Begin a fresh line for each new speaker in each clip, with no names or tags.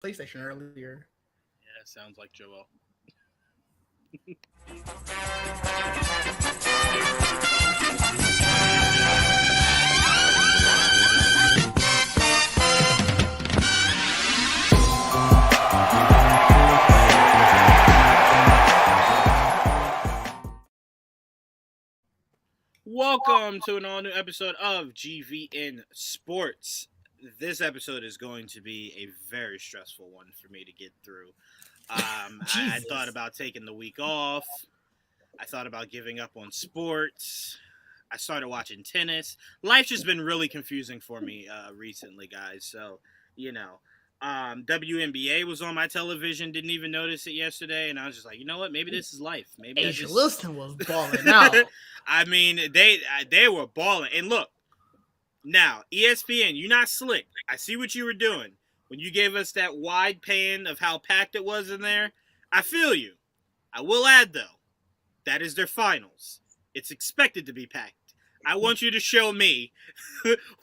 PlayStation earlier.
Yeah, sounds like Joel. Welcome to an all-new episode of GVN Sports. This episode is going to be a very stressful one for me to get through. I thought about taking the week off. I thought about giving up on sports. I started watching tennis. Life's just been really confusing for me recently, guys. So, WNBA was on my television. Didn't even notice it yesterday, and I was just like, you know what? Maybe this is life. Maybe
Asia Wilson was balling out.
I mean, they were balling. And look, now ESPN, you're not slick. I see what you were doing when you gave us that wide pan of how packed it was in there. I feel you. I will add though, that is their finals. It's expected to be packed. I want you to show me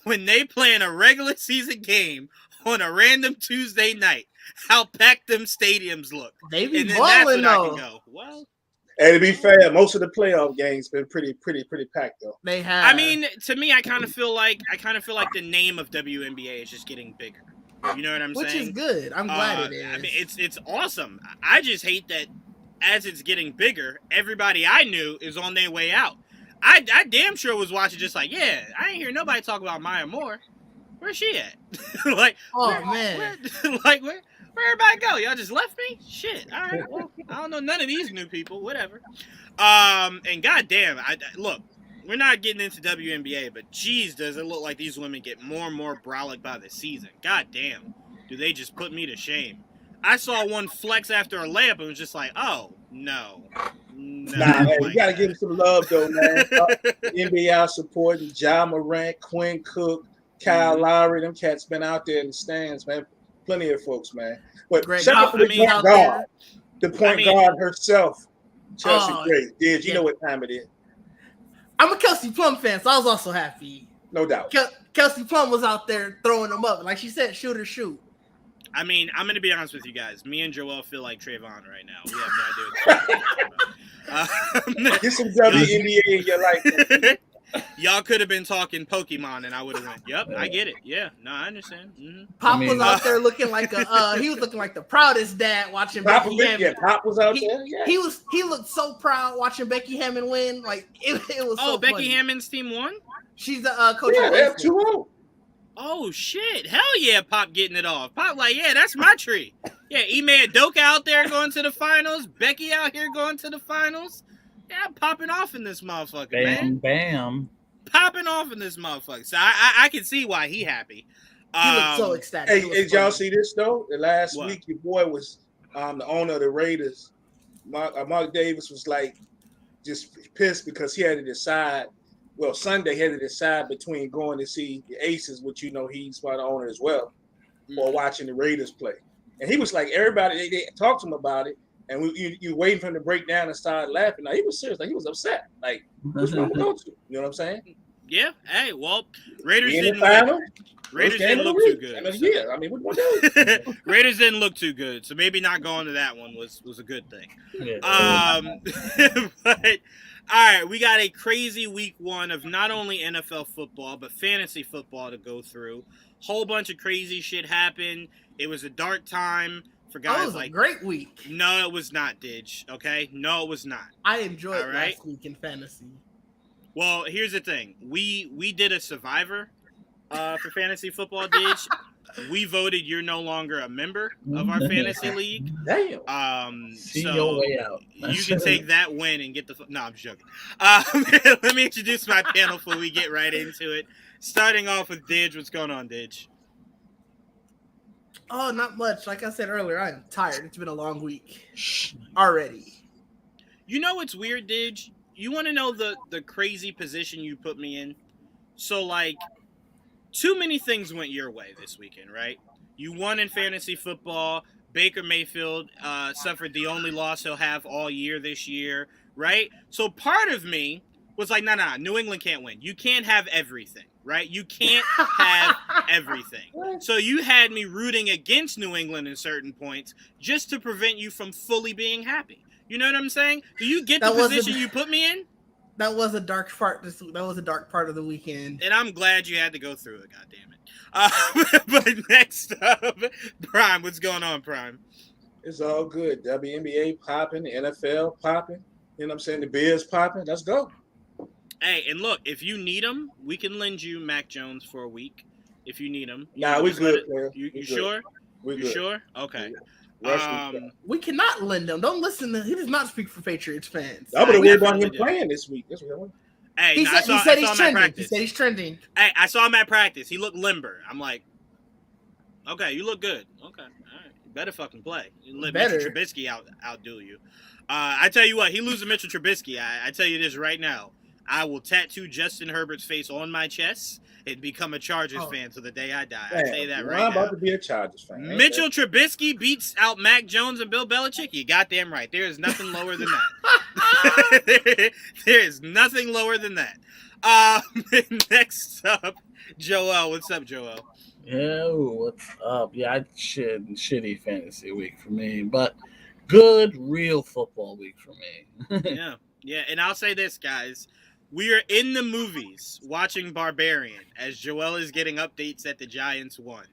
when they play in a regular season game on a random Tuesday night how packed them stadiums look.
They be
and then
balling
that's
though.
I can go, well.
And to be fair, most of the playoff games been pretty packed though.
They have.
I mean, to me, I kind of feel like the name of WNBA is just getting bigger. You know what I'm saying?
Which is good. I'm glad it is.
I mean, it's awesome. I just hate that as it's getting bigger, everybody I knew is on their way out. I damn sure was watching just like, yeah, I ain't hear nobody talk about Maya Moore. Where's she at? Like,
man.
Where everybody go? Y'all just left me? Shit. All right. Well, I don't know none of these new people. Whatever. And goddamn, look, we're not getting into WNBA, but geez, does it look like these women get more and more brolic by the season? Goddamn, do they just put me to shame? I saw one flex after a layup and was just like, oh no.
Nah, man, you gotta give them some love though, man. NBA supporting Ja Morant, Quinn Cook, Kyle Lowry. Them cats been out there in the stands, man. Plenty of folks, man. But shout out to the point guard. The point guard herself, Chelsea Gray. Did you know what time it is?
I'm a Kelsey Plum fan, so I was also happy.
No doubt.
Kelsey Plum was out there throwing them up. Like she said, shoot or shoot.
I mean, I'm going to be honest with you guys. Me and Joel feel like Trayvon right now. We have no idea what talking about.
Get some WNBA in your life.
Y'all could have been talking Pokemon, and I would have went, yep, I get it. Yeah, no, I understand. Mm-hmm.
Pop was out there looking like he was looking like the proudest dad watching Becky Hammond.
Yeah, Pop was out there. Yeah.
He looked so proud watching Becky Hammond win. Like it was.
Oh,
so
Becky
funny.
Hammond's team won.
She's the coach.
Yeah, they have 2-0.
Oh shit! Hell yeah, Pop getting it off. Pop like, yeah, that's my tree. Yeah, Ime Adoka out there going to the finals. Becky out here going to the finals. Yeah, I'm popping off in this motherfucker, man.
Bam.
Popping off in this motherfucker. So I can see why he happy.
He looked so ecstatic.
Hey, did y'all see this though? The last week, your boy was the owner of the Raiders. Mark Davis was like just pissed because he had to decide. Well, Sunday he had to decide between going to see the Aces, which he's part of the owner as well, or watching the Raiders play. And he was like, everybody they talked to him about it, and you waiting for him to break down and start laughing. Now he was serious, like he was upset. Like, which one to go to? You know what I'm saying?
Yeah. Hey, well, Raiders didn't look too good.
Yeah, I mean, what do?
Raiders didn't look too good, so maybe not going to that one was a good thing.
Yeah.
But all right, we got a crazy week one of not only NFL football but fantasy football to go through. Whole bunch of crazy shit happened. It was a dark time for guys.
It was a great week.
No, it was not, Didge. Okay, no, it was not.
I enjoyed last week in fantasy.
Well, here's the thing. We did a Survivor for fantasy football, Didge. We voted you're no longer a member of our fantasy league.
Damn.
See your way out.
You can take that win and get the. No, I'm joking. Let me introduce my panel before we get right into it. Starting off with Didge. What's going on, Didge?
Oh, not much. Like I said earlier, I am tired. It's been a long week already.
You know what's weird, Didge? You want to know the crazy position you put me in? So, like, too many things went your way this weekend, right? You won in fantasy football. Baker Mayfield suffered the only loss he'll have all year this year, right? So part of me was like, nah, New England can't win. You can't have everything, right? You can't have everything. So you had me rooting against New England in certain points just to prevent you from fully being happy. You know what I'm saying? Do you get the position you put me in?
That was a dark part. That was a dark part of the weekend.
And I'm glad you had to go through it. God damn it. But next up, Prime, what's going on, Prime?
It's all good. WNBA popping, the NFL popping. You know what I'm saying? The Bears popping. Let's go.
Hey, and look, if you need them, we can lend you Mac Jones for a week. If you need them.
Nah, we good, player.
You sure?
We
you
good.
Sure? Okay.
We cannot lend him. Don't listen to him. He does not speak for Patriots fans.
I'm gonna worry about him playing this week. That's what
Hey,
he said he's trending. He said he's trending.
Hey, I saw him at practice. He looked limber. I'm like, okay, you look good. Okay, all right. You better fucking play. You let Mitchell Trubisky outdo you. I tell you what, he loses Mitchell Trubisky. I tell you this right now. I will tattoo Justin Herbert's face on my chest and become a Chargers fan till the day I die. I tell you that right now.
I'm about to be a Chargers fan.
Mitchell Trubisky beats out Mac Jones and Bill Belichick. You goddamn right. There is nothing lower than that. There is nothing lower than that. Next up, Joel. What's up, Joel?
Yeah, what's up? Yeah, shitty fantasy week for me, but good real football week for me.
Yeah, and I'll say this, guys. We are in the movies watching Barbarian as Joel is getting updates that the Giants won.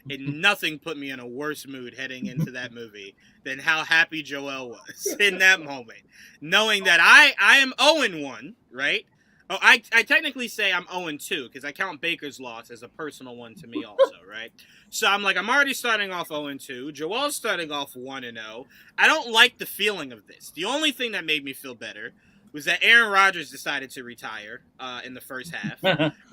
And nothing put me in a worse mood heading into that movie than how happy Joel was in that moment. Knowing that I am 0-1, right? Oh, I technically say I'm 0-2 because I count Baker's loss as a personal one to me also, right? So I'm already starting off 0-2. Joel's starting off 1-0. I don't like the feeling of this. The only thing that made me feel better was that Aaron Rodgers decided to retire in the first half,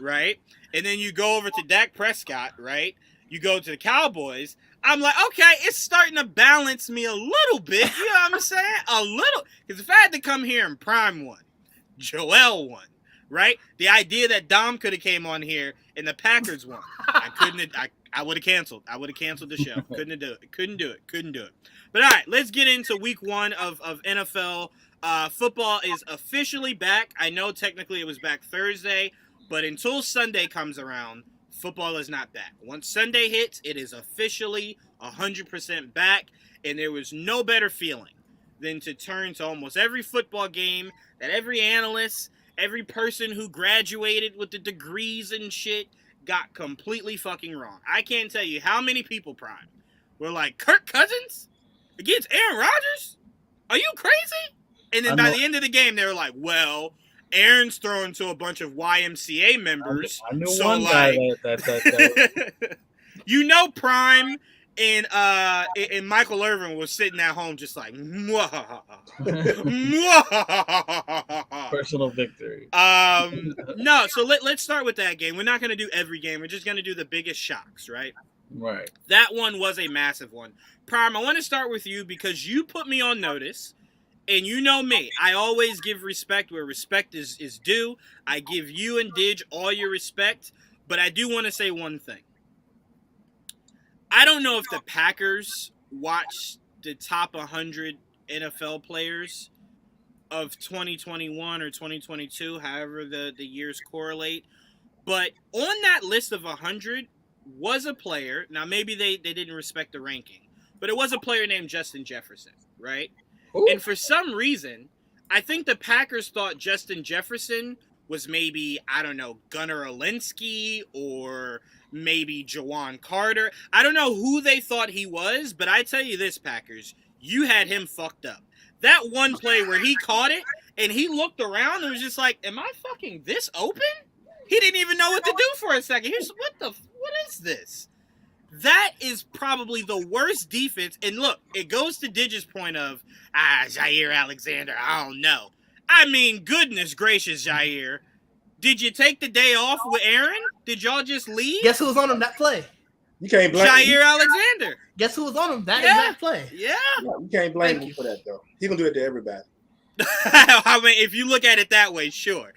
right? And then you go over to Dak Prescott, right? You go to the Cowboys. I'm like, okay, it's starting to balance me a little bit. You know what I'm saying? A little. Because if I had to come here and Prime won, Joel won, right? The idea that Dom could have came on here and the Packers won. I would have canceled. I would have canceled the show. Couldn't do it. But all right, let's get into week 1 of NFL. Football is officially back. I know technically it was back Thursday, but until Sunday comes around, football is not back. Once Sunday hits, it is officially 100% back, and there was no better feeling than to turn to almost every football game that every analyst, every person who graduated with the degrees and shit got completely fucking wrong. I can't tell you how many people, Prime, were like, Kirk Cousins against Aaron Rodgers? Are you crazy? And then by the end of the game, they were like, well, Aaron's throwing to a bunch of YMCA members.
I knew one guy that
You know, Prime and Michael Irvin was sitting at home just like,
personal victory.
No, so let's start with that game. We're not going to do every game. We're just going to do the biggest shocks, right?
Right.
That one was a massive one. Prime, I want to start with you because you put me on notice. And you know me, I always give respect where respect is due. I give you and Didge all your respect, but I do want to say one thing. I don't know if the Packers watched the top 100 NFL players of 2021 or 2022, however the years correlate, but on that list of 100 was a player. Now, maybe they didn't respect the ranking, but it was a player named Justin Jefferson, right? Ooh. And for some reason, I think the Packers thought Justin Jefferson was maybe, I don't know, Gunnar Olinsky or maybe Juwaan Carter. I don't know who they thought he was, but I tell you this, Packers, you had him fucked up. That one play where he caught it and he looked around and was just like, am I fucking this open? He didn't even know what to do for a second. What is this? That is probably the worst defense. And look, it goes to Didge's point of, Jair Alexander, I don't know. I mean, goodness gracious, Jair. Did you take the day off with Aaron? Did y'all just leave?
Guess who was on him that play?
You can't blame
Jair Alexander.
Guess who was on him that exact play?
Yeah.
You can't blame him for that, though. He gonna do it to everybody.
I mean, if you look at it that way, sure.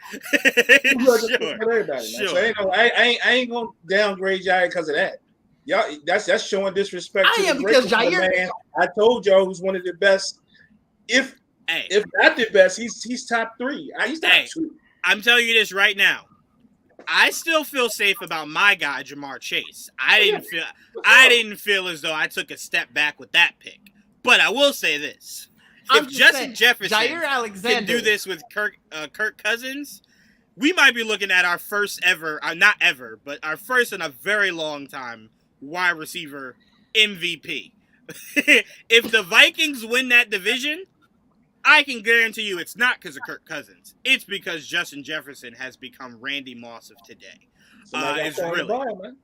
Everybody, sure. So I ain't gonna downgrade Jair because of that. Y'all, that's showing disrespect.
I am because Jair.
Man. I told y'all who's one of the best. If not the best, he's top 3. He's top 2.
I'm telling you this right now. I still feel safe about my guy Jamar Chase. I didn't feel as though I took a step back with that pick. But I will say this:
I'm
if
just
Justin
saying,
Jefferson
Jair Alexander
can do this with Kirk Cousins, we might be looking at our first ever, not ever, but our first in a very long time wide receiver MVP. If the Vikings win that division, I can guarantee you it's not because of Kirk Cousins. It's because Justin Jefferson has become Randy Moss of today. It's really.
Ball, man.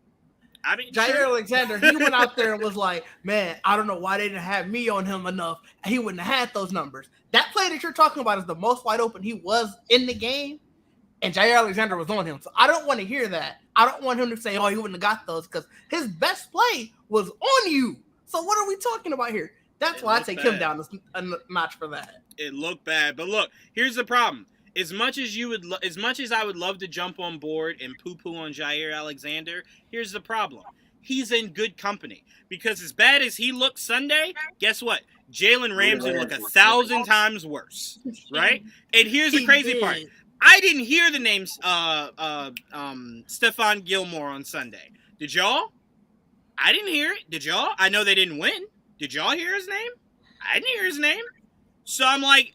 I mean,
Jair
sure.
Alexander, he went out there and was like, man, I don't know why they didn't have me on him enough. He wouldn't have had those numbers. That play that you're talking about is the most wide open he was in the game, and Jair Alexander was on him. So I don't want to hear that. I don't want him to say, oh, he wouldn't have got those, because his best play was on you. So what are we talking about here? That's why I take him down a notch for that.
It looked bad, but look, here's the problem. As much as I would love to jump on board and poo-poo on Jair Alexander, here's the problem. He's in good company, because as bad as he looked Sunday, guess what? Jalen Ramsey looked 1,000 times worse, right? And here's the crazy part. I didn't hear the names Stephon Gilmore on Sunday. Did y'all? I didn't hear it. Did y'all? I know they didn't win. Did y'all hear his name? I didn't hear his name. So I'm like,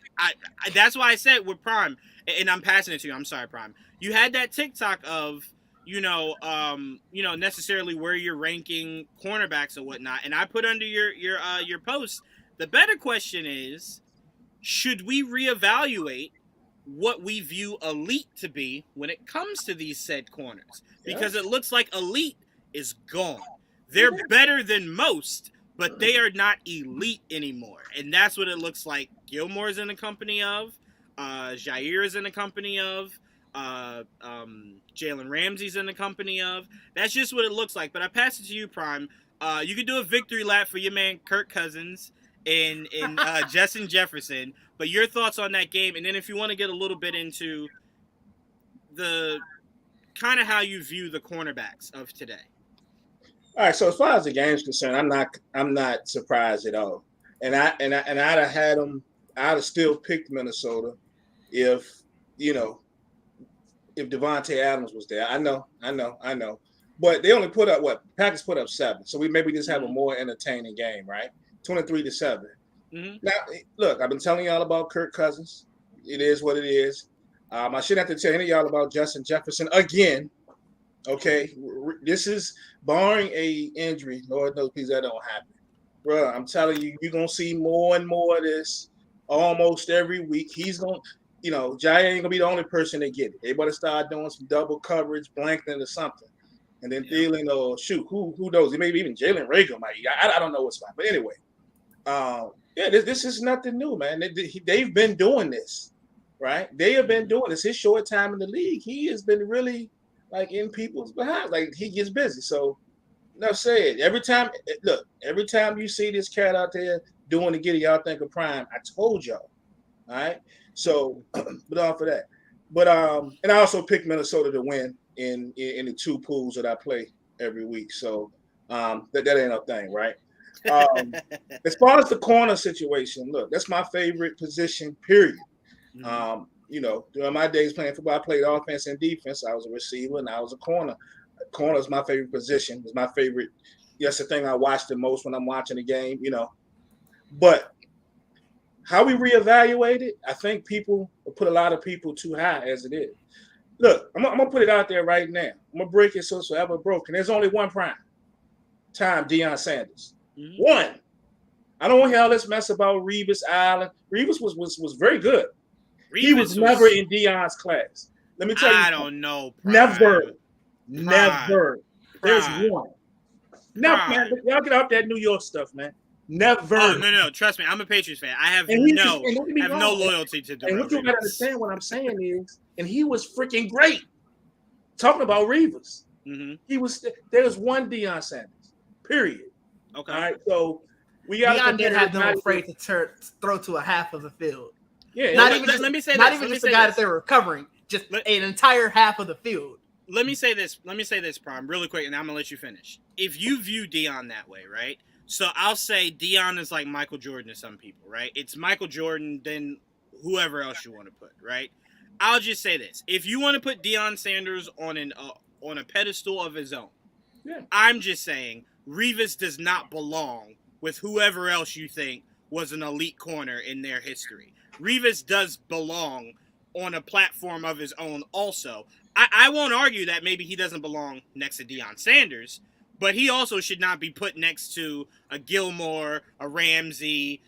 that's why I said with Prime, and I'm passing it to you. I'm sorry, Prime. You had that TikTok of, necessarily where you're ranking cornerbacks and whatnot, and I put under your post. The better question is, should we reevaluate what we view elite to be when it comes to these said corners? Because it looks like elite is gone. They're better than most, but they are not elite anymore. And that's what it looks like Gilmore's in the company of, Jair is in the company of, Jalen Ramsey's in the company of. That's just what it looks like. But I pass it to you, Prime. You can do a victory lap for your man Kirk Cousins and Justin Jefferson. But your thoughts on that game, and then if you want to get a little bit into the kind of how you view the cornerbacks of today.
All right, so as far as the game's concerned, I'm not surprised at all. And I'd have had them. I'd have still picked Minnesota if Devontae Adams was there. I know. But they only put up Packers put up 7, so we maybe just have a more entertaining game, right? 23-7. Mm-hmm. Now, look, I've been telling y'all about Kirk Cousins. It is what it is. I shouldn't have to tell any of y'all about Justin Jefferson again. Okay, this is barring a injury. Lord knows, please, that don't happen, bro. I'm telling you, you're gonna see more and more of this almost every week. He's gonna, Jair ain't gonna be the only person that get it. They better start doing some double coverage, blanking or something, and then Thielen or who knows? Maybe even Jalen Reagor might. I don't know what's fine, but anyway, this is nothing new, man. They've been doing this, right? They have been doing this. His short time in the league, he has been really in people's behind. Like, he gets busy. So, enough said. Every time you see this cat out there doing the giddy, y'all think of Prime. I told y'all. All right. So, but off of that. But and I also picked Minnesota to win in the 2 pools that I play every week. So that ain't a thing, right? As far as the corner situation, look, that's my favorite position, period. Mm-hmm. During my days playing football, I played offense and defense. I was a receiver and I was a corner. Corner is my favorite position. It's my favorite. That's the thing I watch the most when I'm watching the game, But how we reevaluate it, I think people put a lot of people too high as it is. Look, I'm going to put it out there right now. I'm going to break it so it's forever broken. There's only one prime time, Deion Sanders. Mm-hmm. One. I don't want to hear all this mess about Revis Island. Revis was very good. He was never in Deion's class. Let me tell you.
I don't know.
Prime. Never. There's one. Never, man. Y'all get off that New York stuff, man. Never.
Oh, no. Trust me. I'm a Patriots fan. I have no loyalty to Darrell.
And what you got to understand what I'm saying is, and he was freaking great. Talking about Revis. Mm-hmm. There was one Deion Sanders. Period.
Okay.
All right. So we got
Deion did have them afraid to throw to a half of the field.
Yeah, let me say
not even just the guy that they were covering, just an entire half of the field.
Let me say this, Prime, really quick, and I'm gonna let you finish. If you view Deion that way, right? So I'll say Deion is like Michael Jordan to some people, right? It's Michael Jordan, then whoever else you want to put, right? I'll just say this: if you want to put Deion Sanders on a pedestal of his own, I'm just saying Revis does not belong with whoever else you think was an elite corner in their history. Revis does belong on a platform of his own also. I won't argue that maybe he doesn't belong next to Deion Sanders, but he also should not be put next to a Gilmore, a Ramsey,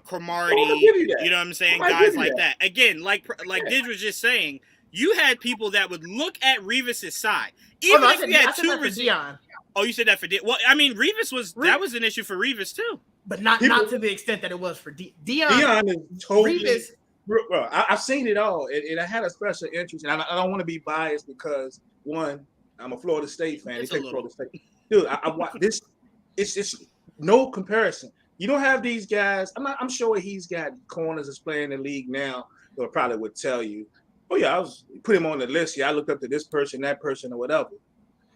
Cromartie, you know what I'm saying? Guys like that. Again, like Didge was just saying, you had people that would look at Revis's side. Even if you had two
Deion.
Oh, you said that for Deion. Well, I mean, that was an issue for Revis too.
But not to the extent that it was for Deion.
Deion is totally
Revis.
Bro, I've seen it all, and I had a special interest, and I don't want to be biased because one, I'm a Florida State fan. They take Florida State, dude. I watch this. It's no comparison. You don't have these guys. I'm sure he's got corners that's playing in the league now. That probably would tell you, oh yeah, I was put him on the list. Yeah, I looked up to this person, that person, or whatever.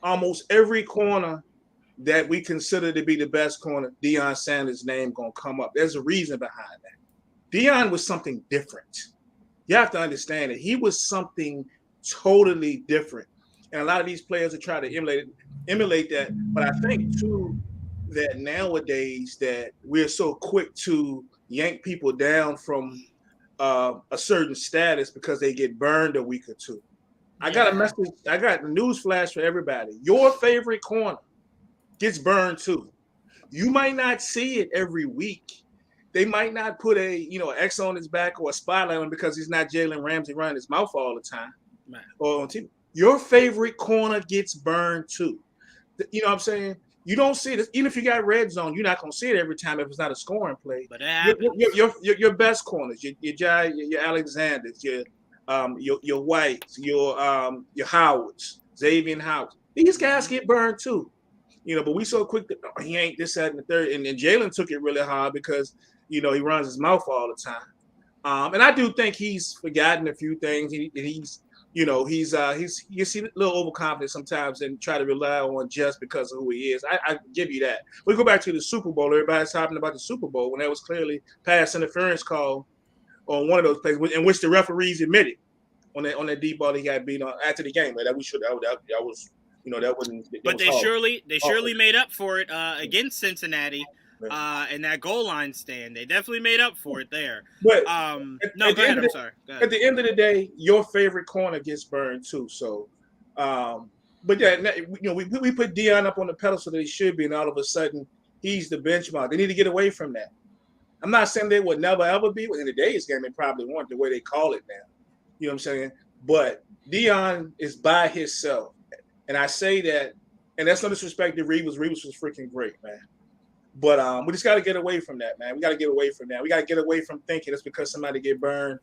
Almost every corner that we consider to be the best corner, Deion Sanders' name gonna come up. There's a reason behind that. Deion was something different. You have to understand it. He was something totally different. And a lot of these players are trying to emulate that. But I think, too, that nowadays that we're so quick to yank people down from a certain status because they get burned a week or two. I got a message. I got a news flash for everybody. Your favorite corner gets burned, too. You might not see it every week. They might not put a X on his back or a spotlight on him because he's not Jalen Ramsey running his mouth all the time. Man. Or on TV. Your favorite corner gets burned too. You know what I'm saying? You don't see it. Even if you got red zone, you're not going to see it every time if it's not a scoring play.
But
your best corners, your Alexanders, your Whites, your Howards, Xavier Howard. These guys get burned too. But we so quick that he ain't this, that, and the third. And Jalen took it really hard because he runs his mouth all the time. And I do think he's forgotten a few things. He's a little overconfident sometimes and try to rely on just because of who he is. I give you that. We go back to the Super Bowl. Everybody's talking about the Super Bowl when there was clearly pass interference call on one of those plays in which the referees admitted on that deep ball he got beat on after the game. That was. That wasn't.
But they surely made up for it against Cincinnati. And that goal line stand, they definitely made up for it there.
But
go ahead. I'm sorry. Go ahead.
At the end of the day, your favorite corner gets burned too. So, but yeah, we put Deion up on the pedestal that he should be, and all of a sudden he's the benchmark. They need to get away from that. I'm not saying they would never ever be. In today's game, they probably weren't the way they call it now. You know what I'm saying? But Deion is by himself, and I say that, and that's no disrespect to Revis. Revis was freaking great, man. But we just got to get away from that, man. We got to get away from that. We got to get away from thinking it's because somebody get burned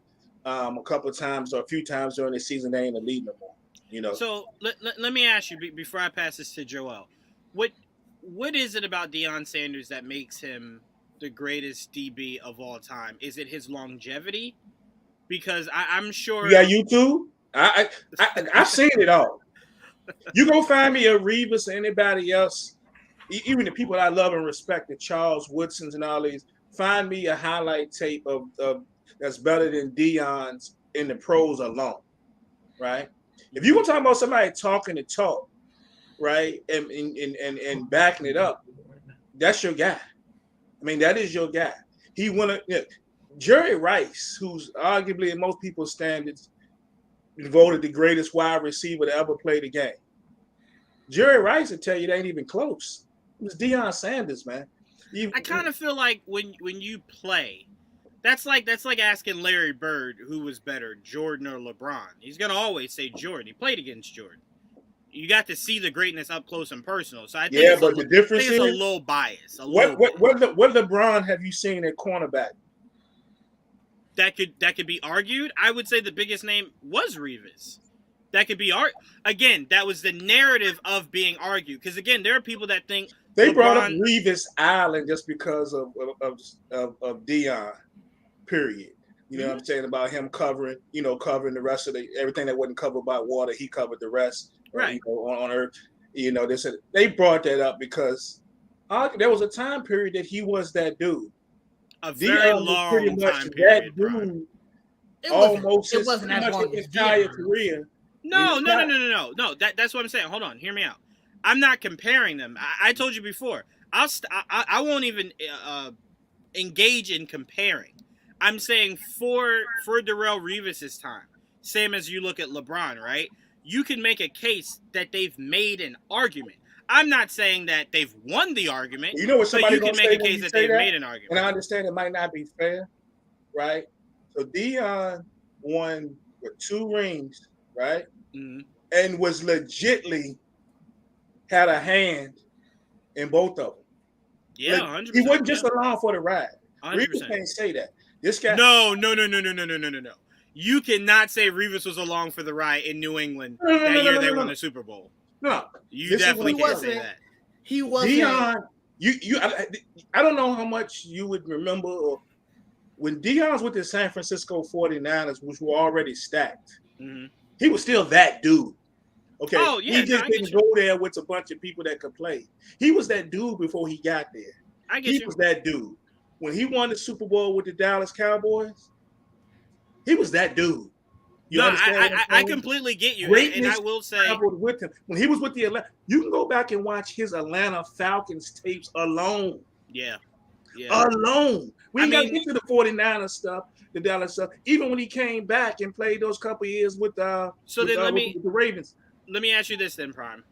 a couple of times or a few times during the season they ain't a lead no more. So
let me ask you before I pass this to Joel, what is it about Deion Sanders that makes him the greatest DB of all time? Is it his longevity? Because I'm sure.
Yeah, you too. I've seen it all. You go find me a Revis or anybody else. Even the people I love and respect, the Charles Woodsons and all these, find me a highlight tape of that's better than Deion's in the pros alone, right? If you want to talk about somebody talking the talk, right, and backing it up, that's your guy. I mean, that is your guy. He Jerry Rice, who's arguably in most people's standards voted the greatest wide receiver to ever play the game. Jerry Rice will tell you they ain't even close. It was Deion Sanders, man.
I kind of feel like when you play, that's like asking Larry Bird who was better, Jordan or LeBron. He's gonna always say Jordan. He played against Jordan. You got to see the greatness up close and personal. So I think
the difference is
a little bias.
What LeBron have you seen at cornerback?
That could be argued. I would say the biggest name was Revis. That could be again. That was the narrative of being argued. Because again, there are people that think
they brought up Revis Island just because of Deion. Period. You know what I'm saying about him covering the rest of everything that wasn't covered by water. He covered the rest.
Right.
On Earth. They brought that up because there was a time period that he was that dude.
A very long time period.
almost
It
his
wasn't
pretty
as
much
long
his
as
entire
Dion's.
career.
No. That's what I'm saying. Hold on, hear me out. I'm not comparing them. I told you before. I won't even engage in comparing. I'm saying for Darrelle Revis's time, same as you look at LeBron, right? You can make a case that they've made an argument. I'm not saying that they've won the argument,
You know what
but
somebody
you can
gonna
make
say
a
when
case
you
that
say
they've
that?
made an
And
argument.
I understand it might not be fair, right? So Dion won with 2 rings, right?
Mm-hmm.
And was legitly had a hand in both of them.
Yeah,
Like,
100%.
he wasn't just along for the ride.
100%.
Reeves can't say that. This guy.
No. You cannot say Revis was along for the ride in New England that year they won the Super Bowl.
No,
You definitely can't say that.
He wasn't.
Dion, I don't know how much you would remember when Dion's with the San Francisco 49ers, which were already stacked.
Mm-hmm.
He was still that dude. Okay.
Oh, yeah,
he just didn't go there with a bunch of people that could play. He was that dude before he got there.
I get
He
you.
was that dude. When he won the Super Bowl with the Dallas Cowboys, he was that dude. You understand?
I completely get you. And I will say,
with him. When he was with the Atlanta, you can go back and watch his Atlanta Falcons tapes alone.
Yeah.
Alone. We got to get to the 49ers stuff, the Dallas stuff. Even when he came back and played those couple of years with the Ravens.
Let me ask you this then, Prime.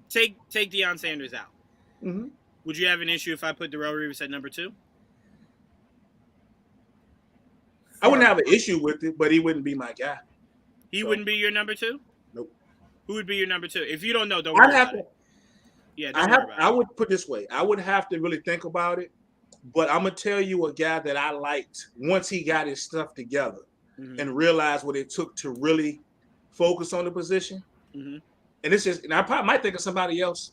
Take Deion Sanders out.
Mm-hmm.
Would you have an issue if I put Darrelle Revis at number 2?
I wouldn't have an issue with it, but he wouldn't be my guy.
He wouldn't be your number 2?
Nope.
Who would be your number 2? If you don't know, don't worry about it. Yeah, don't worry about it.
I would put it this way. I would have to really think about it, but I'm going to tell you a guy that I liked once he got his stuff together and realized what it took to really focus on the position. Mm-hmm. And I probably might think of somebody else.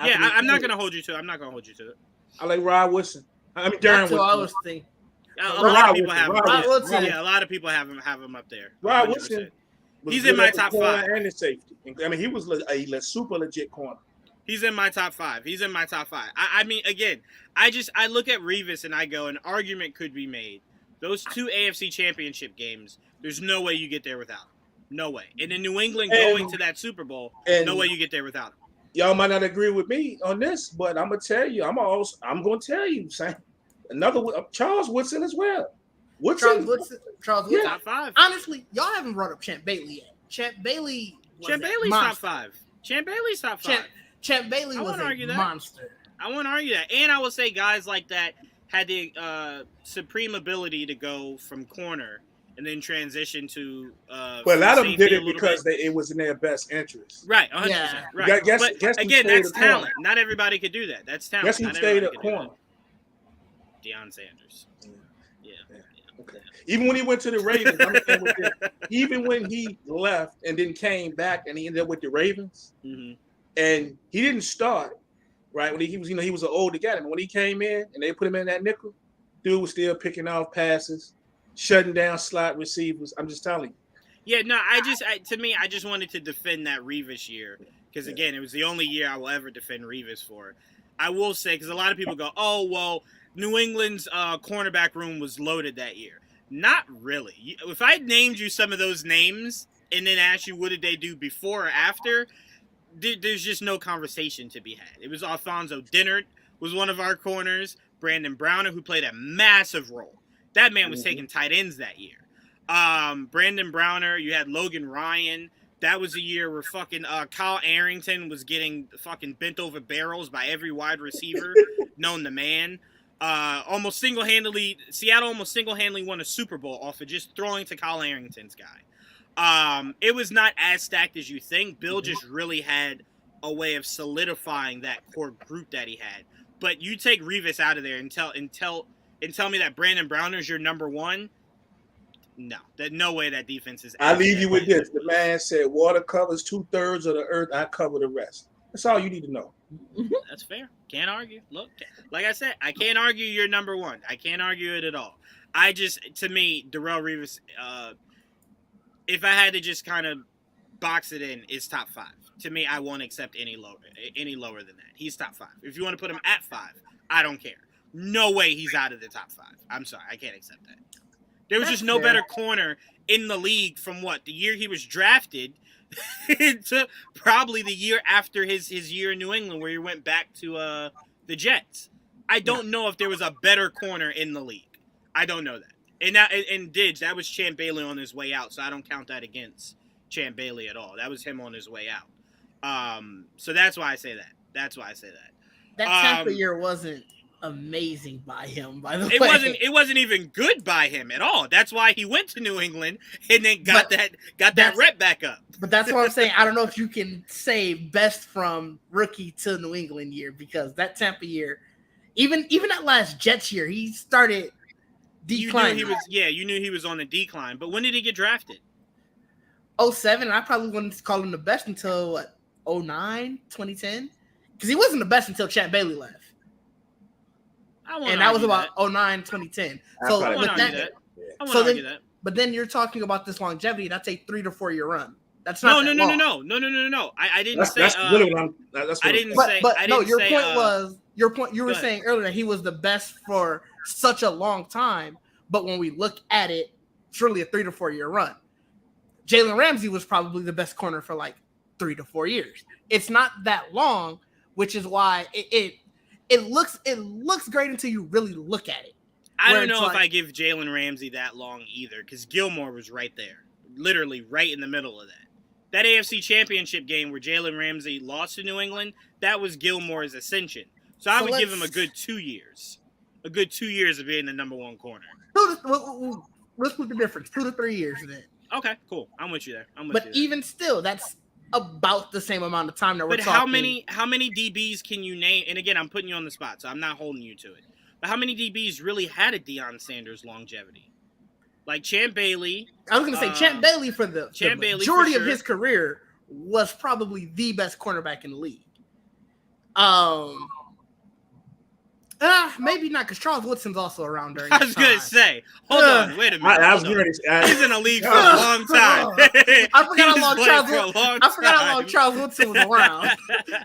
Yeah, I'm not going to hold you to it. I'm not going to hold you to it.
I like Rod Woodson. I mean, Darren Woodson.
I was thinking.
A lot of people have him. Yeah, a lot of people have him up there.
Rod Woodson.
He's in my top 5.
And the safety. I mean, he was a super legit corner.
He's in my top 5. I mean, again, I look at Revis and I go, an argument could be made. Those 2 AFC Championship games, there's no way you get there without him. No way. And in New England going to that Super Bowl, no way you get there without him.
Y'all might not agree with me on this, but I'm gonna tell you, I'm gonna tell you, Sam. Another Charles Woodson as well.
Charles Woodson.
Yeah. Top 5.
Honestly, y'all haven't brought up Champ Bailey yet. Champ Bailey's
top 5. Champ Bailey's top 5.
Champ Bailey was a monster.
I won't argue that. And I will say guys like that had the supreme ability to go from corner and then transition to
well, a lot of them did it because it was in their best interest.
Right, 100%.
Yeah.
Right. But again, that's talent. Not everybody could do that. That's talent.
Guess who stayed at corner?
Deion Sanders. Yeah.
Okay. Even when he went to the Ravens, even when he left and then came back and he ended up with the Ravens, and he didn't start, right? When he was, he was an older guy. And when he came in and they put him in that nickel, dude was still picking off passes, shutting down slot receivers. I'm just telling you.
Yeah, no, to me, I just wanted to defend that Revis year because, again, it was the only year I will ever defend Revis for. I will say, because a lot of people go, oh, well, New England's cornerback room was loaded that year. Not really. If I named you some of those names and then asked you what did they do before or after, there's just no conversation to be had. It was Alfonso Dennard was one of our corners, Brandon Browner, who played a massive role. That man was taking tight ends that year. Brandon Browner, you had Logan Ryan. That was a year where fucking Kyle Arrington was getting fucking bent over barrels by every wide receiver known to man. Seattle almost single-handedly won a Super Bowl off of just throwing to Kyle Arrington's guy. It was not as stacked as you think. Bill just really had a way of solidifying that core group that he had. But you take Revis out of there and tell me that Brandon Browner's your number 1. No, there's no way that defense is.
I leave you with this. The man said, "Water covers 2/3 of the earth. I cover the rest." That's all you need to know.
That's fair. Can't argue. Look, like I said, I can't argue you're number 1. I can't argue it at all. To me, Darrelle Revis, if I had to just kind of box it in, is top 5. To me, I won't accept any lower than that. He's top 5. If you want to put him at 5, I don't care. No way he's out of the top 5. I'm sorry, I can't accept that. There was just no better corner in the league from the year he was drafted to probably the year after his year in New England, where he went back to the Jets. I don't know if there was a better corner in the league. I don't know that. And Didge, that was Champ Bailey on his way out, so I don't count that against Champ Bailey at all. That was him on his way out. So that's why I say that.
That Tampa year wasn't amazing by him, by the way.
It wasn't even good by him at all. That's why he went to New England and then got that rep back up.
But that's what I'm saying. I don't know if you can say best from rookie to New England year, because that Tampa year, even that last Jets year, he started declining.
You knew he was on the decline. But when did he get drafted?
2007, and I probably wouldn't call him the best until 2009, 2010, because he wasn't the best until Champ Bailey left. And that was about 2009, 2010. But then you're talking about this longevity. That's a 3 to 4 year run. That's not
no. I didn't say.
Your point. You were saying earlier that he was the best for such a long time. But when we look at it, it's really a 3 to 4 year run. Jalen Ramsey was probably the best corner for like 3 to 4 years. It's not that long, which is why it looks great until you really look at it.
I don't know if I give Jalen Ramsey that long either, because Gilmore was right there, literally right in the middle of that. That AFC Championship game where Jalen Ramsey lost to New England, that was Gilmore's ascension. So I would give him a good 2 years. A good 2 years of being the number one corner.
Let's put the difference. 2 to 3 years then.
Okay, cool. I'm with you there.
But even still, that's about the same amount of time that we're talking.
But how many DBs can you name? And again, I'm putting you on the spot, so I'm not holding you to it. But how many DBs really had a Deion Sanders longevity? Like Champ Bailey.
I was going to say Champ Bailey for the majority of his career was probably the best cornerback in the league. Maybe not, because Charles Woodson's also around during that time.
I was going to say, hold on, wait a minute. He's in the league for a long time.
I forgot how long Charles Woodson was around.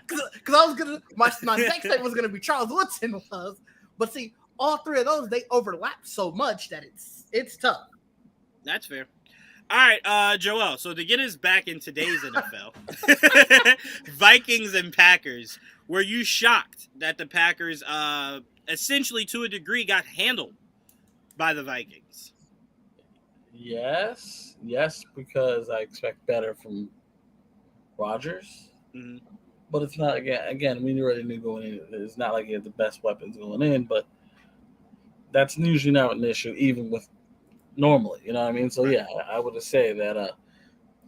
Because I was going to, my next statement was going to be Charles Woodson was. But see, all three of those, they overlap so much that it's tough.
That's fair. All right, Joel. So to get us back in today's NFL, Vikings and Packers. Were you shocked that the Packers, essentially to a degree, got handled by the Vikings?
Yes, because I expect better from Rodgers.
Mm-hmm.
But it's not, again, we already knew going in. It's not like he had the best weapons going in, but that's usually not an issue, even with normally, you know what I mean? So, yeah, I would say that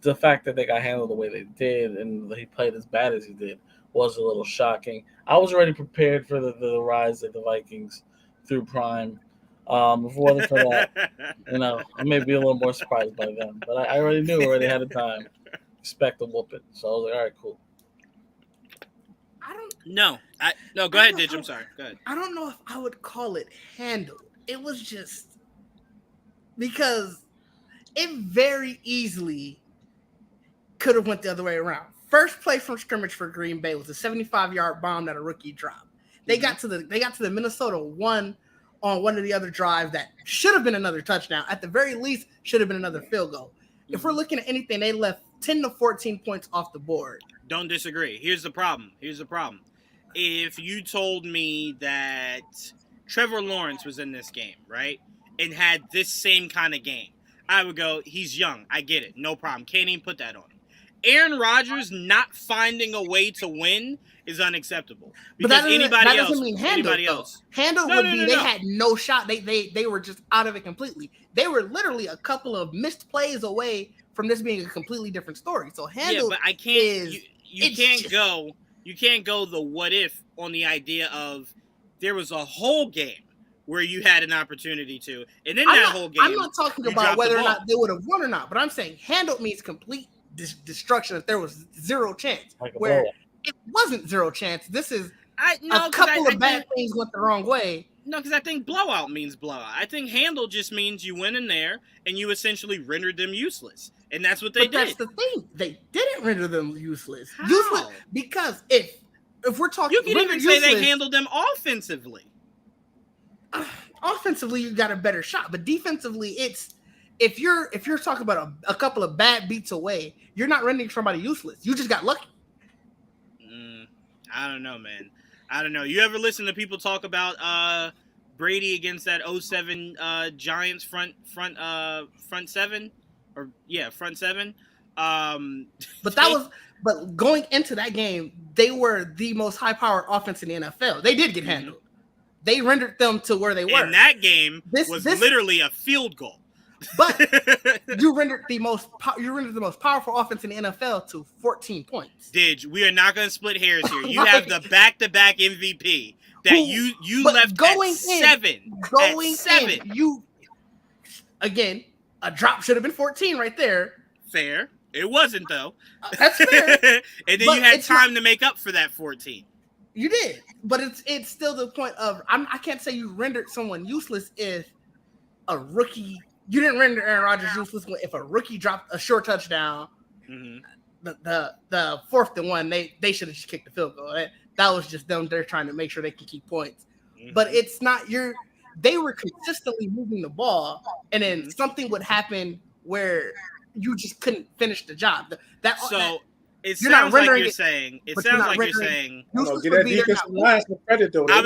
the fact that they got handled the way they did and he played as bad as he did was a little shocking. I was already prepared for the rise of the Vikings through Prime. If it wasn't for that, I may be a little more surprised by them. But I already knew ahead of time, expect a whooping. So I was like, all right, cool.
No, go ahead, Didge. I'm sorry. Go ahead.
I don't know if I would call it handled. It was just because it very easily could have went the other way around. First play from scrimmage for Green Bay was a 75-yard bomb that a rookie dropped. They got to the Minnesota one on one of the other drives that should have been another touchdown. At the very least, should have been another field goal. If we're looking at anything, they left 10 to 14 points off the board.
Don't disagree. Here's the problem. If you told me that Trevor Lawrence was in this game, right, and had this same kind of game, I would go, he's young. I get it. No problem. Can't even put that on him. Aaron Rodgers not finding a way to win is unacceptable. Because that doesn't mean handled. Handled would be they had no shot. They were just out of it completely. They were literally a couple of missed plays away from this being a completely different story. So handled, but I can't. You can't go the what if on the idea of there was a whole game where you had an opportunity to, and then whole game.
I'm not talking about whether or not they would have won or not, but I'm saying handled means complete destruction. If there was zero chance, where it wasn't zero chance. This is a couple of bad things went the wrong way.
No, because I think blowout means blowout. I think handle just means you went in there and you essentially rendered them useless. And that's what they did.
That's the thing. They didn't render them useless. How? Useless because if we're talking,
you can even say they handled them offensively.
offensively you got a better shot, but defensively it's if you're talking about a couple of bad beats away, you're not rendering somebody useless. You just got lucky.
I don't know, man. I don't know. You ever listen to people talk about Brady against that 07 Giants front seven? Front seven.
But going into that game, they were the most high-powered offense in the NFL. They did get handled. They rendered them to where they were.
And that game was literally a field goal.
But you rendered the most powerful offense in the NFL to 14 points.
Didge, we are not going to split hairs here. You have the back-to-back MVP that you left
going
at 7.
Going
at 7.
You again, a drop should have been 14 right there.
Fair. It wasn't though.
That's fair.
And then you had time to make up for that 14.
You did, but it's still the point of I can't say you rendered someone useless if a rookie. You didn't render Aaron Rodgers useless if a rookie dropped a short touchdown. The 4th and 1, they should have just kicked the field goal. That was just them. They're trying to make sure they can keep points. But it's not they were consistently moving the ball, and then something would happen where you just couldn't finish the job.
It sounds like you're saying. It sounds like you're saying.
Get that defensive line some credit though.
I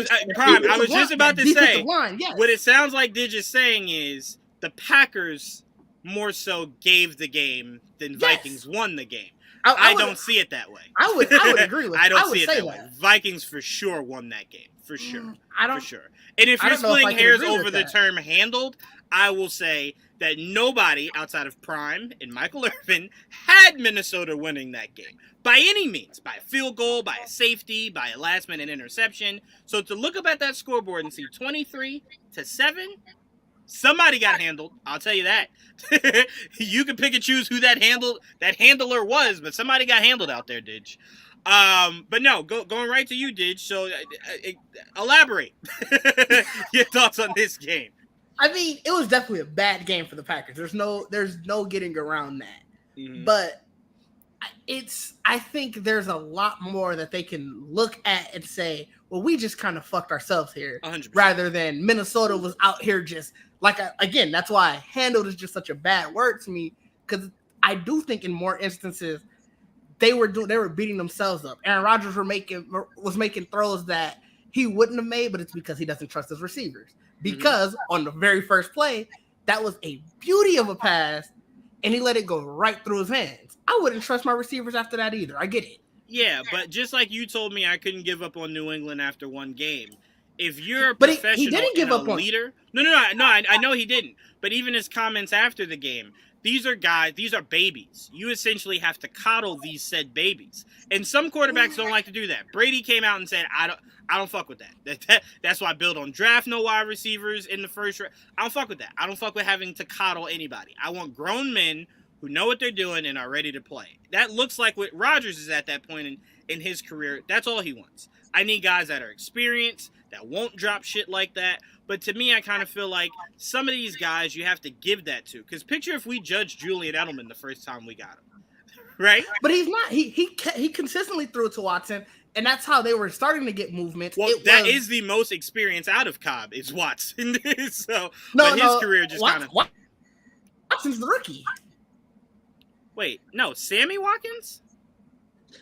was just about to say.
Line, yes.
What it sounds like Didge is saying is the Packers more so gave the game than Vikings won the game. I don't see it that way.
I would agree with.
I don't see it that way. Vikings for sure won that game. For sure. For sure. And if you're splitting hairs over the term handled, I will say that nobody outside of Prime and Michael Irvin had Minnesota winning that game by any means, by a field goal, by a safety, by a last-minute interception. So to look up at that scoreboard and see 23-7, somebody got handled. I'll tell you that. You can pick and choose who that handler was, but somebody got handled out there, Didge. But no, going right to you, Didge. So elaborate your thoughts on this game.
I mean, it was definitely a bad game for the Packers. There's no getting around that. But I think there's a lot more that they can look at and say, well, we just kind of fucked ourselves here,
100%.
Rather than Minnesota was out here just again. That's why handled is just such a bad word to me, because I do think in more instances they were beating themselves up. Aaron Rodgers was making throws that he wouldn't have made, but it's because he doesn't trust his receivers. Because on the very first play, that was a beauty of a pass, and he let it go right through his hands. I wouldn't trust my receivers after that either. I get it.
Yeah, but just like you told me I couldn't give up on New England after one game. If you're a professional
he didn't give up on
leader, no, I know he didn't. But even his comments after the game, these are babies. You essentially have to coddle these said babies. And some quarterbacks don't like to do that. Brady came out and said, I don't fuck with that. That's why Bill don't draft no wide receivers in the first round. I don't fuck with that. I don't fuck with having to coddle anybody. I want grown men who know what they're doing and are ready to play. That looks like what Rodgers is at that point in his career. That's all he wants. I need guys that are experienced, that won't drop shit like that. But to me, I kind of feel like some of these guys you have to give that to. Because picture if we judged Julian Edelman the first time we got him. Right?
But he's not. He consistently threw it to Watson, and that's how they were starting to get movement.
Well, that is the most experience out of Cobb is Watson. His career just kind of...
Watson's the rookie.
Wait, no, Sammy Watkins?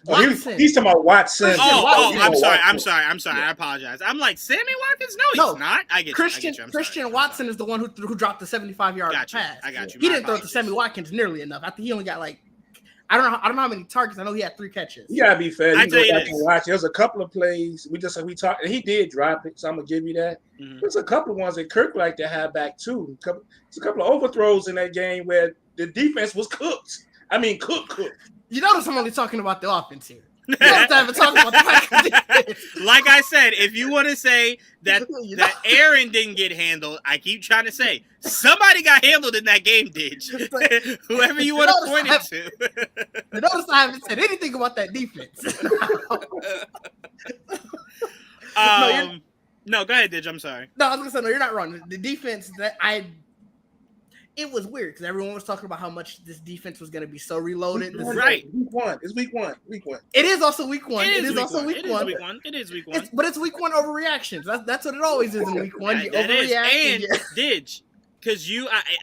He's talking about Watson.
I'm sorry. Yeah. I apologize. I'm like, Sammy Watkins? No, he's not. I get you.
Christian Watson is the one who dropped the 75-yard pass.
I got you.
He didn't throw it to Sammy Watkins nearly enough. I think he only got I don't know how many targets. I know he had 3 catches.
You gotta be fair. You go back and watch. There's a couple of plays we talked, and he did drop it, so I'm gonna give you that. There's a couple of ones that Kirk liked to have back too. There's a couple of overthrows in that game where the defense was cooked. I mean, cooked.
You notice I'm only talking about the offense here. You don't have to talk about the
Like I said, if you want to say that Aaron didn't get handled, I keep trying to say somebody got handled in that game, Didge. Whoever you want to point it to.
Notice I haven't said anything about that defense.
No, go ahead, Didge. I'm sorry.
No, I was gonna say no. You're not wrong. The defense it was weird because everyone was talking about how much this defense was going to be so reloaded.
Right.
Week one. It's week one.
It is also week one.
It is
also week one.
It is week one.
But it's week one overreactions. That's what it always is in week one. You overreact.
And Didge, because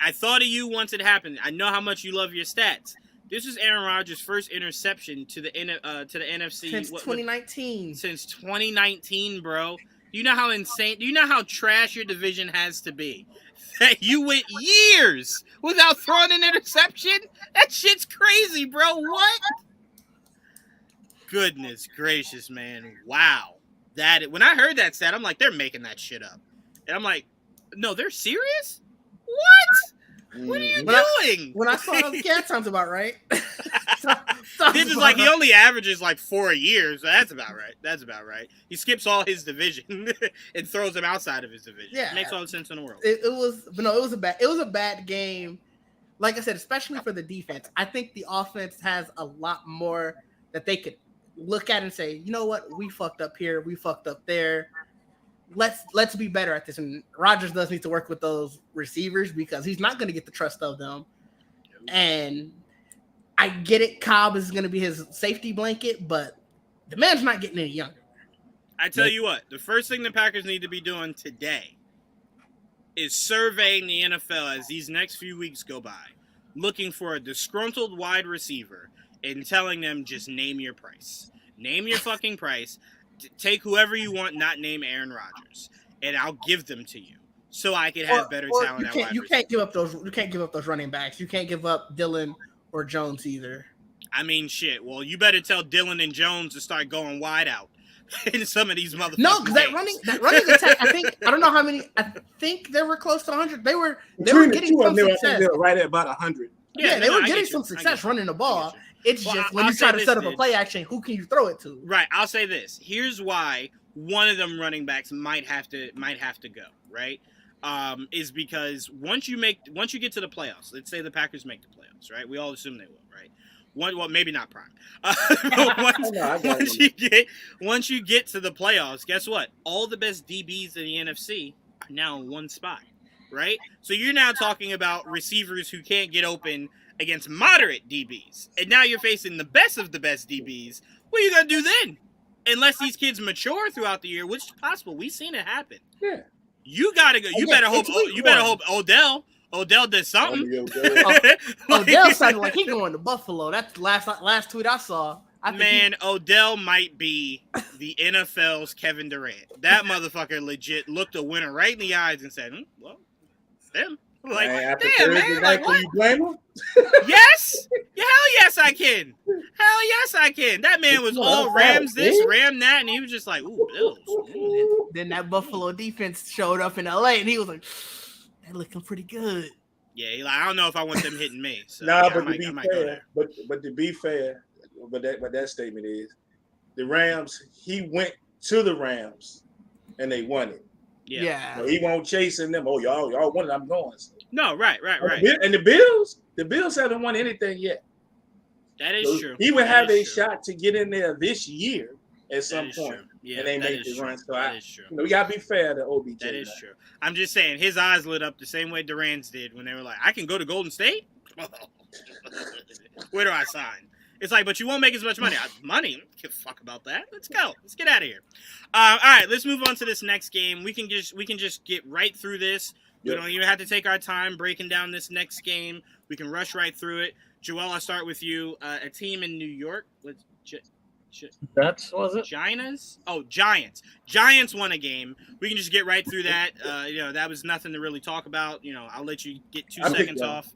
I thought of you once it happened. I know how much you love your stats. This was Aaron Rodgers' first interception to the NFC
since 2019.
Since 2019, bro. Do you know how insane? Do you know how trash your division has to be? That you went years without throwing an interception? That shit's crazy, bro. What? Goodness gracious, man. Wow. When I heard that stat, I'm like, they're making that shit up. And I'm like, no, they're serious? What? What are you doing?
When I saw it, I was like, yeah, that sounds about right.
This is like he only averages like 4 years. So that's about right. He skips all his division and throws him outside of his division. Yeah, it makes all the sense in the world.
It was a bad game. Like I said, especially for the defense. I think the offense has a lot more that they could look at and say, you know what, we fucked up here, we fucked up there. Let's be better at this. And Rodgers does need to work with those receivers because he's not going to get the trust of them. And I get it. Cobb is going to be his safety blanket, but the man's not getting any younger.
I tell you what, the first thing the Packers need to be doing today is surveying the NFL as these next few weeks go by, looking for a disgruntled wide receiver and telling them just name your price. Name your fucking price. Take whoever you want, not name Aaron Rodgers, and I'll give them to you so I can have better talent.
You can't give up those running backs. You can't give up Dillon or Jones either.
I mean, shit. Well, you better tell Dillon and Jones to start going wide out in some of these motherfuckers.
No, because that running attack. I don't know how many. I think they were close to 100. They were getting some success.
They were right at about 100.
Yeah, they were getting some success running the ball. It's just when you try to set up a play action, who can you throw it to?
Right. I'll say this. Here's why one of them running backs might have to go, right? Is because once you get to the playoffs, let's say the Packers make the playoffs, right? We all assume they will, right? Well, maybe not prime. Once you get to the playoffs, guess what? All the best DBs in the NFC are now in one spot, right? So you're now talking about receivers who can't get open against moderate DBs. And now you're facing the best of the best DBs. What are you going to do then? Unless these kids mature throughout the year, which is possible. We've seen it happen.
Yeah.
You got to go. You better hope Odell did something.
Odell sounded like he going to Buffalo. That's the last tweet I saw.
Odell might be the NFL's Kevin Durant. That motherfucker legit looked a winner right in the eyes and said, well, them. Like, damn, man. Like, what?
You blame him?
Yes. Yeah, hell yes, I can. Hell yes, I can. That man was all Rams this, Ram that, and he was just like, ooh, Bills.
Then that Buffalo defense showed up in LA, and he was like, they're looking pretty good.
Yeah, he like, I don't know if I want them hitting me. So,
but to be fair, but that statement is, the Rams, he went to the Rams, and they won it.
Yeah.
So he won't chasing them. Oh, y'all won it. I'm going. So.
No, right.
And the Bills haven't won anything yet.
That is true.
He would have a shot to get in there this year at some point.
Yeah,
and they make the run. So
that is true.
We gotta be fair to OBJ.
That is true. I'm just saying, his eyes lit up the same way Durant's did when they were like, I can go to Golden State? Where do I sign? It's like, but you won't make as much money. Money? Give a fuck about that. Let's go. Let's get out of here. All right, let's move on to this next game. We can just get right through this. Yep. We don't even have to take our time breaking down this next game. We can rush right through it. Joel, I'll start with you. A team in New York.
That's was it?
Giants? Oh, Giants. Giants won a game. We can just get right through that. That was nothing to really talk about. I'll let you get 2 seconds off.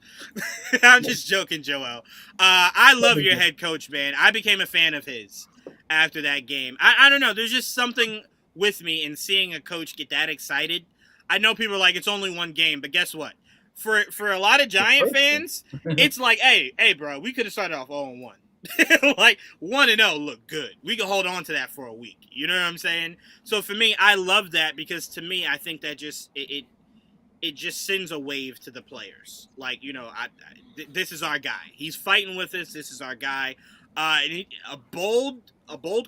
I'm just joking, Joel. I love your head coach, man. I became a fan of his after that game. I don't know. There's just something with me in seeing a coach get that excited. I know people are like, it's only one game, but guess what? For a lot of Giant fans, it's like, hey, bro, we could have started off 0-1. Like 1-0 look good. We can hold on to that for a week. You know what I'm saying? So for me, I love that because to me, I think that just it just sends a wave to the players. Like, this is our guy. He's fighting with us. This is our guy. And a bold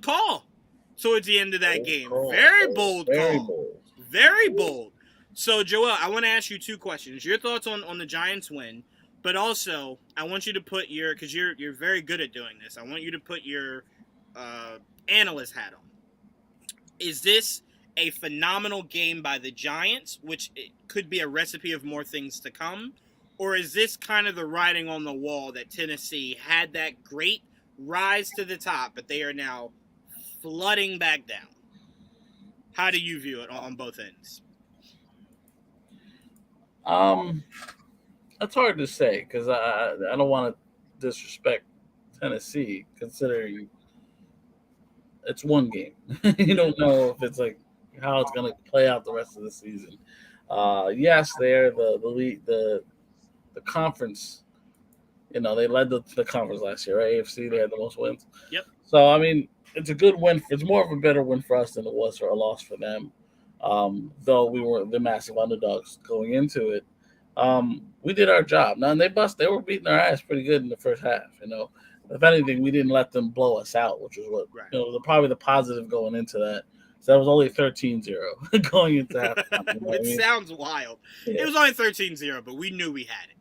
call towards the end of that game. Very bold call. Very bold. So, Joel, I want to ask you two questions. Your thoughts on the Giants win, but also I want you to put because you're very good at doing this. I want you to put your analyst hat on. Is this a phenomenal game by the Giants, which it could be a recipe of more things to come, or is this kind of the writing on the wall that Tennessee had that great rise to the top, but they are now flooding back down? How do you view it on both ends?
That's hard to say because I don't want to disrespect Tennessee, considering it's one game. You don't know if it's like how it's going to play out the rest of the season. Yes, they're the conference. You know, they led the conference last year, right? AFC, they had the most wins.
Yep.
So I mean, it's a good win. It's more of a better win for us than it was for a loss for them. Though we were the massive underdogs going into it. We did our job. Now, they were beating our ass pretty good in the first half. You know, if anything, we didn't let them blow us out, which was what probably the positive going into that. So that was only 13-0 going into halftime.
It sounds wild. Yeah. It was only 13-0, but we knew we had it.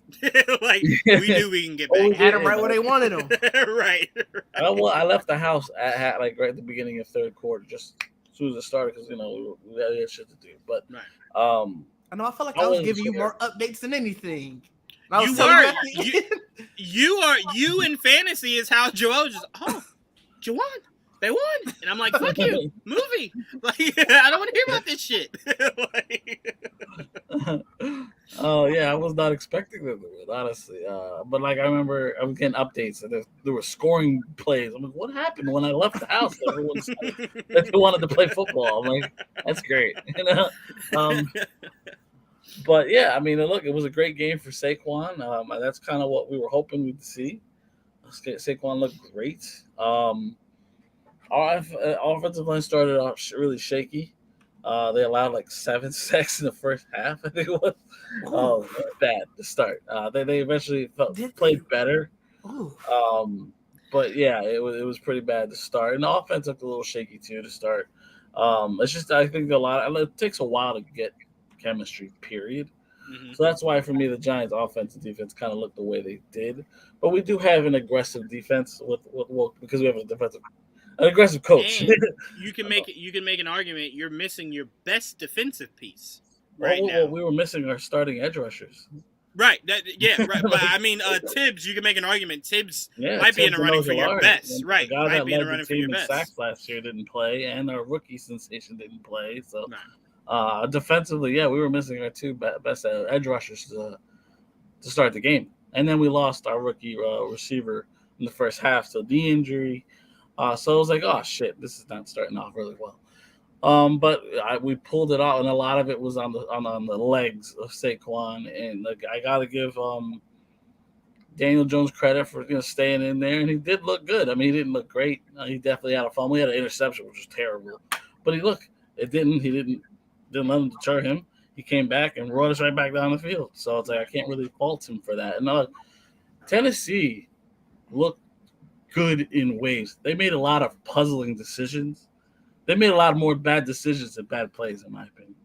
We knew we can get back.
We had them right where they wanted them.
Right.
I left the house at right at the beginning of third quarter, just as soon as it started, because we had shit to do. But
I know. I felt like I was giving you more updates than anything.
You in fantasy is how Joel just Juwaan, they won, and I'm like, fuck you, movie. Like, I don't want to hear about this shit.
Oh yeah, I was not expecting them to win, honestly. But like I remember, I was getting updates, and there were scoring plays. I'm like, what happened when I left the house? Everyone said that they wanted to play football. I'm like, that's great, But yeah, I mean, look, it was a great game for Saquon. That's kind of what we were hoping we'd see. Saquon looked great. Our offensive line started off really shaky. They allowed like 7 sacks in the first half, I think it was. Oh, bad to start. They eventually played better. But yeah, it was pretty bad to start. And the offense looked a little shaky too to start. It's just, I think it takes a while to get chemistry, period. Mm-hmm. So that's why for me the Giants offense and defense kind of looked the way they did. But we do have an aggressive defense because we have an aggressive coach.
And you can make an argument you're missing your best defensive piece now.
Well, we were missing our starting edge rushers.
Right. Right. But I mean, Tibbs, you can make an argument. Tibbs might be in the running for your best. Right.
The guy that led the team in sacks last year didn't play, and our rookie sensation didn't play. So defensively, we were missing our two best edge rushers to start the game. And then we lost our rookie receiver in the first half, so the injury. So I was like, oh shit, this is not starting off really well. But we pulled it out, and a lot of it was on the legs of Saquon. And I gotta give Daniel Jones credit for staying in there, and he did look good. I mean, he didn't look great. He definitely had a fumble. He had an interception, which was terrible. But he didn't let him deter him. He came back and rode us right back down the field. So it's like I can't really fault him for that. And Tennessee looked good in ways. They made a lot of puzzling decisions. They made a lot more bad decisions than bad plays, in my opinion.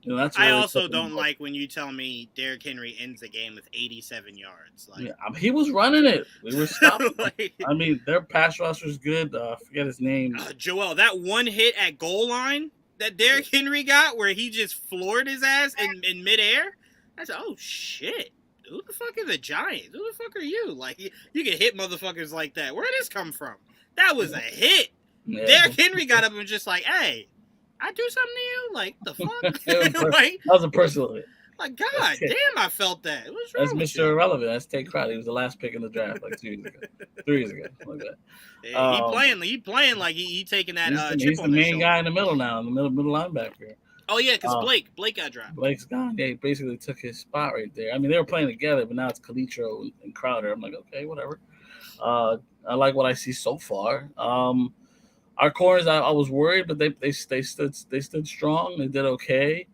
That's
I also don't like when you tell me Derrick Henry ends the game with 87 yards.
He was running it. We were stopping. I mean, their pass rusher is good. I forget his name.
Joel, that one hit at goal line that Derrick Henry got where he just floored his ass in midair. I said, oh shit. Who the fuck are the Giants? Who the fuck are you? Like, you can hit motherfuckers like that. Where did this come from? That was a hit. Yeah. Derrick Henry got up and was just like, hey, I do something to you? Like, the fuck?
That was a personal hit.
Like, God damn, I felt that. What's wrong
That's Mr. Irrelevant. That's Tate Crowder. He was the last pick in the draft like 2 years ago. 3 years ago. Like that.
Yeah, he playing like he taking that chip
he's
on
the
his
main
shoulder.
guy in the middle now, in the middle linebacker.
Oh, yeah, because Blake got dropped.
Blake's gone. They basically took his spot right there. I mean, they were playing together, but now it's Calitro and Crowder. I'm like, okay, whatever. I like what I see so far. Our corners, I was worried, but they stood strong. They did okay.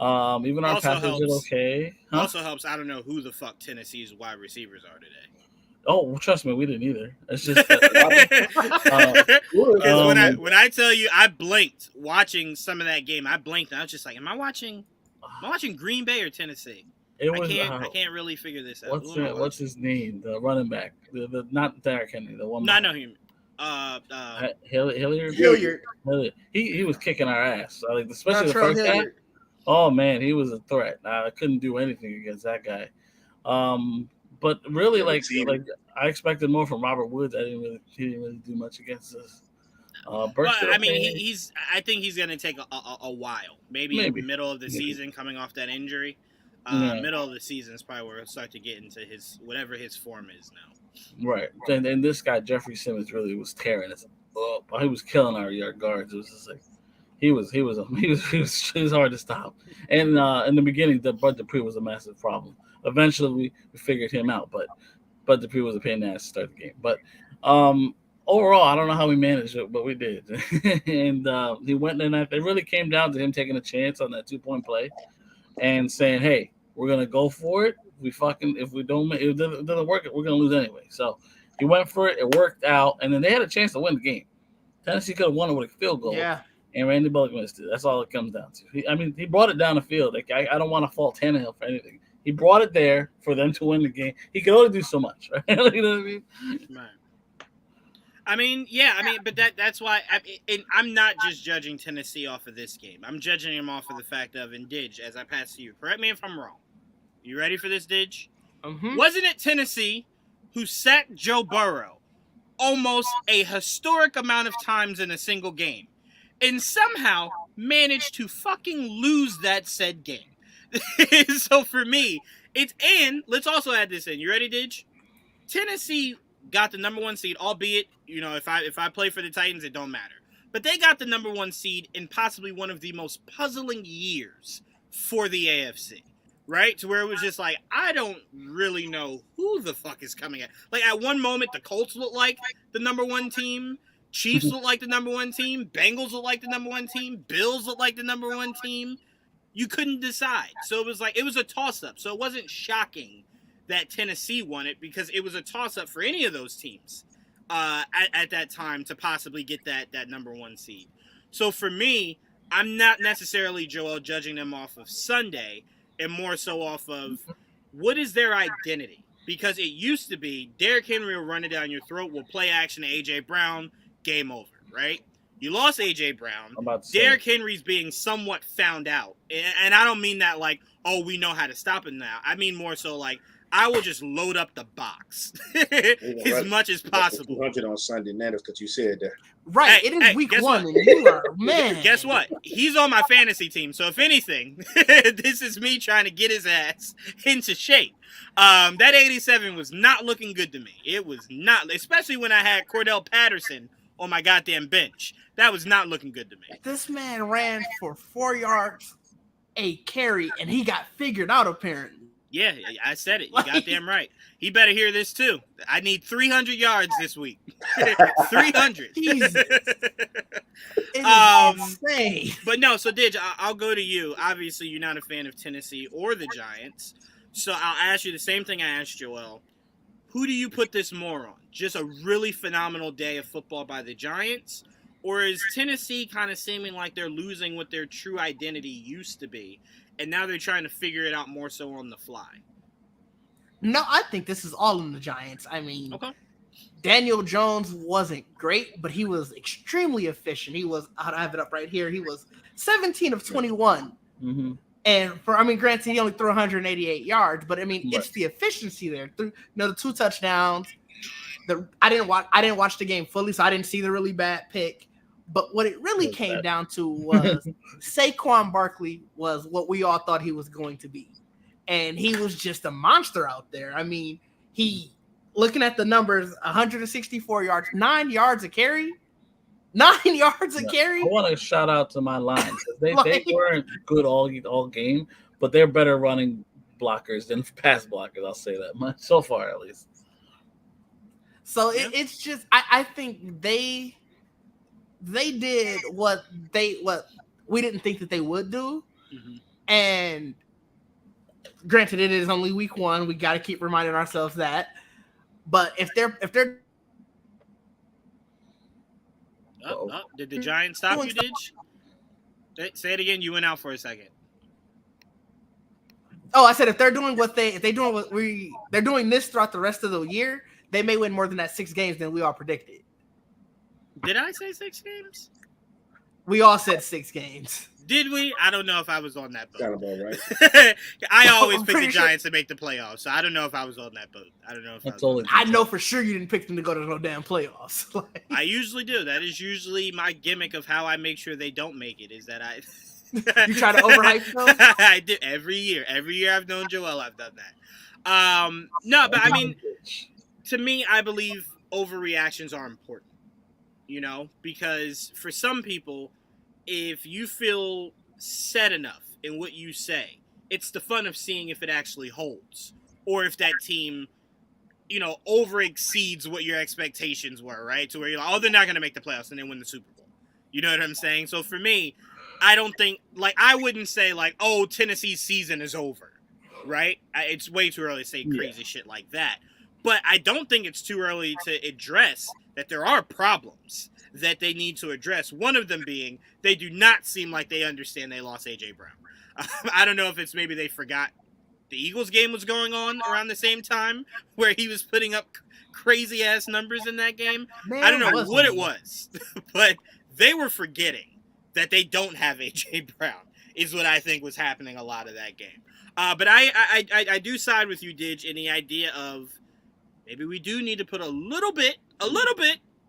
Even our passers did okay.
Also helps, I don't know who the fuck Tennessee's wide receivers are today.
Oh, well, trust me, we didn't either. It's just
when I tell you I blinked watching some of that game. I blinked and I was just like, am I watching I'm watching Green Bay or Tennessee.
It was.
I can't really figure this out.
What's his name? The running back. The not Derrick Henry. The one.
No, I know him.
Hilliard. He was kicking our ass. Like, especially the first guy. Oh man, he was a threat. I couldn't do anything against that guy. But really, like I expected more from Robert Woods. He didn't really do much against us.
Well, I mean, I think he's going to take a while. Maybe middle of the season, coming off that injury. Middle of the season is probably where he'll start to get into whatever his form is now.
Right, and this guy Jeffrey Simmons really was tearing us up. He was killing our yard guards. It was just like he was hard to stop. And in the beginning, Bud Dupree was a massive problem. Eventually, we figured him out, but Bud Dupree was a pain in the ass to start the game. But overall, I don't know how we managed it, but we did. And he went in. It really came down to him taking a chance on that 2-point play and saying, "Hey, we're gonna go for it. If it doesn't work, we're gonna lose anyway." So he went for it. It worked out, and then they had a chance to win the game. Tennessee could have won it with a field goal.
Yeah.
And Randy Bullock missed it. That's all it comes down to. He brought it down the field. Like, I don't want to fault Tannehill for anything. He brought it there for them to win the game. He could only do so much, right? You know what I mean?
Right. But that's why I'm not just judging Tennessee off of this game. I'm judging him off of the fact of, and Didge, as I pass to you, correct me if I'm wrong. You ready for this, Didge?
Mm-hmm.
Wasn't it Tennessee who sacked Joe Burrow almost a historic amount of times in a single game and somehow managed to fucking lose that said game? So for me, and let's also add this in. You ready, Didge? Tennessee got the number 1 seed, albeit, if I play for the Titans, it don't matter. But they got the number 1 seed in possibly one of the most puzzling years for the AFC. Right? To where it was just like, I don't really know who the fuck is coming at. Like, at one moment, the Colts looked like the number 1 team. Chiefs looked like the number 1 team. Bengals looked like the number 1 team. Bills looked like the number 1 team. You couldn't decide. So it was a toss-up. So it wasn't shocking that Tennessee won it, because it was a toss-up for any of those teams at that time to possibly get that number 1 seed. So for me, I'm not necessarily, Joel, judging them off of Sunday, and more so off of what is their identity. Because it used to be Derrick Henry will run it down your throat, will play action to A.J. Brown, game over, right? You lost A.J. Brown. Derrick Henry's being somewhat found out. And I don't mean that like, oh, we know how to stop him now. I mean more so like, I will just load up the box as much as possible.
200 on Sunday night because you said that.
Right, it is week 1, and you are, man.
Guess what? He's on my fantasy team, so if anything, this is me trying to get his ass into shape. That 87 was not looking good to me. It was not, especially when I had Cordell Patterson on my goddamn bench. That was not looking good to me.
This man ran for 4 yards a carry, and he got figured out, apparently.
Yeah, I said it. You goddamn right. He better hear this too. I need 300 yards this week. 300.
Jesus. Insane.
But no, so Didge, I'll go to you. Obviously, you're not a fan of Tennessee or the Giants. So I'll ask you the same thing I asked Joel. Who do you put this more on? Just a really phenomenal day of football by the Giants? Or is Tennessee kind of seeming like they're losing what their true identity used to be, and now they're trying to figure it out more so on the fly?
No, I think this is all in the Giants. I mean,
okay.
Daniel Jones wasn't great, but he was extremely efficient. He was, I have it up right here, he was 17 of 21.
Mm-hmm.
And granted, he only threw 188 yards, but I mean, It's the efficiency there. The 2 touchdowns. I didn't watch the game fully, so I didn't see the really bad pick. But what it really came down to was Saquon Barkley was what we all thought he was going to be. And he was just a monster out there. I mean, looking at the numbers, 164 yards, 9 yards a carry. 9 yards a carry.
I want to shout out to my line. They weren't good all game, but they're better running blockers than pass blockers. I'll say that much so far, at least.
So it's just I think they did what we didn't think that they would do.
Mm-hmm.
And granted, it is only week 1. We got to keep reminding ourselves that. But if they're
did the Giants stop you, Didge? Say it again. You went out for a second.
Oh, I said if they're doing they're doing this throughout the rest of the year, they may win more than that 6 games than we all predicted.
Did I say 6 games?
We all said 6 games.
Did we? I don't know if I was on that boat.
Got about right.
I always
I'm
pick the
pretty sure-
Giants to make the playoffs, so I don't know if I was on that boat. I don't know if
That's
I was
all
on
it-
that
I know for sure you didn't pick them to go to no damn playoffs. Like,
I usually do. That is usually my gimmick of how I make sure they don't make it. Is that I
you try to overhype them?
I do every year. Every year I've known Joel, I've done that. No, but I mean, to me, I believe overreactions are important. You know, because for some people, if you feel set enough in what you say, it's the fun of seeing if it actually holds, or if that team, you know, over exceeds what your expectations were, right? To where you're like, oh, they're not going to make the playoffs and then win the Super Bowl. You know what I'm saying? So for me, I don't think, like, I wouldn't say, like, oh, Tennessee's season is over, right? It's way too early to say crazy shit like that. But I don't think it's too early to address that there are problems that they need to address. One of them being they do not seem like they understand they lost A.J. Brown. I don't know if it's maybe they forgot the Eagles game was going on around the same time where he was putting up crazy-ass numbers in that game.
Man,
I don't know what it was, but they were forgetting that they don't have A.J. Brown is what I think was happening a lot of that game. But I do side with you, Didge, in the idea of maybe we do need to put a little bit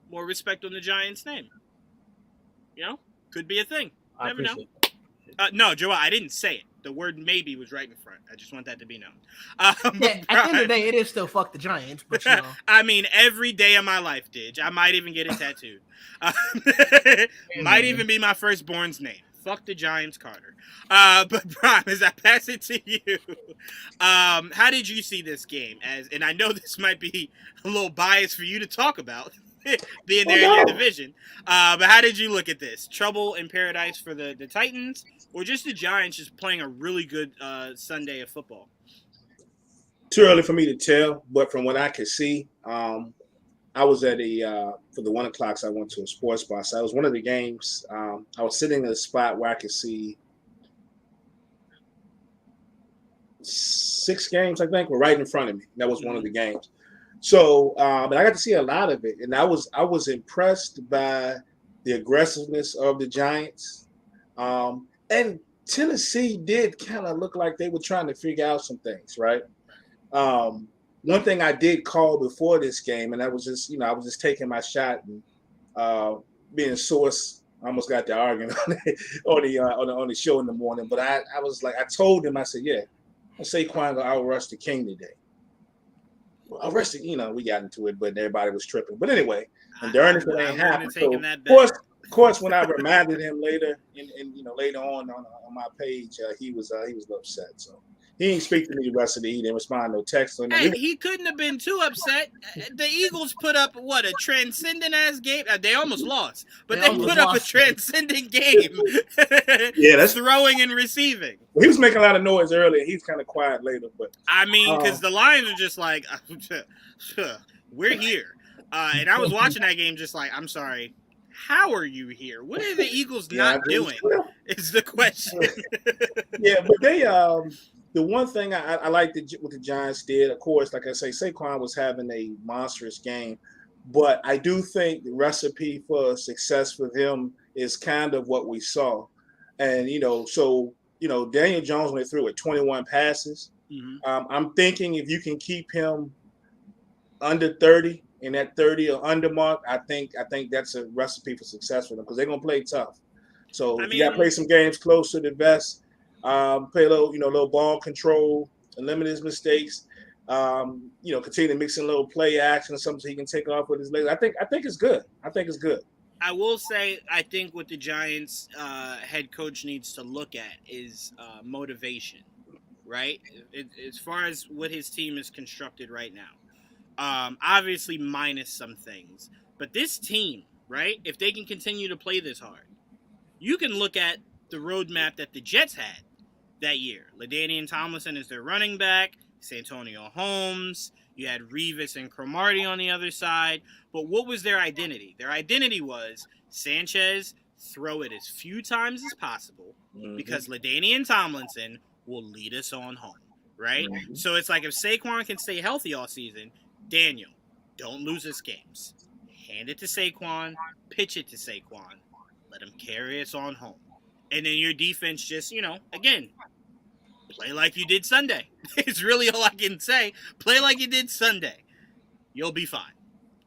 more respect on the Giants' name. You know, could be a thing. Never know. No, Joel, I didn't say it. The word maybe was right in front. I just want that to be known.
Yeah, at the end of the day, it is still fuck the Giants, but you know.
I mean, every day of my life, Didge. I might even get it tattooed. Might even be my firstborn's name. Fuck the Giants, Carter. But Brian, as I pass it to you, how did you see this game? And I know this might be a little biased for you to talk about, being there in your division. But how did you look at this? Trouble in paradise for the Titans, or just the Giants just playing a really good Sunday of football?
Too early for me to tell, but from what I could see, I was at for the 1 o'clocks, I went to a sports bar. So it was one of the games. I was sitting in a spot where I could see 6 games, I think, were right in front of me. That was one of the games. So, but I got to see a lot of it, and I was impressed by the aggressiveness of the Giants. And Tennessee did kind of look like they were trying to figure out some things, right? One thing I did call before this game, and I was just, I was just taking my shot and being source. I almost got the argument on the show in the morning, but I was like, I told him, I said, yeah, Saquon gonna outrush the King today. Well, arrested, we got into it, but everybody was tripping. But anyway, and during it ain't happened. So, of course, when I reminded him later, and later on my page, he was a little upset. So he didn't speak to me the rest of the day. He didn't respond no text.
Hey, he couldn't have been too upset. The Eagles put up a transcendent ass game. They almost lost, but they put up a transcendent game.
Yeah, that's
throwing and receiving.
Well, he was making a lot of noise earlier. He's kind of quiet later, but
I mean, because the Lions are just like, we're here, and I was watching that game just like, I'm sorry. How are you here? What are the Eagles not doing? Is the question.
Yeah, but they the one thing I liked what the Giants did, of course, like I say, Saquon was having a monstrous game, but I do think the recipe for success for him is kind of what we saw, and Daniel Jones went through 21 passes. Mm-hmm. I'm thinking if you can keep him under 30. In that 30 or under mark, I think that's a recipe for success for them because they're gonna play tough. So you gotta play some games close to the vest, play a little ball control, limit his mistakes, continue to mix in a little play action or something so he can take off with his legs. I think it's good.
I will say, I think what the Giants head coach needs to look at is motivation, right? As far as what his team is constructed right now. Obviously minus some things, but this team, right? If they can continue to play this hard, you can look at the roadmap that the Jets had that year. LaDainian Tomlinson is their running back, Santonio Holmes, you had Revis and Cromartie on the other side, but what was their identity? Their identity was Sanchez, throw it as few times as possible because LaDainian Tomlinson will lead us on home. right?
Mhm.
So it's like if Saquon can stay healthy all season, Daniel, don't lose us games. Hand it to Saquon, pitch it to Saquon, let him carry us on home. And then your defense just, again, play like you did Sunday. It's really all I can say. Play like you did Sunday. You'll be fine.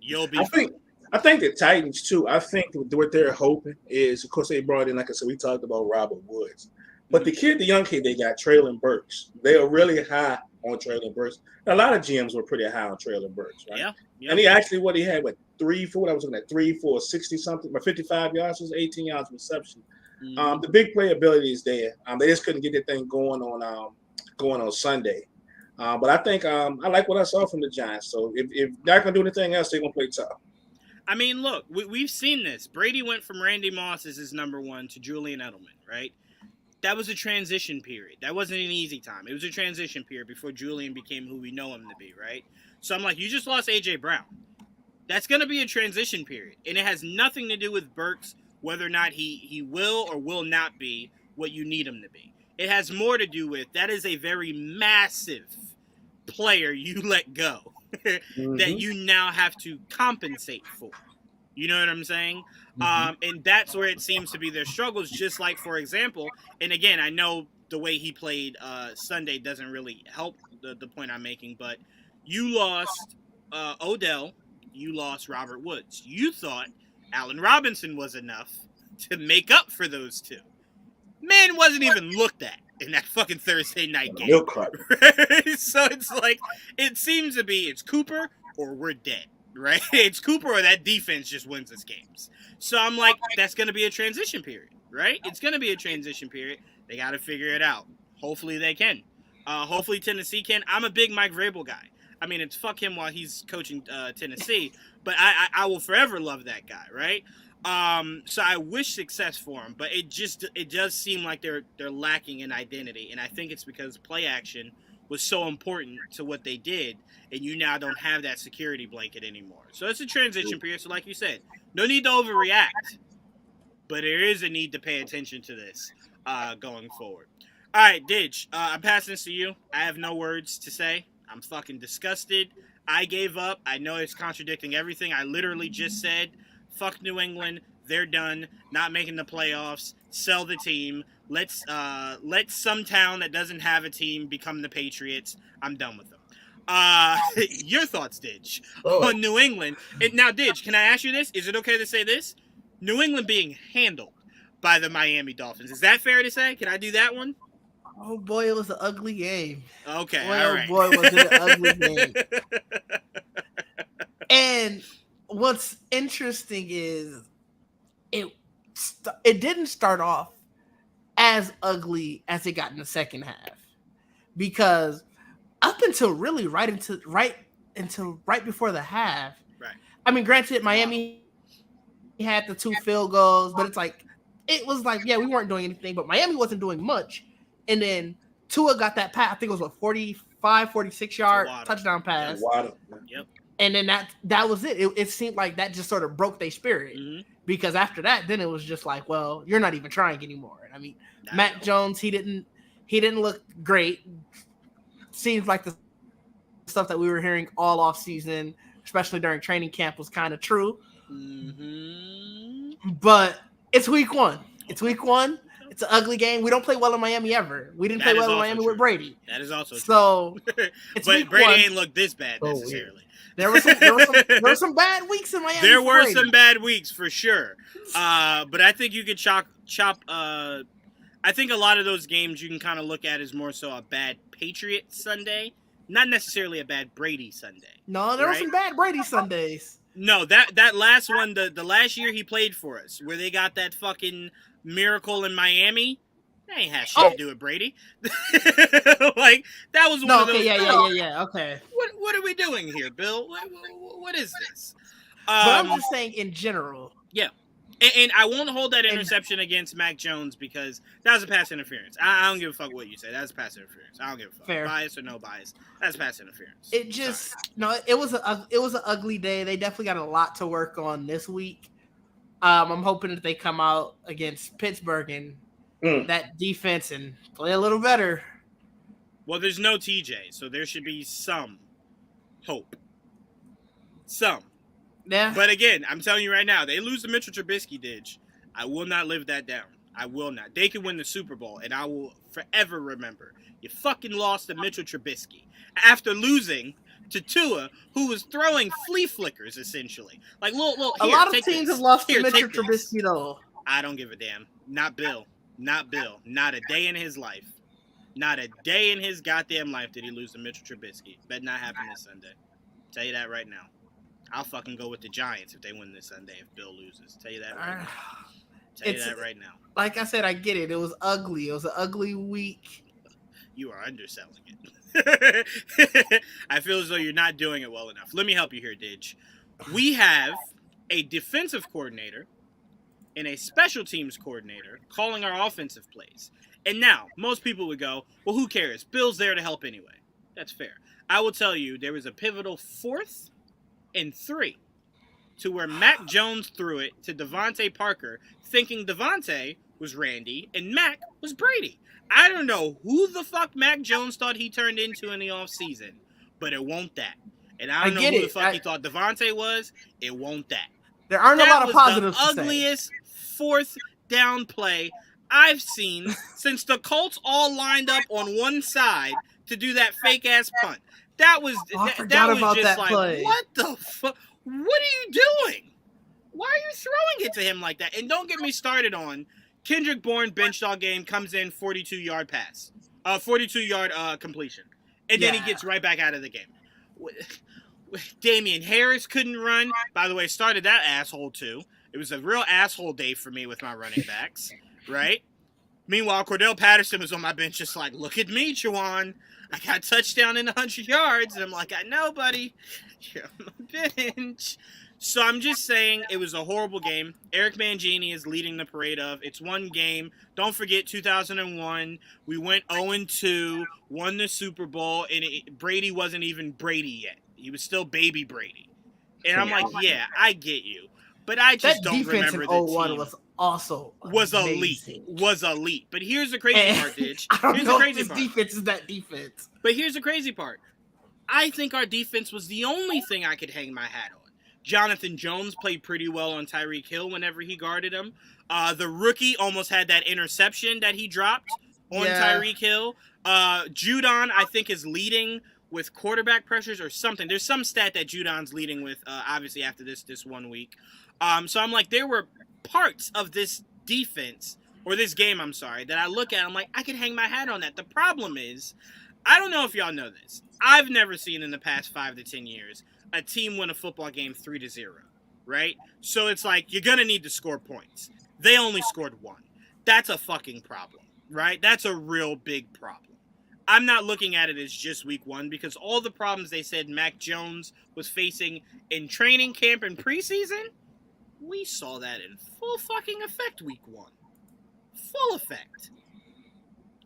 You'll be fine.
I think the Titans too. I think what they're hoping is, of course, they brought in, like I said, we talked about Robert Woods, but the young kid they got, Traylon Burks. They are really high on Traylon Burks. A lot of GMs were pretty high on Traylon Burks, right?
Yeah.
And he actually, he had, 3, 4. I was looking at 3, 4, 60 something, but 55 yards was 18 yards reception.
Mm-hmm.
The big playability is there. They just couldn't get that thing going on Sunday. But I think I like what I saw from the Giants. So if they're not gonna do anything else, they're gonna play tough.
I mean, look, we've seen this. Brady went from Randy Moss as his number one to Julian Edelman, right? That was a transition period. That wasn't an easy time. It was a transition period before Julian became who we know him to be, right? So I'm like, you just lost A.J. Brown. That's going to be a transition period. And it has nothing to do with Burks, whether or not he will or will not be what you need him to be. It has more to do with that is a very massive player you let go that you now have to compensate for. You know what I'm saying? And that's where it seems to be their struggles, just like, for example, and again, I know the way he played Sunday doesn't really help the point I'm making, but you lost Odell, you lost Robert Woods. You thought Allen Robinson was enough to make up for those two. Man wasn't even looked at in that fucking Thursday night game. So it's like, it seems to be it's Cooper or we're dead, right? It's Cooper or that defense just wins us games. So I'm like, that's going to be a transition period, right? It's going to be a transition period. They got to figure it out. Hopefully they can. Hopefully Tennessee can. I'm a big Mike Vrabel guy. I mean, it's fuck him while he's coaching Tennessee, but I will forever love that guy, right? So I wish success for him, but it does seem like they're lacking in identity, and I think it's because play action was so important to what they did, and you now don't have that security blanket anymore. So it's a transition period. So like you said, no need to overreact, but there is a need to pay attention to this going forward. All right, Didge, I'm passing this to you. I have no words to say. I'm fucking disgusted. I gave up. I know it's contradicting everything. I literally just said, fuck New England. They're done. Not making the playoffs. Sell the team. Let some town that doesn't have a team become the Patriots. I'm done with them. Your thoughts, Didge, on New England. Now, Didge, can I ask you this? Is it okay to say this? New England being handled by the Miami Dolphins. Is that fair to say? Can I do that one?
Oh boy, it was an ugly game.
Okay,
boy,
all right.
Oh boy, was it an ugly game. And what's interesting is it didn't start off as ugly as it got in the second half, because up until really right before the half,
right.
I mean, granted, Miami had the 2 field goals, but it's like it was like, yeah, we weren't doing anything, but Miami wasn't doing much. And then Tua got that pass. I think it was 45, 46 yard touchdown pass.
Yep.
And then that was it. It seemed like that just sort of broke their spirit, because after that, then it was just like, well, you're not even trying anymore. I mean, Matt Jones, he didn't look great. Seems like the stuff that we were hearing all off season, especially during training camp, was kind of true. But it's week 1. It's week 1. It's an ugly game. We don't play well in Miami ever. We didn't play well in Miami with Brady.
That is also
so.
It's but Brady ain't looked this bad necessarily.
There were some bad weeks in Miami.
There were some bad weeks for sure. But I think you could chop. I think a lot of those games you can kind of look at as more so a bad Patriot Sunday, not necessarily a bad Brady Sunday.
No, there were some bad Brady Sundays.
No, that last one, the last year he played for us, where they got that fucking miracle in Miami, that ain't had shit to do with Brady. Like, that was one of those.
Yeah. Okay.
What are we doing here, Bill? What is this?
But I'm just saying in general.
Yeah. And I won't hold that interception against Mac Jones because that was a pass interference. I don't give a fuck what you say. That's pass interference. I don't give a fuck.
Fair.
Bias or no bias. That's pass interference.
It just it was an ugly day. They definitely got a lot to work on this week. I'm hoping that they come out against Pittsburgh and that defense and play a little better.
Well, there's no TJ, so there should be some hope. Some.
Yeah.
But again, I'm telling you right now, they lose to Mitchell Trubisky, Didge. I will not live that down. I will not. They can win the Super Bowl, and I will forever remember. You fucking lost to Mitchell Trubisky after losing to Tua, who was throwing flea flickers, essentially. Like, little
a
here,
lot of
take
teams
this.
have lost
Here,
to Mitchell
take this.
Trubisky, though.
I don't give a damn. Not Bill. Not Bill. Not a day in his life. Not a day in his goddamn life did he lose to Mitchell Trubisky. Bet not happen this Sunday. Tell you that right now. I'll fucking go with the Giants if they win this Sunday if Bill loses. Tell you that right now. Tell you that right now.
Like I said, I get it. It was ugly. It was an ugly week.
You are underselling it. I feel as though you're not doing it well enough. Let me help you here, Didge. We have a defensive coordinator and a special teams coordinator calling our offensive plays. And now, most people would go, well, who cares? Bill's there to help anyway. That's fair. I will tell you, there was a pivotal 4th and 3 to where Mac Jones threw it to Devontae Parker, thinking Devontae was Randy and Mac was Brady. I don't know who the fuck Mac Jones thought he turned into in the offseason, but it won't that. And I don't know who the fuck he thought Devontae was. It won't that.
There aren't a lot of positives.
That was the ugliest 4th down play I've seen since the Colts all lined up on one side to do that fake ass punt. That was that was just like, play. What the fuck? What are you doing? Why are you throwing it to him like that? And don't get me started on Kendrick Bourne bench all game, comes in 42-yard pass, 42-yard completion, and then he gets right back out of the game. Damian Harris couldn't run. By the way, started that asshole too. It was a real asshole day for me with my running backs, right? Meanwhile, Cordell Patterson was on my bench just like, look at me, Juwaan. I got a touchdown in 100 yards. And I'm like, I know, buddy. You're on my bench. So I'm just saying it was a horrible game. Eric Mangini is leading the parade of it's one game. Don't forget 2001. We went 0-2, won the Super Bowl, and Brady wasn't even Brady yet. He was still baby Brady. And I'm like, yeah, I get you. But I just don't remember the team.
Was also
elite. Was elite. But here's the crazy part, Didge.
I don't know if this defense is that defense.
But here's the crazy part. I think our defense was the only thing I could hang my hat on. Jonathan Jones played pretty well on Tyreek Hill whenever he guarded him. The rookie almost had that interception that he dropped on Tyreek Hill. Juwaan, I think, is leading with quarterback pressures or something. There's some stat that Judaan's leading with, obviously, after this 1 week. So I'm like, there were parts of this defense, or this game, I'm sorry, that I look at, I'm like, I could hang my hat on that. The problem is, I don't know if y'all know this. I've never seen in the past 5 to 10 years a team win a football game 3-0, right? So it's like, you're going to need to score points. They only scored 1. That's a fucking problem, right? That's a real big problem. I'm not looking at it as just week 1 because all the problems they said Mac Jones was facing in training camp and preseason, we saw that in full fucking effect week 1. Full effect.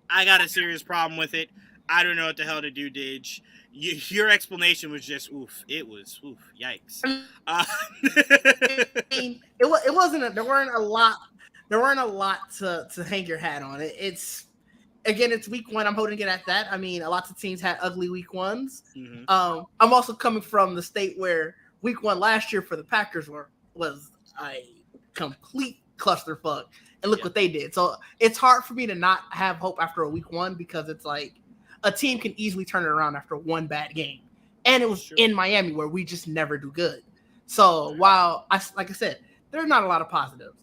I got a serious problem with it. I don't know what the hell to do, Didge. Your explanation was just oof. It was oof. Yikes.
It wasn't. There weren't a lot. There weren't a lot to hang your hat on. It's week 1. I'm holding it at that. I mean, lots of teams had ugly week 1s. Mm-hmm. I'm also coming from the state where week 1 last year for the Packers was a complete clusterfuck, and look what they did. So it's hard for me to not have hope after a week 1 because it's like a team can easily turn it around after one bad game, and it was in Miami where we just never do good. So while like I said, there's not a lot of positives.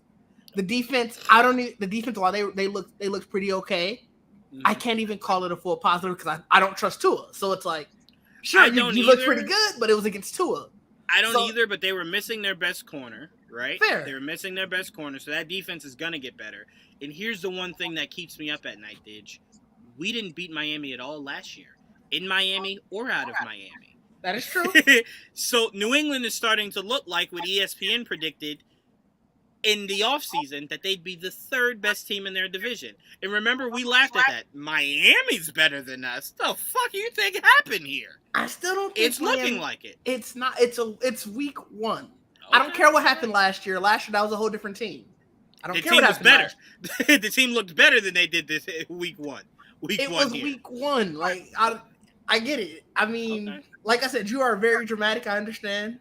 The defense, while they looked pretty okay. Mm-hmm. I can't even call it a full positive because I don't trust Tua. So it's like, sure, you look pretty good, but it was against Tua.
I don't either, but they were missing their best corner, right?
Fair.
They were missing their best corner, so that defense is going to get better. And here's the one thing that keeps me up at night, Didge. We didn't beat Miami at all last year, in Miami or out of Miami.
That is true.
So New England is starting to look like what ESPN predicted in the offseason, that they'd be the 3rd best team in their division. And remember, we laughed at that. Miami's better than us. The fuck do you think happened here?
I still don't think
it's looking like it.
It's not. It's week 1. Okay. I don't care what happened last year. Last year, that was a whole different team. I don't care what happened last year.
The team looked better than they did this week 1. week
It
one
was
here.
week one. Like I get it. I mean,
Okay.
like I said, you are very dramatic. I understand.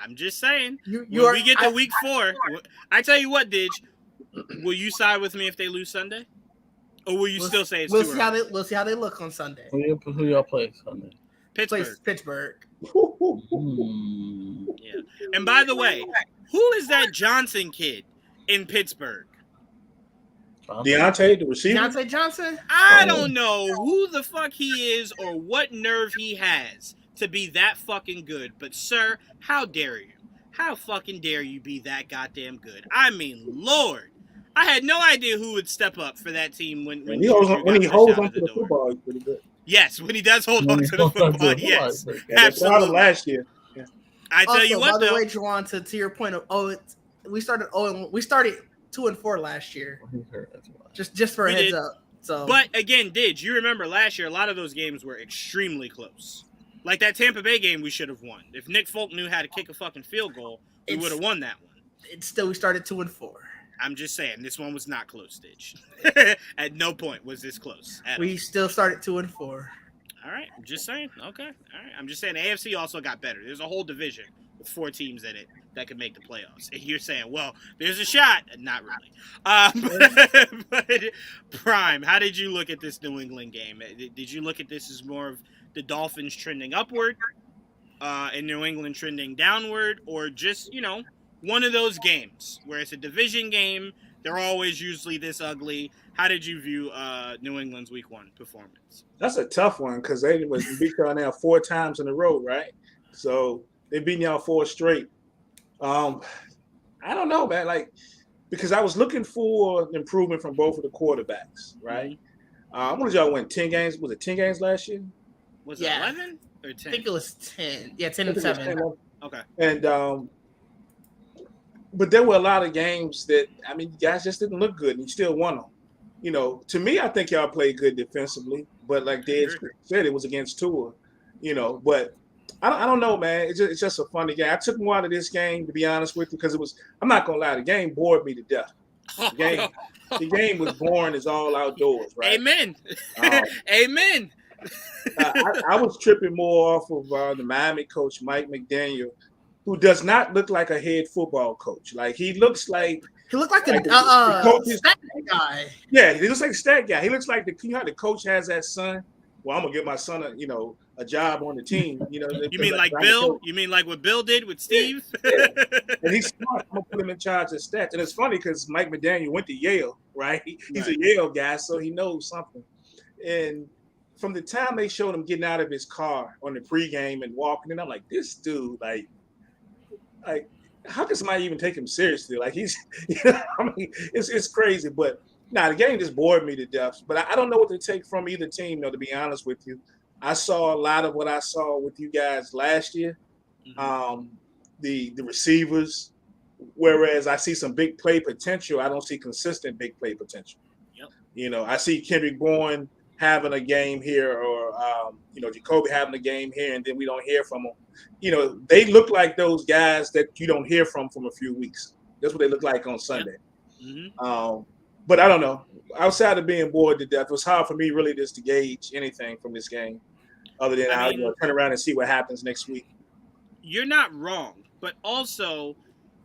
I'm just saying.
You
When
are.
we get to week 4, I tell you what, Didge, will you side with me if they lose Sunday? Or will you still say it's too early?
We'll see how they look on Sunday.
Who y'all play Sunday?
Pittsburgh.
Yeah. And by the way, who is that Johnson kid in Pittsburgh?
Deontay, the receiver.
Deontay Johnson.
I don't know who the fuck he is or what nerve he has to be that fucking good. But sir, how dare you? How fucking dare you be that goddamn good? I mean, Lord. I had no idea who would step up for that team when
he holds on to the football, he's pretty good.
Yes, when he does hold on to the football, yes.
Absolutely. Last year. Yeah.
I tell you what,
by the
though.
way, Juwaan, to your point of we started 2-4 last year. Just for a heads up. So,
but again, Didge, you remember last year a lot of those games were extremely close. Like that Tampa Bay game, we should have won. If Nick Folk knew how to kick a fucking field goal, we would have won that one.
We started 2-4.
I'm just saying, this one was not close, Didge. At no point was this close.
We still started 2-4.
All right, I'm just saying. Okay, all right. I'm just saying the AFC also got better. There's a whole division with 4 teams in it that could make the playoffs. And you're saying, well, there's a shot. Not really. But Prime, how did you look at this New England game? Did you look at this as more of the Dolphins trending upward and New England trending downward, or just, one of those games where it's a division game, they're always usually this ugly? How did you view New England's week 1 performance?
That's a tough one because they beat y'all now 4 times in a row, right? So they beat y'all 4 straight. I don't know, man. Like, because I was looking for improvement from both of the quarterbacks, right? What did y'all win? 10 games? Was it 10 games last year?
Was it 11 or 10?
I think it was 10. Yeah, 10 and 7.
Okay.
And but there were a lot of games that, I mean, you guys just didn't look good, and you still won them. To me, I think y'all played good defensively, but like Dave said, it was against Tua, but I don't know, man. It's just a funny game. I took more out of this game, to be honest with you, because I'm not going to lie, the game bored me to death. The game was boring as all outdoors, right?
Amen. Amen.
I was tripping more off of the Miami coach, Mike McDaniel, who does not look like a head football coach. Like, he looks like
the stat guy.
Yeah, he looks like a stat guy. He looks like the coach has that son. Well, I'm gonna give my son a job on the team. You
mean like Bill? You mean like what Bill did with Steve?
Yeah. And he's smart. I'm gonna put him in charge of stats. And it's funny because Mike McDaniel went to Yale, right? He's a Yale guy, so he knows something. And from the time they showed him getting out of his car on the pregame and walking in, I'm like, this dude, like, how can somebody even take him seriously? Like, he's, it's crazy. But the game just bored me to death. But I don't know what to take from either team, to be honest with you. I saw a lot of what I saw with you guys last year. The receivers, whereas I see some big play potential, I don't see consistent big play potential. Yep. I see Kendrick Bourne having a game here, or Jacoby having a game here, and then we don't hear from them. They look like those guys that you don't hear from a few weeks. That's what they look like on Sunday. Yep. But I don't know. Outside of being bored to death, it was hard for me really just to gauge anything from this game, other than I'll turn around and see what happens next week.
You're not wrong, but also,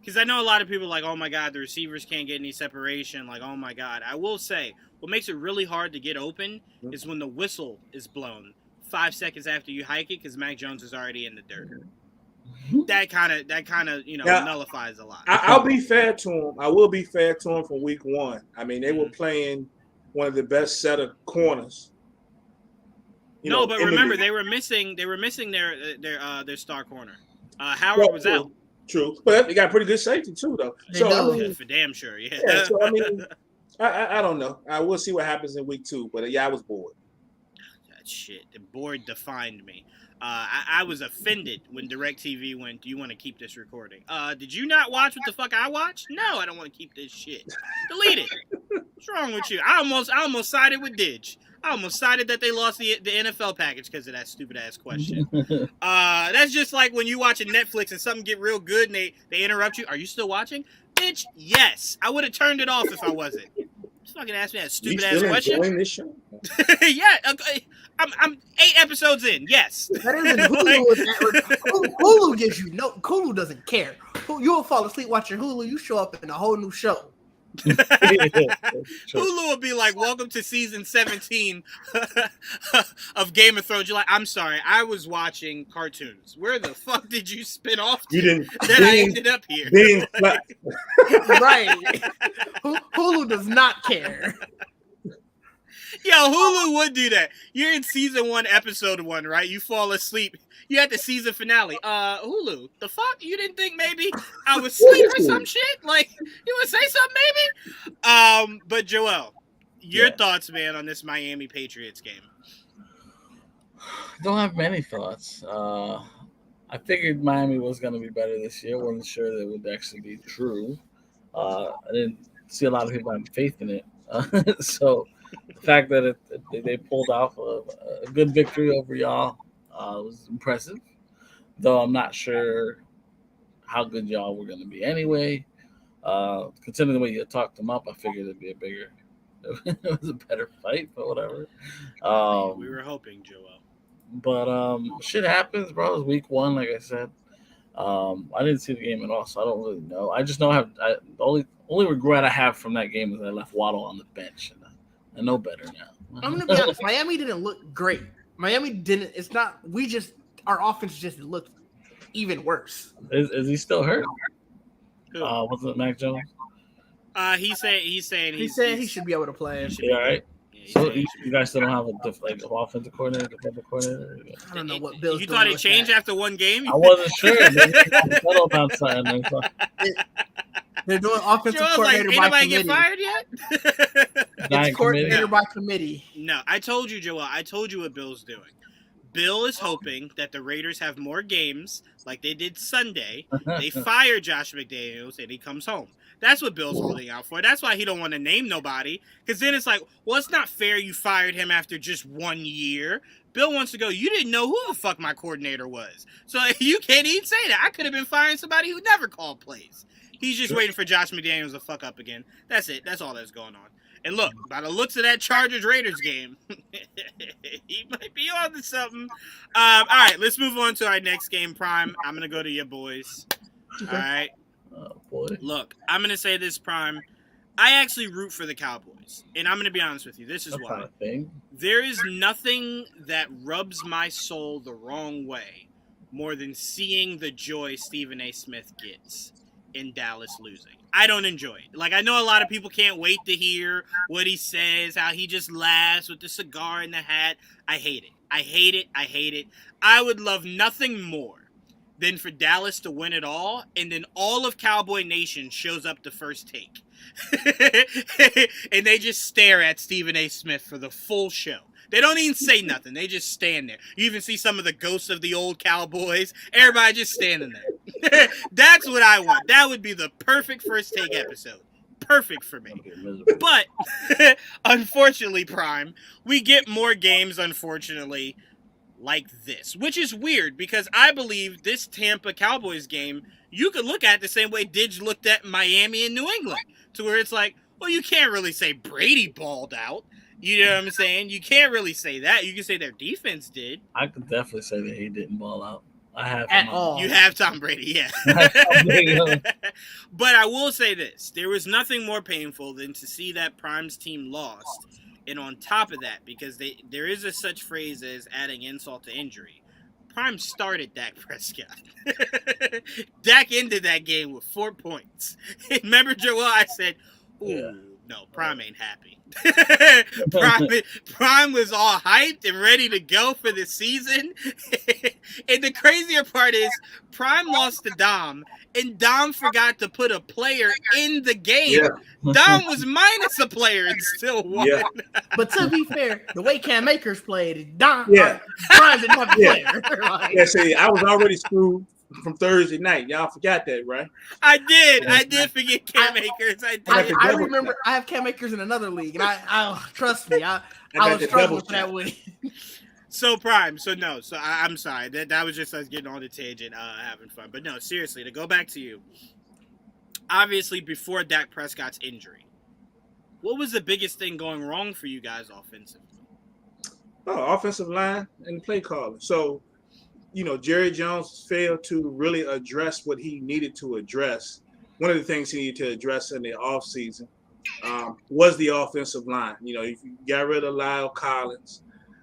because I know a lot of people are like, oh my God, the receivers can't get any separation. Like, oh my God. I will say, what makes it really hard to get open is when the whistle is blown 5 seconds after you hike it, because Mac Jones is already in the dirt. That kind of nullifies a lot.
I'll be fair to him. I will be fair to him from week 1. I mean, they were playing one of the best set of corners.
But remember, they were missing their star corner. Howard was out.
True, but they got pretty good safety too, though.
For damn sure, yeah.
So I mean, I don't know. I will see what happens in week 2, but I was bored.
That shit, the board defined me. I was offended when DirecTV went, do you want to keep this recording? Did you not watch what the fuck I watched? No, I don't want to keep this shit. Delete it. What's wrong with you? I almost sided with Didge. I almost sided that they lost the NFL package because of that stupid ass question. That's just like when you watching Netflix and something get real good and they interrupt you. Are you still watching? Bitch, yes. I would have turned it off if I wasn't. Just fucking ask me that
You
stupid ass
still
question.
enjoying this show?
Yeah, okay. I'm 8 episodes in. Yes.
That isn't Hulu. Hulu gives you no. Hulu doesn't care. You'll fall asleep watching Hulu. You show up in a whole new show.
Hulu will be like, welcome to season 17 of Game of Thrones. You're like, I'm sorry, I was watching cartoons. Where the fuck did you spin off to?
You didn't.
Then I ended up here.
Right. Hulu does not care.
Yo, Hulu would do that. You're in season 1, episode 1, right? You fall asleep. You at the season finale. Hulu, the fuck? You didn't think maybe I was asleep or some shit? Like, you would say something maybe? But Joel, your thoughts, man, on this Miami Patriots game?
Don't have many thoughts. I figured Miami was going to be better this year. Wasn't sure that it would actually be true. I didn't see a lot of people having faith in it. So the fact that they pulled off a good victory over y'all was impressive. Though I'm not sure how good y'all were going to be anyway. Considering the way you talked them up, I figured it'd be it was a better fight, but whatever.
We were hoping, Joel.
But shit happens, bro. It's week 1, like I said. I didn't see the game at all, so I don't really know. I just know the only regret I have from that game is I left Waddle on the bench, and I know better now.
I'm gonna be honest. Miami didn't look great. Miami didn't. It's not. Our offense just looked even worse.
Is he still hurt?
Who?
Was it Mac Jones?
He's saying
he should be able to play.
Yeah, all right. So you guys still don't have a offensive coordinator, defensive coordinator?
I don't know what Bill's
You
doing
thought it
with
changed
that.
after one game?
I wasn't sure. Settle about something.
They're doing offensive
Joel's
coordinator
like,
by
ain't nobody
committee.
get fired yet?
It's coordinator by committee.
No, I told you, Joel. I told you what Bill's doing. Bill is hoping that the Raiders have more games like they did Sunday. They fire Josh McDaniels and he comes home. That's what Bill's holding out for. That's why he don't want to name nobody. Because then it's like, well, it's not fair you fired him after just 1 year. Bill wants to go, you didn't know who the fuck my coordinator was. So you can't even say that. I could have been firing somebody who never called plays. He's just waiting for Josh McDaniels to fuck up again. That's it. That's all that's going on. And look, by the looks of that Chargers-Raiders game, he might be on to something. All right, let's move on to our next game, Prime. I'm going to go to your boys. All right.
Oh, boy.
Look, I'm going to say this, Prime. I actually root for the Cowboys. And I'm going to be honest with you. This is why. There is nothing that rubs my soul the wrong way more than seeing the joy Stephen A. Smith gets in Dallas losing. I don't enjoy it. Like, I know a lot of people can't wait to hear what he says, how he just laughs with the cigar and the hat. I hate it. I hate it. I hate it. I would love nothing more than for Dallas to win it all, and then all of Cowboy Nation shows up to First Take. And they just stare at Stephen A. Smith for the full show. They don't even say nothing. They just stand there. You even see some of the ghosts of the old Cowboys. Everybody just standing there. That's what I want. That would be the perfect First Take episode. Perfect for me. But, unfortunately, Prime, we get more games, unfortunately, like this. Which is weird, because I believe this Tampa Cowboys game, you could look at it the same way Didge looked at Miami and New England. To where it's like, well, you can't really say Brady balled out. You know what I'm saying? You can't really say that. You can say their defense did.
I could definitely say that he didn't ball out. I have
at all.
You have Tom Brady, yeah. But I will say this. There was nothing more painful than to see that Prime's team lost. And on top of that, because there is a such phrase as adding insult to injury, Prime started Dak Prescott. Dak ended that game with 4 points. Remember, Joel, I said, ooh. Yeah. No, Prime ain't happy. Prime was all hyped and ready to go for the season. And the crazier part is Prime lost to Dom, and Dom forgot to put a player in the game. Yeah. Dom was minus a player and still won. Yeah.
But to be fair, the way Cam Akers played, Prime didn't have a player.
Yeah, see, I was already screwed from Thursday night. Y'all forgot that, right?
I did forget Cam Akers. I did.
I remember I have Cam Akers in another league, and I trust me, I was struggling for that win.
So Prime, I'm sorry. That was just us getting on the tangent, having fun. But no, seriously, to go back to you. Obviously, before Dak Prescott's injury, What was the biggest thing going wrong for you guys offensively?
Offensive line and play calling. So, Jerry Jones failed to really address what he needed to address. One of the things he needed to address in the offseason was the offensive line. If you got rid of Lyle Collins,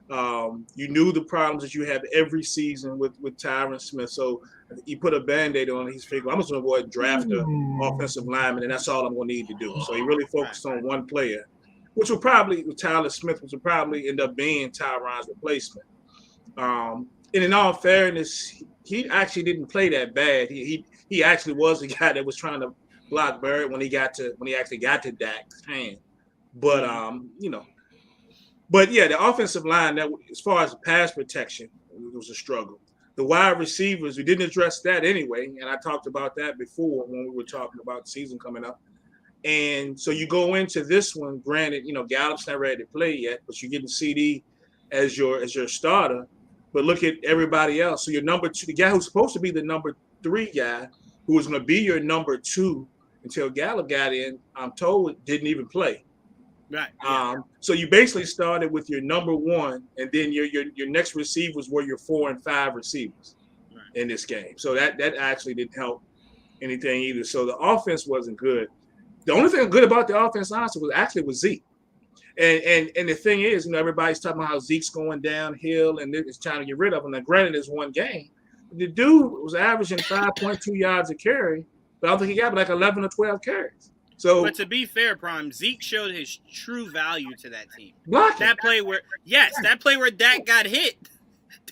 you knew the problems that you have every season with Tyron Smith. So he put a Band-Aid on it. He's figured, I'm just going to go ahead and draft an offensive lineman, and that's all I'm going to need to do. So he really focused on one player, which with Tyler Smith, which would probably end up being Tyron's replacement. And in all fairness, he actually didn't play that bad. He actually was the guy that was trying to block Barrett when he actually got to Dak's hand. But But yeah, the offensive line, that as far as pass protection, it was a struggle. The wide receivers, we didn't address that anyway, and I talked about that before when we were talking about the season coming up. And so you go into this one, granted, Gallup's not ready to play yet, but you're getting CD as your starter. But look at everybody else. So your number two, the guy who's supposed to be the number 3 guy, who was going to be your number 2 until Gallup got in, I'm told didn't even play.
Right.
So you basically started with your number 1, and then your next receivers were your 4 and 5 receivers in this game. So that actually didn't help anything either. So the offense wasn't good. The only thing good about the offense, honestly, was Zeke. And the thing is, everybody's talking about how Zeke's going downhill and it's trying to get rid of him. Now, granted, it's one game. The dude was averaging 5.2 yards a carry, but I don't think he got like 11 or 12 carries. So,
but to be fair, Prime, Zeke showed his true value to that team.
Blocking.
That play where Dak got hit,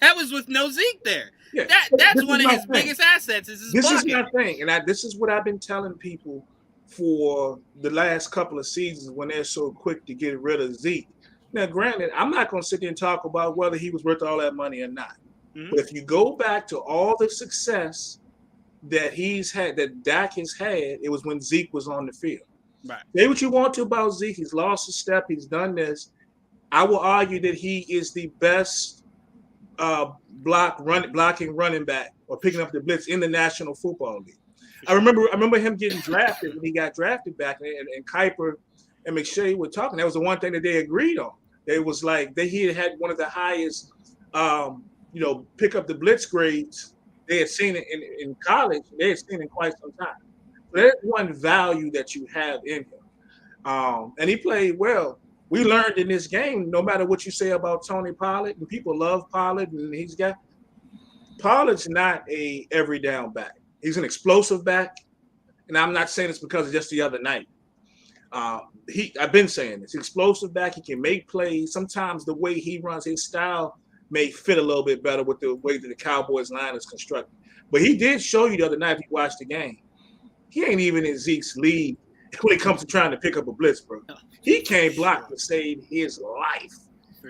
that was with no Zeke there.
Yeah.
That's one of his biggest assets is his blocking.
This is my thing, and this is what I've been telling people for the last couple of seasons when they're so quick to get rid of Zeke. Now, granted, I'm not going to sit there and talk about whether he was worth all that money or not. Mm-hmm. But if you go back to all the success that he's had, that Dak has had, it was when Zeke was on the field.
Right.
Say what you want to about Zeke. He's lost a step. He's done this. I will argue that he is the best blocking running back or picking up the blitz in the National Football League. I remember him getting drafted when he got drafted back, and Kuiper and McShay were talking. That was the one thing that they agreed on. It was like he had one of the highest, pick up the blitz grades they had seen it in college. They had seen it in quite some time. So there's one value that you have in him. And he played well. We learned in this game, no matter what you say about Tony Pollard, and people love Pollard, and Pollard's not a every down back. He's an explosive back. And I'm not saying this because of just the other night. I've been saying this. Explosive back, he can make plays. Sometimes the way he runs, his style may fit a little bit better with the way that the Cowboys line is constructed. But he did show you the other night if you watched the game. He ain't even in Zeke's league when it comes to trying to pick up a blitz, bro. He can't block to save his life.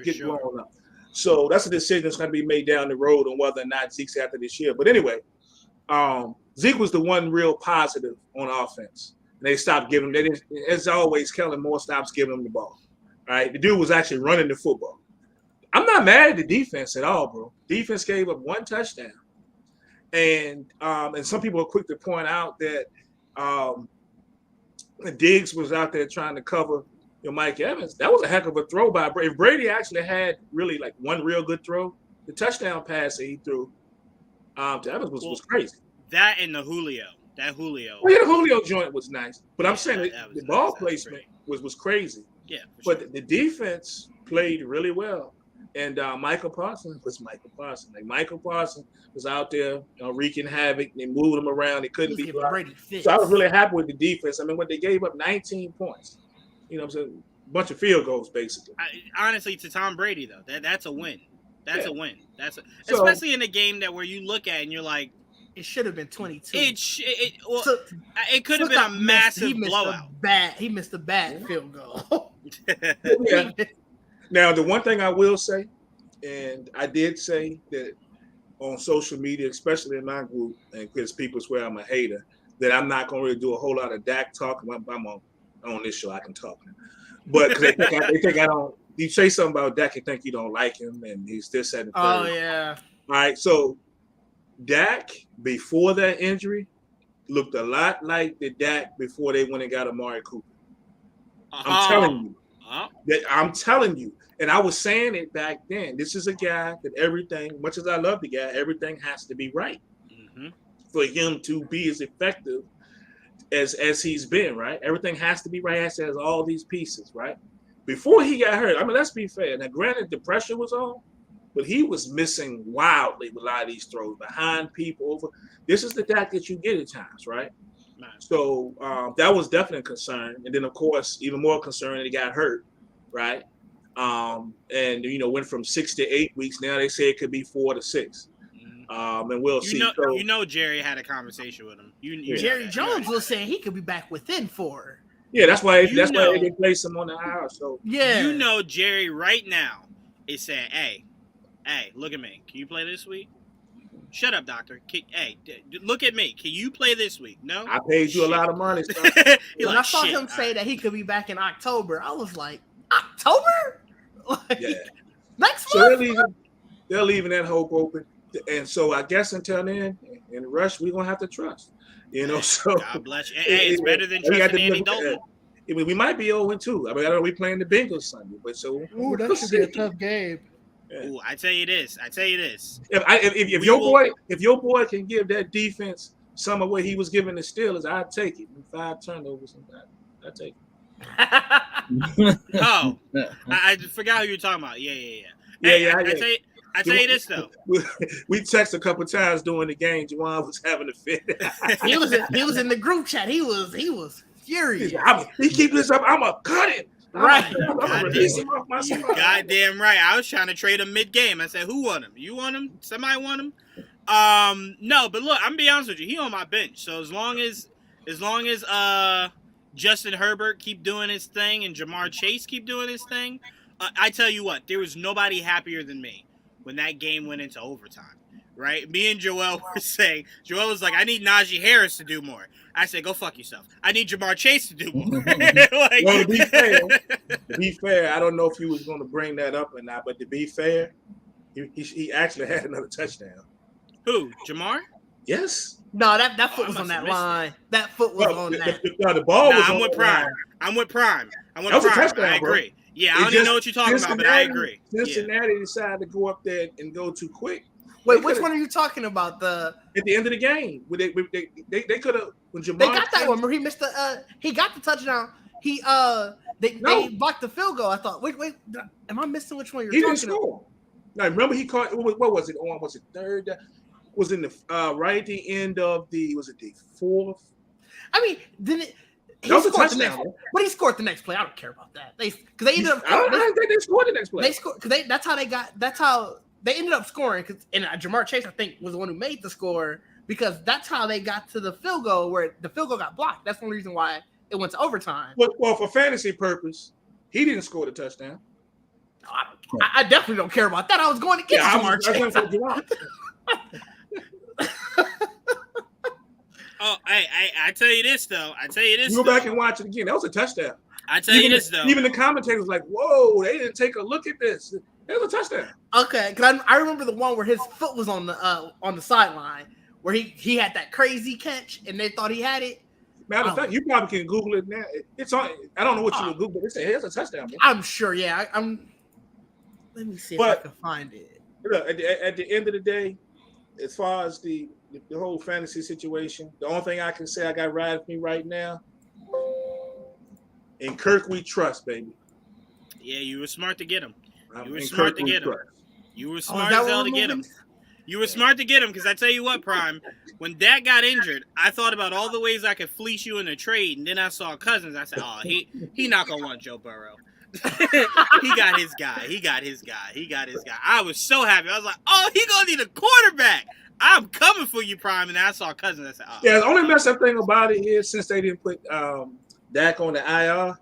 Get blown up. So that's a decision that's going to be made down the road on whether or not Zeke's after this year. But anyway, Zeke was the one real positive on offense. And they stopped giving him. As always, Kellen Moore stops giving him the ball. All right, the dude was actually running the football. I'm not mad at the defense at all, bro. Defense gave up 1 touchdown, and some people are quick to point out that Diggs was out there trying to cover Mike Evans. That was a heck of a throw by Brady. If Brady actually had really like one real good throw, the touchdown pass that he threw to Evans was crazy.
That and the Julio. That Julio.
Well, yeah, the Julio joint was nice, but I'm saying the ball placement was crazy.
Yeah,
but the defense played really well. And Michael Parsons was Michael Parsons. Like Michael Parsons was out there wreaking havoc. They moved him around. They couldn't be blocked. So I was really happy with the defense. I mean, when they gave up 19 points, what I'm saying, a bunch of field goals basically.
Honestly, to Tom Brady though, that's a win. That's a win. Especially in a game where you look at and you're like,
it should have been 22.
It could have been a massive blowout.
He missed a bad field goal.
Yeah. Now, the one thing I will say, and I did say that on social media, especially in my group, and because people swear I'm a hater, that I'm not going to really do a whole lot of Dak talking. I'm on this show, I can talk. But because they think I don't. You say something about Dak, they think you don't like him, and he's this and the third.
Oh, yeah.
All right, so Dak, before that injury, looked a lot like the Dak before they went and got Amari Cooper. I'm telling you. I'm telling you. And I was saying it back then. This is a guy that everything, much as I love the guy, everything has to be right for him to be as effective as he's been, right? Everything has to be right. Has all these pieces, right? Before he got hurt, I mean, let's be fair. Now, granted, the pressure was on, but he was missing wildly with a lot of these throws behind people. Over. This is the Dak that you get at times, right? Nice. So that was definitely a concern. And then, of course, even more concern that he got hurt, right? And, went from 6 to 8 weeks. Now they say it could be 4 to 6. And we'll see.
Jerry had a conversation with him.
Jerry Jones was saying he could be back within 4.
Yeah, that's why they didn't place him on the IR. So
yeah,
Jerry right now is saying, "Hey, look at me. Can you play this week? Shut up, doctor. Look at me. Can you play this week? No,
I paid you a lot of money."
When I saw him say that he could be back in October, I was like, October? Next month?
They're leaving that hope open. And so I guess until then, in the rush, we're gonna have to trust. So
God bless you. Hey, it's better than trusting Andy Dalton.
We might be 0-2. I mean, I know we playing the Bengals Sunday, but
that should be a tough game.
Yeah. Ooh, I tell you this.
If your boy can give that defense some of what he was giving the Steelers, I'd take it. 5 turnovers, I'd take it.
Oh, I forgot who you were talking about. Yeah. I tell you this though.
We texted a couple times during the game. Juwaan was having a fit.
he was in the group chat. He was furious.
He keep this up. I'm gonna cut it.
Right.
You goddamn right. I was trying to trade him mid-game. I said, "Who want him? You want him? Somebody want him?" No, but look, I'm gonna be honest with you. He on my bench. So as long as Justin Herbert keep doing his thing and Jamar Chase keep doing his thing, I tell you what, there was nobody happier than me when that game went into overtime, right? Me and Joel were saying, Joel was like, I need Najee Harris to do more. I said, go fuck yourself. I need Jamar Chase to do more.
Well, to be fair, I don't know if he was going to bring that up or not, but to be fair, he actually had another touchdown.
Who, Jamar?
Yes.
No, that foot was on that line. That foot was on that.
The ball was on
Prime. I'm with Prime.
That was a touchdown,
I agree. Bro. Yeah, I don't even know what you're talking about, but I agree.
Cincinnati decided to go up there and go too quick.
Wait, which one are you talking about? At
the end of the game, they could have when Jamar.
They got that one where he missed he got the touchdown. They blocked the field goal. I thought, wait, am I missing which one you're talking about? He didn't score. Now remember he caught. What was it? Was it third? Was in the right at the end of the fourth? I mean, didn't it? He scored the next play. But he scored the next play. I don't care about that. Because they ended up. I don't think they scored the next play. They scored because that's how they got. That's how they ended up scoring. And Jamar Chase, I think, was the one who made the score because that's how they got to the field goal where the field goal got blocked. That's one reason why it went to overtime. Well, for fantasy purpose, he didn't score the touchdown. No, I definitely don't care about that. I was going to get Jamar Chase.
Oh, I tell you this though.
Go back and watch it again. That was a touchdown.
I tell you this though.
Even the commentators was like, "Whoa, they didn't take a look at this. It was a touchdown."
Okay, because I remember the one where his foot was on the sideline, where he had that crazy catch, and they thought he had it.
Matter of fact, you probably can Google it now. It's on. I don't know what you would Google, but it's a touchdown. Man.
I'm sure. Yeah, let me see if I can find it.
Look, at the end of the day, as far as the whole fantasy situation, the only thing I can say I got riding with me right now, in Kirk we trust, baby.
Yeah, you were smart to get him. You were smart to get him. You were smart as hell to get him. You were smart to get him because I tell you what, Prime, when Dak got injured, I thought about all the ways I could fleece you in a trade, and then I saw Cousins. I said, oh, he not going to want Joe Burrow. He got his guy. I was so happy. I was like, oh, he going to need a quarterback. I'm coming for you, Prime. And I saw Cousins. I said, oh.
Yeah, the only messed up thing about it is since they didn't put Dak on the IR,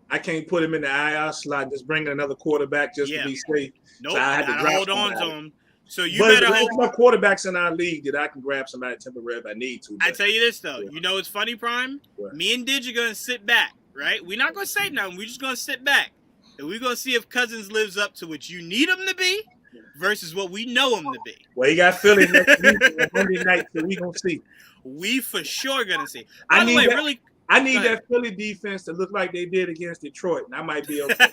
I can't put him in the IR slot. Just bring another quarterback just to be safe.
Nope,
so I had to
hold on to him. So you
but
better
hope. There's quarterbacks in our league that I can grab somebody temporary if I need to.
I tell you this though, you know it's funny, Prime. What? Me and Didge are gonna sit back, right? We're not gonna say nothing. We're just gonna sit back, and we're gonna see if Cousins lives up to what you need him to be versus what we know him to be.
Well, he got Philly next week on Monday night, so we gonna see.
We for sure gonna see. By the way,
I need that Philly defense to look like they did against Detroit, and I might be okay.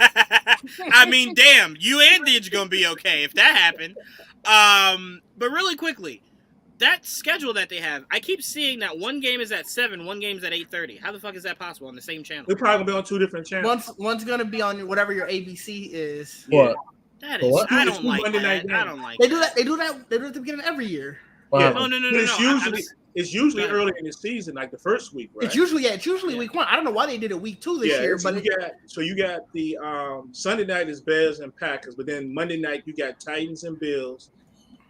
I mean, damn, you and Didge gonna be okay if that happened. But really quickly, that schedule that they have, I keep seeing that one game is at 7, one game's at 8:30. How the fuck is that possible on the same channel?
We're probably gonna be on 2 different channels.
One's gonna be on whatever your ABC is.
What?
That is,
What?
I don't like
Monday
that.
night game.
I don't like
They do that. They do that. They do it at the beginning of every year.
Yeah.
No.
It's usually early in the season, like the first week, right?
It's usually week 1. I don't know why they did it week 2 this year,
so
but
you got the Sunday night is Bears and Packers, but then Monday night you got Titans and Bills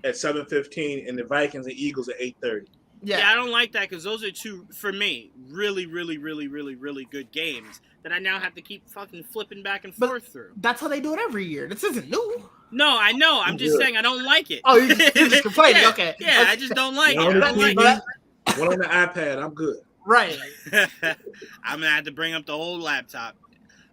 at 7:15, and the Vikings and Eagles at 8:30.
Yeah, I don't like that because those are two, for me, really, really, really, really, really good games that I now have to keep fucking flipping back and forth through.
That's how they do it every year. This isn't new.
No, I know. I'm just saying I don't like it.
Oh, you're just complaining.
Yeah,
okay.
Yeah, I just don't like it.
One
I
on
don't
the
like
TV, one on the iPad. I'm good.
Right.
I'm gonna have to bring up the old laptop.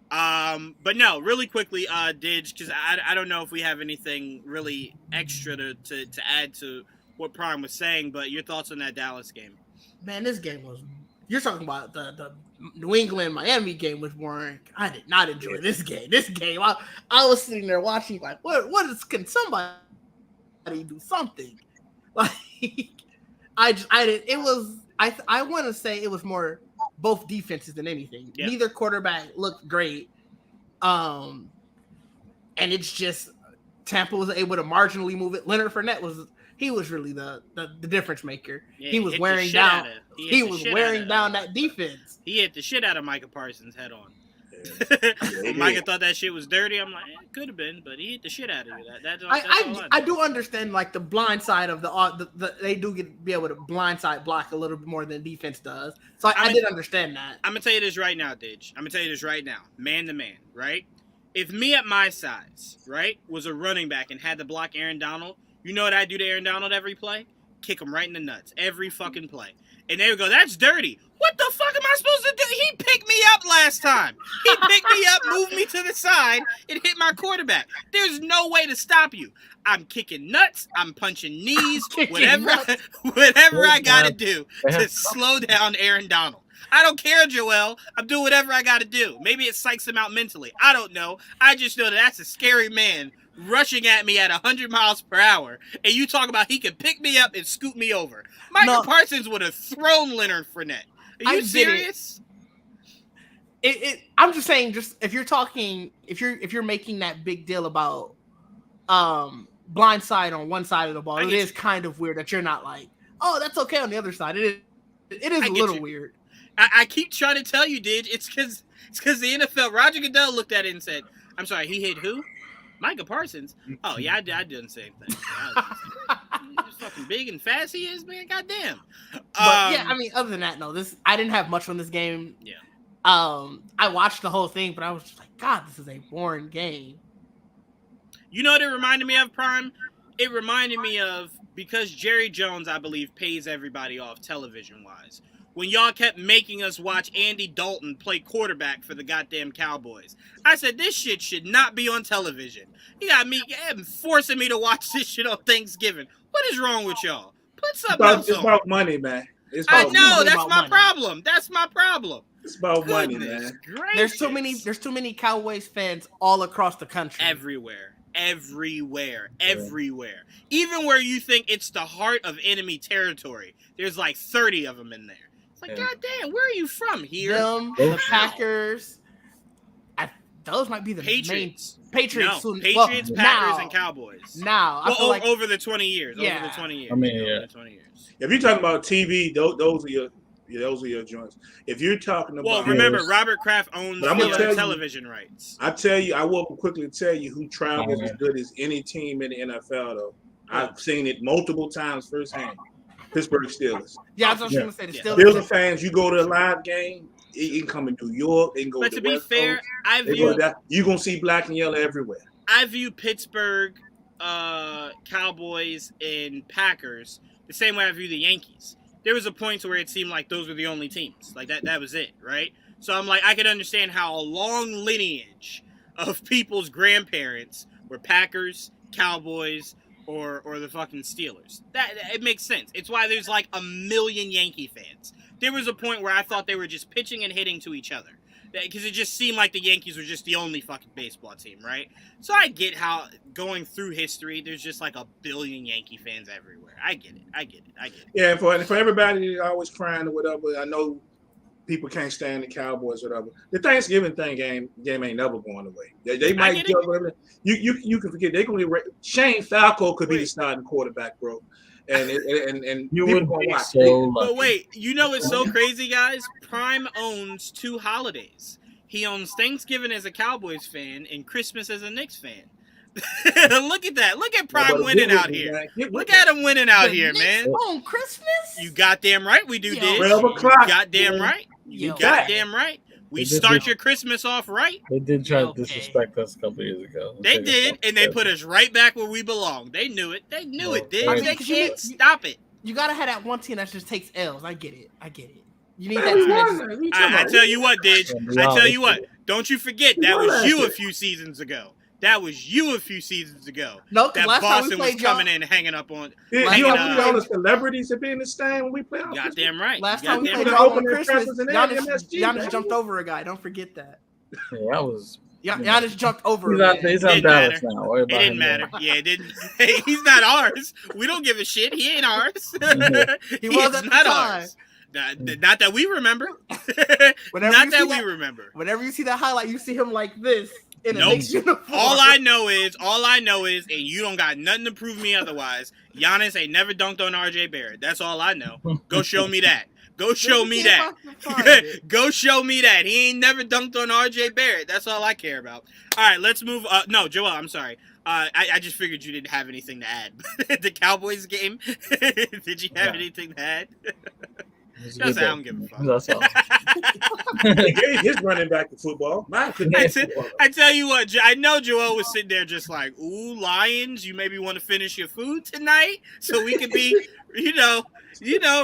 But no, really quickly, Didge, because I don't know if we have anything really extra to add to what Prime was saying, but your thoughts on that Dallas game?
Man, this game was. You're talking about the New England Miami game was boring. I did not enjoy this game. This game, I was sitting there watching like, can somebody do something? Like, I did. It was. I want to say it was more both defenses than anything.
Yeah.
Neither quarterback looked great. And it's just Tampa was able to marginally move it. Leonard Fournette was really the difference maker.
Yeah,
he was wearing down. He was wearing down that defense.
He hit the shit out of Micah Parsons head on.
Yeah,
Micah thought that shit was dirty. I'm like, it could have been, but he hit the shit out of it. That's all
I do understand like the blind side of the they do be able to blindside block a little bit more than defense does. So I did understand that.
I'm gonna tell you this right now, Didge. I'm gonna tell you this right now, man to man, right? If me at my size, right, was a running back and had to block Aaron Donald, you know what I do to Aaron Donald every play? Kick him right in the nuts every fucking play. And they would go, that's dirty. What the fuck am I supposed to do? He picked me up last time. He picked me up, moved me to the side, and hit my quarterback. There's no way to stop you. I'm kicking nuts. I'm punching knees. Whatever I got to do to slow down Aaron Donald. I don't care, Joel. I'm doing whatever I got to do. Maybe it psychs him out mentally. I don't know. I just know that's a scary man rushing at me at 100 miles per hour, and you talk about he could pick me up and scoot me over. Micah Parsons would have thrown Leonard Fournette. Are you serious?
I'm just saying, just if you're making that big deal about blindside on one side of the ball, it is kind of weird that you're not like, oh, that's okay on the other side. It is a little weird.
I keep trying to tell you, Didge. It's because the NFL. Roger Goodell looked at it and said, "I'm sorry, he hit who? Micah Parsons? Oh yeah, I didn't say anything. He's fucking big and fast he is, man. Goddamn."
But yeah, I mean, other than that, no. I didn't have much from this game.
Yeah.
I watched the whole thing, but I was just like, God, this is a boring game.
You know what it reminded me of, Prime? It reminded me of, because Jerry Jones, I believe, pays everybody off television-wise. When y'all kept making us watch Andy Dalton play quarterback for the goddamn Cowboys. I said, this shit should not be on television. You got me forcing me to watch this shit on Thanksgiving. What is wrong with y'all? Put something else on.
It's about money, man.
I know, that's my problem. That's my problem.
It's about money, man.
There's too many Cowboys fans all across the country.
Everywhere. Even where you think it's the heart of enemy territory, there's like 30 of them in there. It's like, goddamn, where are you from? Here?
The Packers. Those might be the
Patriots.
main Patriots.
No, Patriots, Packers, and Cowboys.
Now, I feel like
over the 20 years.
Yeah.
Over the 20 years.
I mean,
over the 20 years.
If you're talking about TV, those are your joints. If you're talking about,
well, remember, Robert Kraft owns the television rights.
I will quickly tell you who travels as good as any team in the NFL. Though I've seen it multiple times firsthand. Pittsburgh Steelers.
Yeah, I was going to say the Steelers.
Steelers fans, you go to a live game. It can come in New York. It can go.
But to be
West
fair,
Coast. You're gonna see black and yellow everywhere.
I view Pittsburgh, Cowboys, and Packers the same way I view the Yankees. There was a point where it seemed like those were the only teams. Like that was it, right? So I'm like, I could understand how a long lineage of people's grandparents were Packers, Cowboys, or the fucking Steelers. That it makes sense. It's why there's like a million Yankee fans. There was a point where I thought they were just pitching and hitting to each other because it just seemed like the Yankees were just the only fucking baseball team, right? So I get how going through history, there's just like a billion Yankee fans everywhere. I get it.
Yeah, for everybody always crying or whatever, I know people can't stand the Cowboys or whatever. The Thanksgiving game ain't never going away. They might get over. You can forget they can Shane Falco could be the starting quarterback, bro. And
you would watch.
But wait, you know it's so crazy, guys? Prime owns 2 holidays. He owns Thanksgiving as a Cowboys fan and Christmas as a Knicks fan. Look at that. Look at Prime winning out here. Look at him winning out here, man.
On Christmas?
You goddamn right we do, Didge.
12 o'clock.
Goddamn right. You goddamn right. We start your Christmas off right.
They did try to disrespect us a couple years ago.
They did, and they put us right back where we belong. They knew it. They knew it, Didge. They can't stop it.
You gotta have that one team that just takes L's. I get it. You need that.
I tell you what, Didge. I tell you what. Don't you forget that was you a few seasons ago. No, that
last
Boston
time we played
was coming in hanging up on.
You don't see all the celebrities that be in the stand when we play.
Goddamn right.
Last time we played y'all on Christmas, Giannis jumped over a guy. Don't forget that.
Yeah, that was.
Giannis jumped over.
He's on Dallas now.
It didn't matter. Yeah, it didn't. He's not ours. We don't give a shit. He ain't ours.
He was at the time.
Ours. Not that we remember. Whenever
you see that highlight, you see him like this.
Nope. All I know is, and you don't got nothing to prove me otherwise. Giannis ain't never dunked on RJ Barrett. That's all I know. Go show me that. Go show me that. He ain't never dunked on RJ Barrett. That's all I care about. All right, let's move. No, Joel, I'm sorry. I just figured you didn't have anything to add. The Cowboys game. Did you have anything to add? That's I don't give a fuck.
That's all.
He gave his running back to football. Mine couldn't.
I tell you what, I know Joel was sitting there just like, ooh, Lions, you maybe want to finish your food tonight so we could be, you know,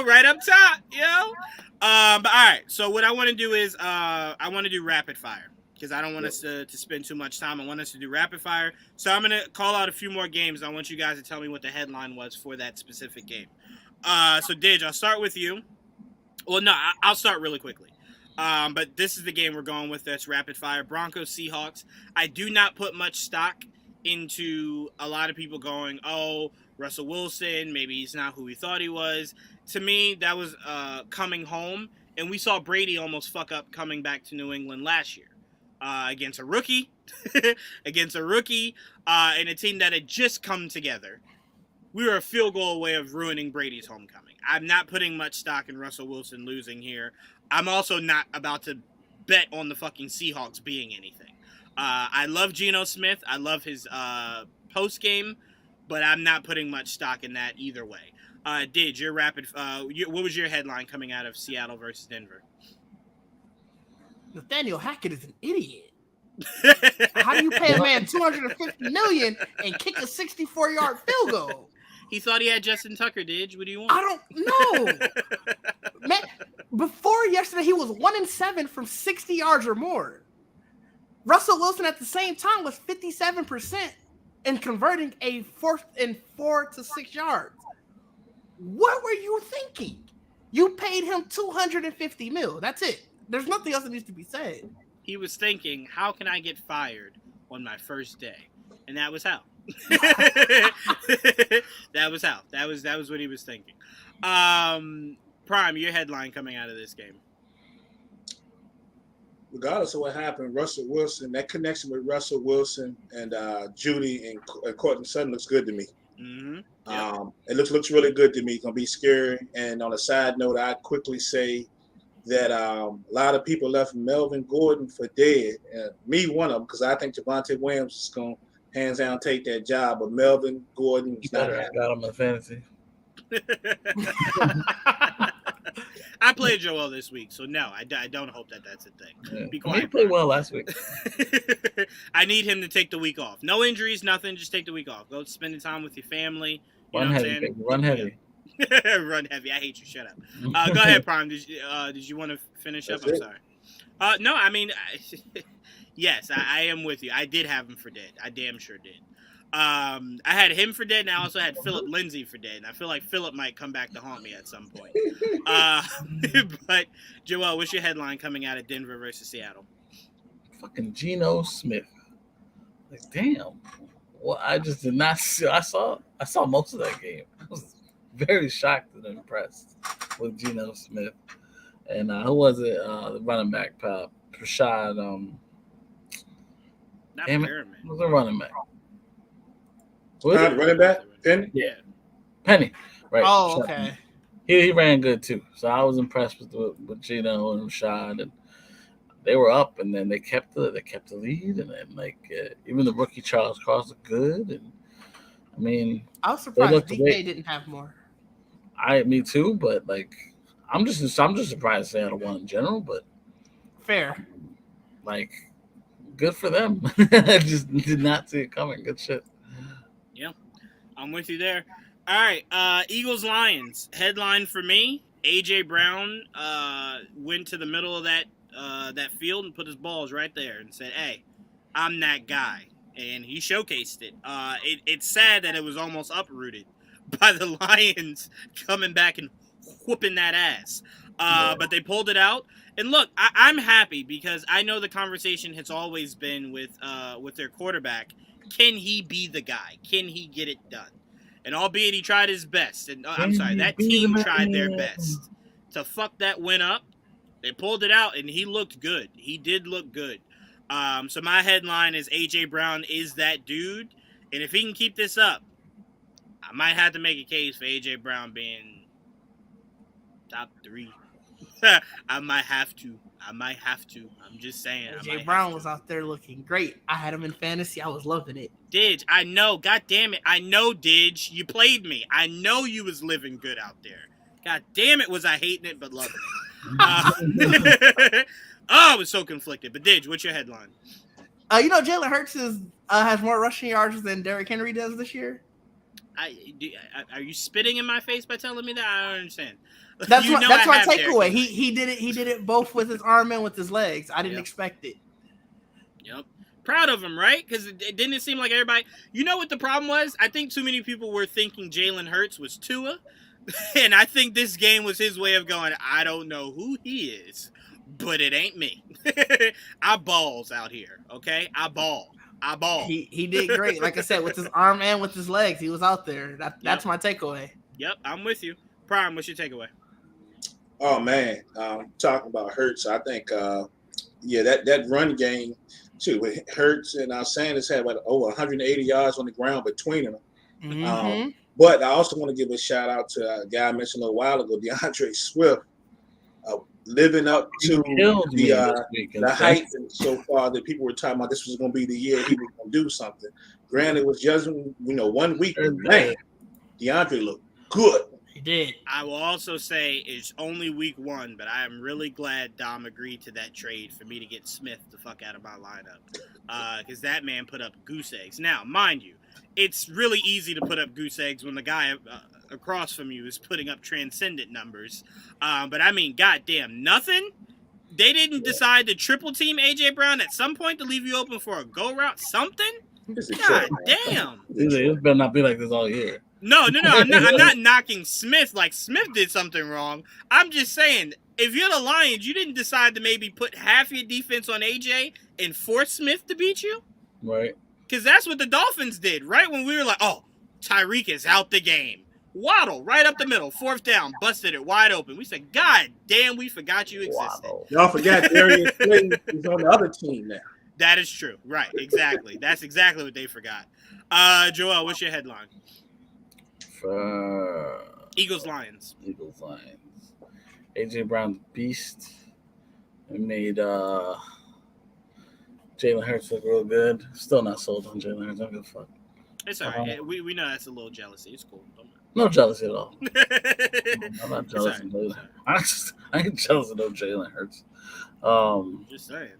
right up top, But all right, so what I want to do is I want to do rapid fire because I don't want us to spend too much time. I want us to do rapid fire. So I'm going to call out a few more games. I want you guys to tell me what the headline was for that specific game. So Didge, I'll start with you. Well, no, I'll start really quickly. But this is the game we're going with. That's rapid fire. Broncos, Seahawks. I do not put much stock into a lot of people going, oh, Russell Wilson, maybe he's not who we thought he was. To me, that was coming home. And we saw Brady almost fuck up coming back to New England last year against a rookie. And a team that had just come together. We were a field goal away of ruining Brady's homecoming. I'm not putting much stock in Russell Wilson losing here. I'm also not about to bet on the fucking Seahawks being anything. I love Geno Smith. I love his post game, but I'm not putting much stock in that either way. Didge, your rapid. What was your headline coming out of Seattle versus Denver?
Nathaniel Hackett is an idiot. How do you pay a man $250 million and kick a 64-yard field goal?
He thought he had Justin Tucker, Didge. What do you want?
I don't know. Man, before yesterday, he was 1-7 from 60 yards or more. Russell Wilson at the same time was 57% in converting a 4th and 4 to 6 yards. What were you thinking? You paid him $250 million. That's it. There's nothing else that needs to be said.
He was thinking, how can I get fired on my first day? And that was how. That was how. That was what he was thinking. Prime, your headline coming out of this game.
Regardless of what happened, Russell Wilson, that connection with Russell Wilson and Judy and Courtney Sutton looks good to me.
Mm-hmm.
Yep. It looks really good to me. It's gonna be scary. And on a side note, I'd quickly say that a lot of people left Melvin Gordon for dead. Me, one of them, because I think Javonte Williams is gonna hands down take that job. But Melvin Gordon is not happening.
Got him in fantasy.
I played Joel this week, so no, I don't hope that that's a thing.
Yeah.
Be quiet.
He played well last week.
I need him to take the week off. No injuries, nothing. Just take the week off. Go spending time with your family.
Run heavy. Run heavy.
Run heavy. I hate you. Shut up. Go ahead, Prime. Did you want to finish up? I'm sorry. No, I mean, yes, I am with you. I did have him for dead. I damn sure did. I had him for dead, and I also had Philip Lindsay for dead. And I feel like Philip might come back to haunt me at some point. But Joel, what's your headline coming out of Denver versus Seattle?
Fucking Geno Smith. Like, damn. Well, I just did not see. I saw most of that game. I was very shocked and impressed with Geno Smith. And who was it? The running back, Prashad.
Not
damn it.
Pyramid.
Who was the running back?
Running back? Penny?
Yeah.
Penny. Right.
Oh,
Rashad.
okay.
He ran good too. So I was impressed with Geno and Rashad, and they were up, and then they kept the lead, and then even the rookie Charles Cross looked good, and I mean,
I was surprised
looked
DK
great.
didn't have more.
Me too, but I'm just surprised Seattle won in general, but
Fair.
good for them. I just did not see it coming. Good shit.
Yeah, I'm with you there. All right, Eagles Lions headline for me. AJ Brown went to the middle of that field and put his balls right there and said, "Hey, I'm that guy," and he showcased it. It's sad that it was almost uprooted by the Lions coming back and whooping that ass. But they pulled it out. And look, I'm happy because I know the conversation has always been with their quarterback. Can he be the guy? Can he get it done? And albeit he tried his best, and that team tried their best to fuck that win up. They pulled it out, and he looked good. He did look good. So my headline is AJ Brown is that dude, and if he can keep this up, I might have to make a case for AJ Brown being top 3. I might have to. I'm just saying.
AJ Brown was out there looking great. I had him in fantasy. I was loving it.
Didge, I know. God damn it. I know, Didge. You played me. I know you was living good out there. God damn it, was I hating it but loving it. I was so conflicted. But Didge, what's your headline?
Jalen Hurts has more rushing yards than Derrick Henry does this year.
Are you spitting in my face by telling me that? I don't understand.
That's my takeaway. He did it both with his arm and with his legs. I didn't expect it.
Yep. Proud of him, right? Because it didn't seem like everybody. You know what the problem was? I think too many people were thinking Jalen Hurts was Tua, and I think this game was his way of going, I don't know who he is, but it ain't me. I balls out here, okay? I ball.
He did great. Like I said, with his arm and with his legs, he was out there. That's my takeaway.
Yep, I'm with you. Prime, what's your takeaway?
Oh man, talking about Hurts, I think that run game too. Hurts and Sanders had over 180 yards on the ground between them.
Mm-hmm.
But I also want to give a shout out to a guy I mentioned a little while ago, DeAndre Swift, living up to the height so far that people were talking about. This was going to be the year he was going to do something. Granted, it was just 1 week, but man, DeAndre looked good.
He did.
I will also say it's only week 1, but I am really glad Dom agreed to that trade for me to get Smith the fuck out of my lineup, because that man put up goose eggs. Now, mind you, it's really easy to put up goose eggs when the guy across from you is putting up transcendent numbers. But I mean, goddamn, nothing. They didn't decide to triple team AJ Brown at some point to leave you open for a go route. Something. God damn.
It better not be like this all year.
No. I'm not knocking Smith like Smith did something wrong. I'm just saying, if you're the Lions, you didn't decide to maybe put half your defense on AJ and force Smith to beat you?
Right.
Because that's what the Dolphins did, right? When we were like, oh, Tyreek is out the game. Waddle, right up the middle, 4th down, busted it wide open. We said, God damn, we forgot you existed.
Waddle.
Y'all forgot Darius Slayton is on the other team now.
That is true. Right, exactly. That's exactly what they forgot. Joel, what's your headline? Eagles Lions.
AJ Brown's beast. It made Jalen Hurts look real good. Still not sold on Jalen Hurts. I don't give a fuck.
It's all right. We know that's a little jealousy. It's cool.
No jealousy at all. I'm not jealous of Jalen. I ain't jealous of no Jalen Hurts.
Just saying.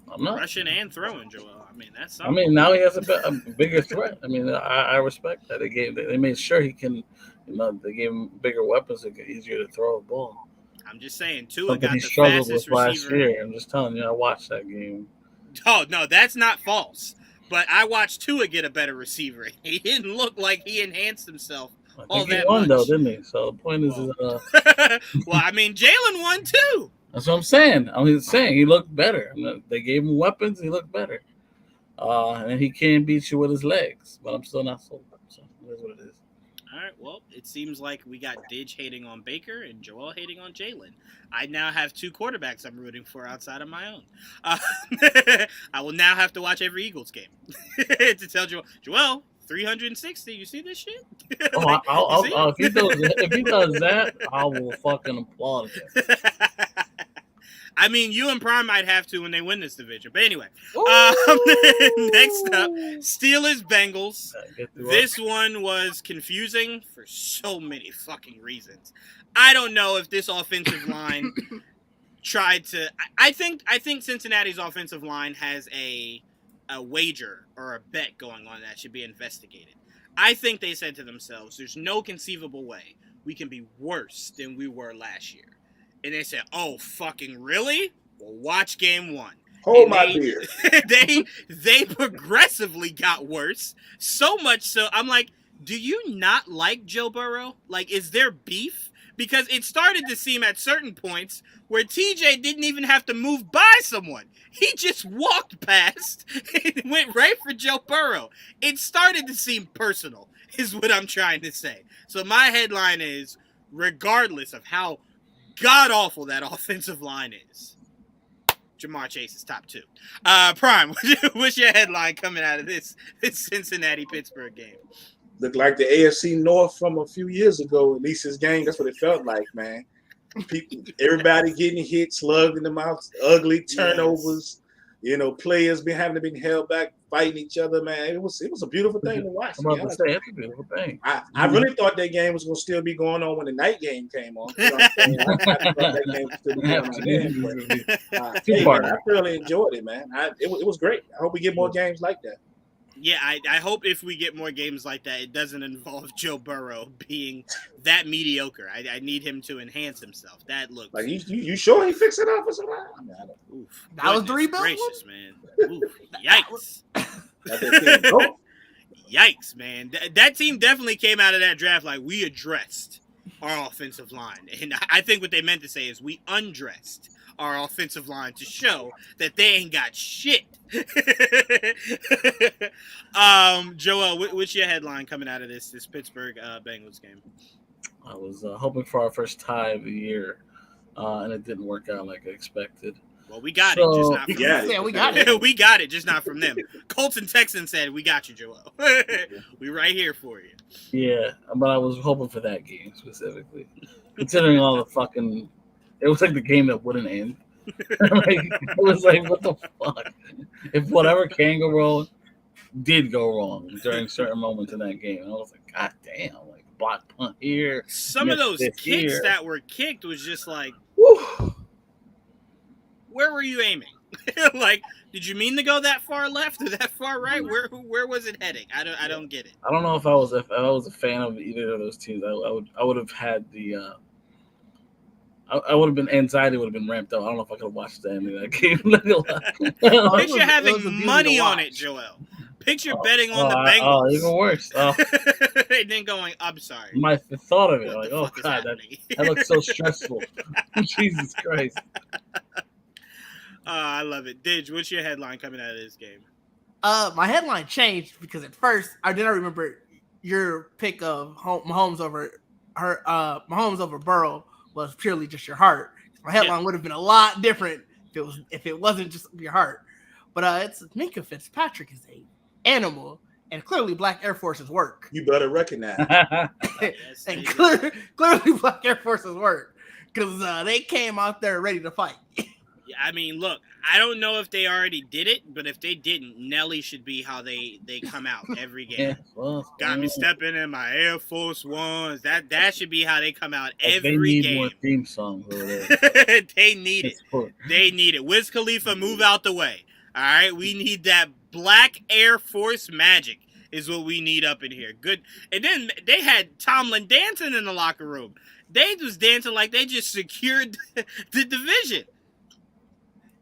I'm not
rushing and throwing, Joel. I mean, that's something.
I mean, now he has a bigger threat. I mean, I respect that. They made sure he can. They gave him bigger weapons to get easier to throw a ball.
I'm just saying, Tua got
he
the
struggled
fastest
with last
receiver.
year. I'm just telling you, I watched that game.
Oh no, that's not false. But I watched Tua get a better receiver. He didn't look like he enhanced himself all
he
that
won
much.
though, didn't he? So the point is,
well, I mean, Jalen won too.
That's what I'm saying. I'm saying he looked better. They gave him weapons. He looked better. And he can beat you with his legs, but I'm still not sold. So that's what it is.
All right. Well, it seems like we got Didge hating on Baker and Joel hating on Jalen. I now have 2 quarterbacks I'm rooting for outside of my own. I will now have to watch every Eagles game to tell Joel 360. You see this shit?
Like, if he does that, I will fucking applaud him.
I mean, you and Prime might have to when they win this division. But anyway, next up, Steelers-Bengals. This one was confusing for so many fucking reasons. I don't know if this offensive line tried to... I think Cincinnati's offensive line has a wager or a bet going on that should be investigated. I think they said to themselves, there's no conceivable way we can be worse than we were last year. And they said, "Oh, fucking really? Well, watch game 1."
Hold my beer.
They progressively got worse. So much so, I'm like, do you not like Joe Burrow? Like, is there beef? Because it started to seem at certain points where TJ didn't even have to move by someone. He just walked past and went right for Joe Burrow. It started to seem personal, is what I'm trying to say. So my headline is, regardless of how god-awful that offensive line is, Jamar Chase is top 2. Prime, what's your headline coming out of this Cincinnati-Pittsburgh game?
Looked like the AFC North from a few years ago, at least this game. That's what it felt like, man. Everybody getting hit, slugged in the mouth, ugly turnovers. Yes. Players having been held back, fighting each other, man. It was a beautiful thing to watch.
I'm about to say, it's a beautiful thing.
I really thought that game was going to still be going on when the night game came on. You know what I'm saying? I thought that game was still going on then. I thoroughly enjoyed it, man. It was great. I hope we get more games like that.
Yeah, I hope if we get more games like that, it doesn't involve Joe Burrow being that mediocre. I need him to enhance himself. That looks
like you sure he fixed it up or something?
Oof,
that was the rebuild.
Gracious, man. Oof, yikes. Yikes, man. That team definitely came out of that draft like we addressed our offensive line, and I think what they meant to say is we undressed our offensive line to show that they ain't got shit. Joel, what's your headline coming out of this Pittsburgh Bengals game?
I was hoping for our first tie of the year, and it didn't work out like I expected.
Well, we got it, just not from them.
Yeah, we got it.
We got it, just not from them. Colts and Texans said, we got you, Joel. We right here for you.
Yeah, but I was hoping for that game specifically. Considering all the fucking... It was like the game that wouldn't end. It was like, what the fuck? If whatever can go wrong did go wrong during certain moments in that game. And I was like, God damn, like block punt here.
Some of those kicks that were kicked was just like,
whew.
Where were you aiming? Like, did you mean to go that far left or that far right? Where was it heading? I don't get it.
I don't know if I was a fan of either of those teams. I would have had the I would have been anxiety would have been ramped up. I don't know if I could have watched the end of that game.
Picture having money on it, Joel. Picture betting on the Bengals.
Oh, even worse.
And then going, I'm sorry.
The thought of it, like, oh god, that looks so stressful. Jesus Christ.
I love it. Didge, what's your headline coming out of this game?
My headline changed because at first I didn't remember your pick of Mahomes over Burrow was purely just your heart. My headline would have been a lot different if it wasn't just your heart. But it's Minka Fitzpatrick is an animal, and clearly Black Air Forces work.
You better recognize.
And clearly Black Air Forces work because they came out there ready to fight.
Yeah, I mean, look, I don't know if they already did it, but if they didn't, Nelly should be how they come out every game. Got me stepping in my Air Force Ones. That should be how they come out every game. They need more
theme songs over there.
They need it. They need it. Wiz Khalifa, move out the way. All right, we need that Black Air Force magic is what we need up in here. Good. And then they had Tomlin dancing in the locker room. They was dancing like they just secured the division.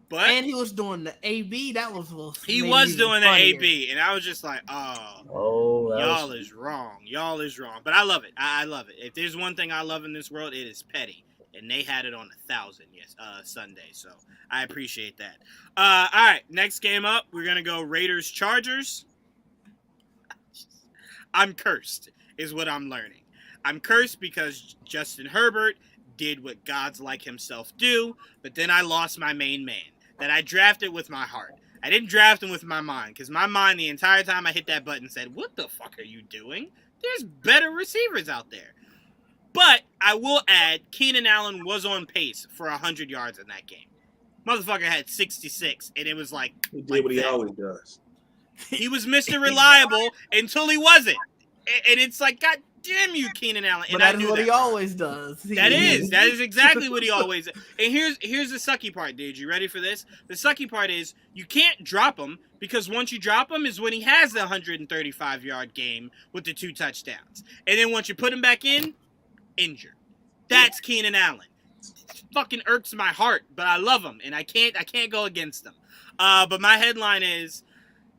But
and he was doing the AB. That was
he was doing the AB, and I was just like, y'all is wrong. Y'all is wrong. But I love it. I love it. If there's one thing I love in this world, it is petty. And they had it on 1,000 Sunday. So I appreciate that. All right, next game up, we're going to go Raiders-Chargers. I'm cursed, is what I'm learning. I'm cursed because Justin Herbert did what gods like himself do, but then I lost my main man that I drafted with my heart. I didn't draft him with my mind, because my mind the entire time I hit that button said, what the fuck are you doing? There's better receivers out there. But I will add, Keenan Allen was on pace for 100 yards in that game. Motherfucker had 66, and it was like...
He did what he always does.
He was Mr. Reliable until he wasn't. And it's like, God damn you, Keenan Allen. And
but that is what he always does.
That is exactly what he always does. And here's the sucky part, dude. You ready for this? The sucky part is you can't drop him, because once you drop him is when he has the 135-yard game with the 2 touchdowns. And then once you put him back in, injured. That's Keenan Allen. It fucking irks my heart, but I love him, and I can't go against him. But my headline is,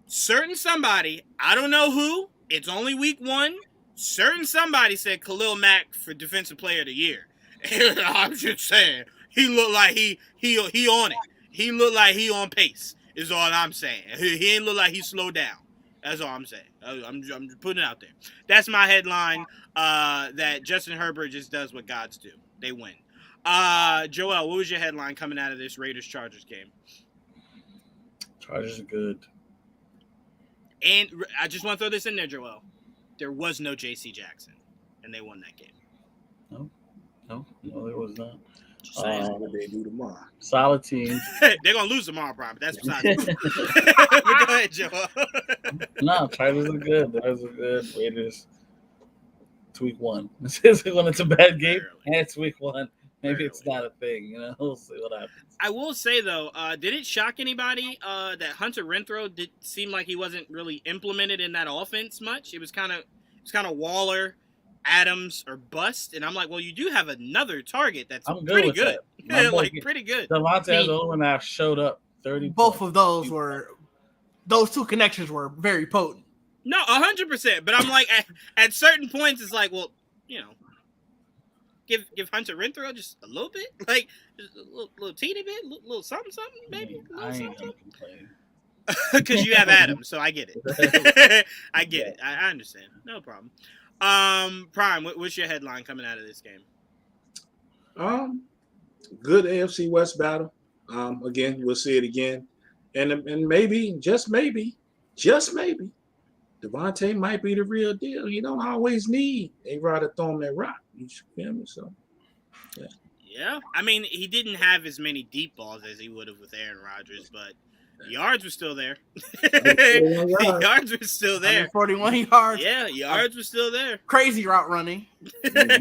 certain somebody, I don't know who, it's only week 1, certain somebody said Khalil Mack for Defensive Player of the Year. And I'm just saying, he looked like he on it. He looked like he on pace, is all I'm saying. He ain't look like he slowed down. That's all I'm saying. I'm putting it out there. That's my headline, that Justin Herbert just does what gods do. They win. Joel, what was your headline coming out of this Raiders-Chargers game?
Chargers are good.
And I just want to throw this in there, Joel. There was no J.C. Jackson, and they won that game.
No, there was not.
Just saying what they do tomorrow.
Solid teams.
They're going to lose tomorrow, Brian, but that's besides the point. But go ahead, Joel.
No, Chargers are good. Chargers are good. Raiders, it's week 1. When it's a bad game, and it's week 1. Maybe it's not a thing, We'll see what happens.
I will say, though, did it shock anybody that Hunter Renfrow did seem like he wasn't really implemented in that offense much? It was kind of Waller, Adams, or bust, and I'm like, well, you do have another target that's pretty good. Pretty good.
Devontae has the one that showed up 30.
Both of those those 2 connections were very potent.
No, 100%. But I'm like, at certain points, it's like, well, give Hunter Renfrow just a little bit, like just a little teeny bit, little something, maybe.
I ain't gonna complain.
Because you have Adams, so I get it. I get it. I understand. No problem. Prime, what's your headline coming out of this game?
Good AFC West battle. Again, we'll see it again, and maybe, just maybe, Devontae might be the real deal. You don't always need A-Rod to throw him that rock. You feel me? So, yeah.
Yeah. I mean, he didn't have as many deep balls as he would have with Aaron Rodgers, but yards were still there. Yards were still there.
41 yards.
Yeah, yards were still there.
Crazy route running.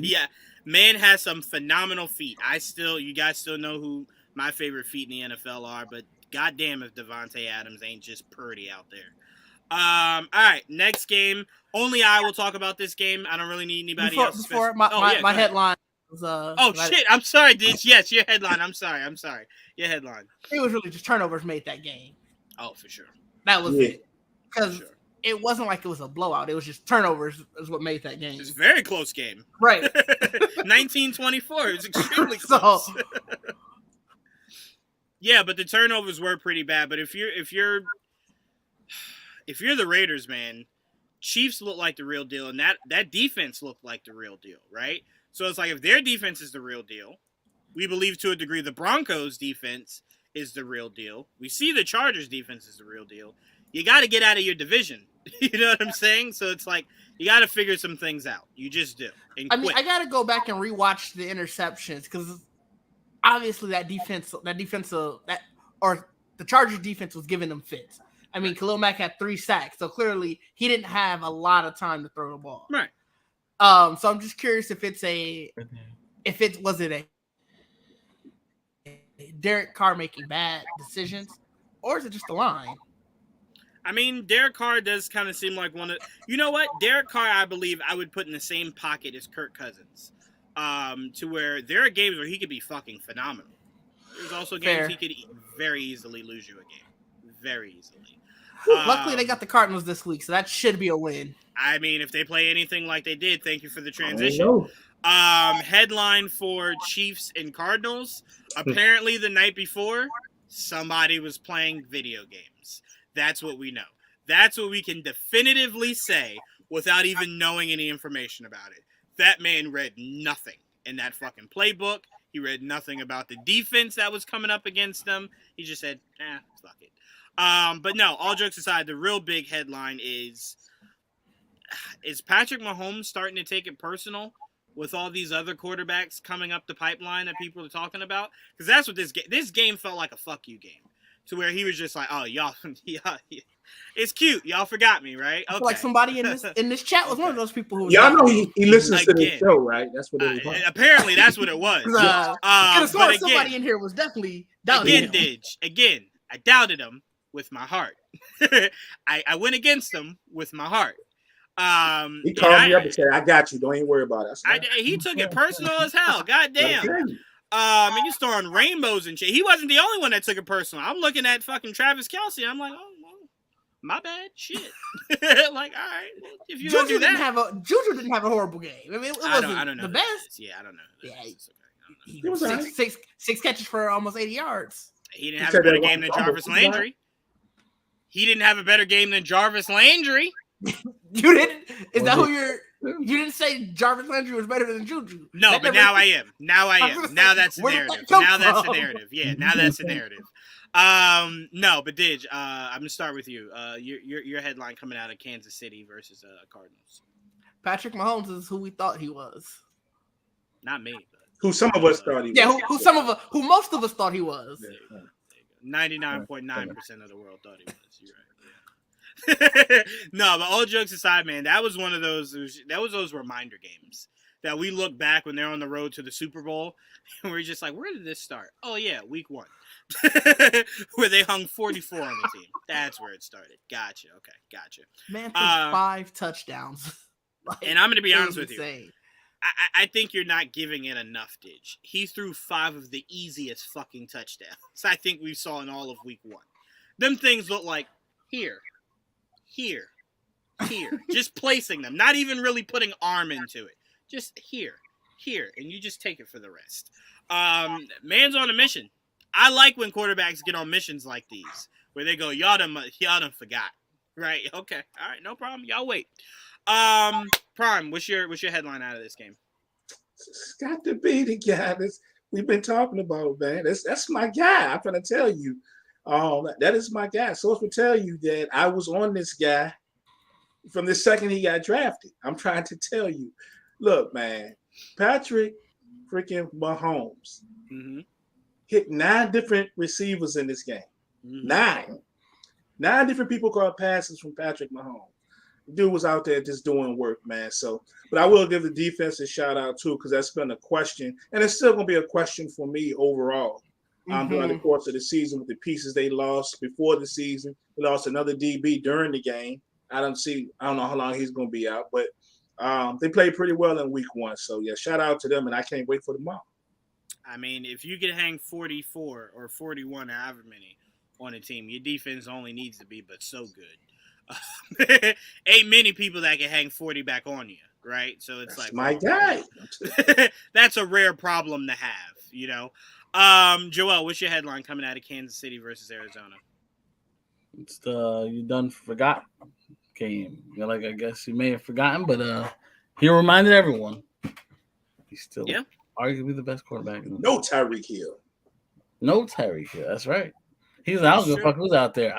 Yeah. Man has some phenomenal feet. You guys still know who my favorite feet in the NFL are, but goddamn if Devontae Adams ain't just Purdy out there. All right, next game. Only I will talk about this game. I don't really need anybody else.
Before my headline was
shit. I'm sorry, Didge. Yes, your headline. I'm sorry. Your headline.
It was really just turnovers made that game.
Oh, for sure.
That was it. Because it wasn't like it was a blowout. It was just turnovers is what made that game.
It's a very close game.
Right.
19-24. It was extremely close. Yeah, but the turnovers were pretty bad. But if you're the Raiders, man, Chiefs look like the real deal, and that defense looked like the real deal, right? So it's like if their defense is the real deal, we believe to a degree the Broncos' defense is the real deal. We see the Chargers' defense is the real deal. You got to get out of your division. You know what I'm saying? So it's like you got to figure some things out. You just do.
I mean, I got to go back and rewatch the interceptions because obviously the Chargers defense was giving them fits. I mean, Khalil Mack had 3 sacks, so clearly he didn't have a lot of time to throw the ball.
Right.
So I'm just curious if was it a Derek Carr making bad decisions, or is it just the line?
I mean, Derek Carr does kind of seem like one of. You know what? Derek Carr, I believe, I would put in the same pocket as Kirk Cousins, to where there are games where he could be fucking phenomenal. There's also
Fair.
games he could very easily lose you a game. Very easily.
Luckily, they got the Cardinals this week, so that should be a win.
I mean, if they play anything like they did, thank you for the transition. Headline for Chiefs and Cardinals. Apparently, the night before, somebody was playing video games. That's what we know. That's what we can definitively say without even knowing any information about it. That man read nothing in that fucking playbook. He read nothing about the defense that was coming up against them. He just said, fuck it. But no, all jokes aside, the real big headline is Patrick Mahomes starting to take it personal with all these other quarterbacks coming up the pipeline that people are talking about? Because that's what this game felt like, a fuck you game, to where he was just like, oh, y'all, it's cute. Y'all forgot me, right? Okay.
Like somebody in this chat was one of those people who was
y'all know he listens to the show, right? That's what it was.
Apparently, that's what it was.
But somebody in here was definitely doubting him.
Didge. Again, I doubted him with my heart. I went against him with my heart.
He called me up and said, I got you. Don't even worry about it.
He took it personal as hell. God damn. And he's throwing rainbows and shit. He wasn't the only one that took it personal. I'm looking at fucking Travis Kelce. I'm like, oh, well, my bad. Shit. Like, all right. Well, if you
Juju didn't have a horrible game. I mean, it wasn't
I don't know
the best.
Yeah, I don't know.
Yeah, he was six catches for almost 80 yards.
He didn't have a better game than Jarvis Landry. He didn't have a better game than Jarvis Landry.
You didn't? Is that who you're? You didn't say Jarvis Landry was better than Juju.
No, but now I am. Now that's the narrative. Now that's the narrative. Yeah, now that's the narrative. No, but Didge, I'm gonna start with you. Your headline coming out of Kansas City versus Cardinals.
Patrick Mahomes is who we thought he was.
Not me. But,
who some of us thought he was.
Yeah, who most of us thought he was.
99.9% of the world thought he was. You're right. Yeah. No, but all jokes aside, man, that was one of those. That was those reminder games that we look back when they're on the road to the Super Bowl, and we're just like, where did this start? Oh yeah, week 1, where they hung 44 on the team. That's where it started. Gotcha. Okay, gotcha.
Man, 5 touchdowns.
And I'm going to be honest with you. I think you're not giving it enough, Didge. He threw 5 of the easiest fucking touchdowns I think we saw in all of week 1. Them things look like here. Just placing them. Not even really putting arm into it. Just here. And you just take it for the rest. Man's on a mission. I like when quarterbacks get on missions like these, where they go, y'all done forgot. Right? Okay. All right. No problem. Y'all wait. Prime, what's your headline out of this game?
It's got to be the guy we've been talking about, man. That's my guy. I'm gonna tell you. That is my guy. Source will tell you that I was on this guy from the second he got drafted. I'm trying to tell you. Look, man, Patrick freaking Mahomes hit 9 different receivers in this game. 9 different people caught passes from Patrick Mahomes. Dude was out there just doing work, man. So, but I will give the defense a shout out too, because that's been a question, and it's still going to be a question for me overall. During the course of the season, with the pieces they lost before the season, they lost another DB during the game. I don't know how long he's going to be out, but they played pretty well in week 1. So yeah, shout out to them, and I can't wait for tomorrow.
I mean, if you could hang 44 or 41, however many, on a team, your defense only needs to be but so good. Ain't many people that can hang 40 back on you, right? So it's
that's
like
my guy.
That's a rare problem to have, you know. Joel, what's your headline coming out of Kansas City versus Arizona?
It's the you done forgot game. I guess you may have forgotten, but he reminded everyone he's still arguably the best quarterback.
No Tyreek Hill.
No Tyreek Hill. That's right. He's I don't give a fuck who's out there.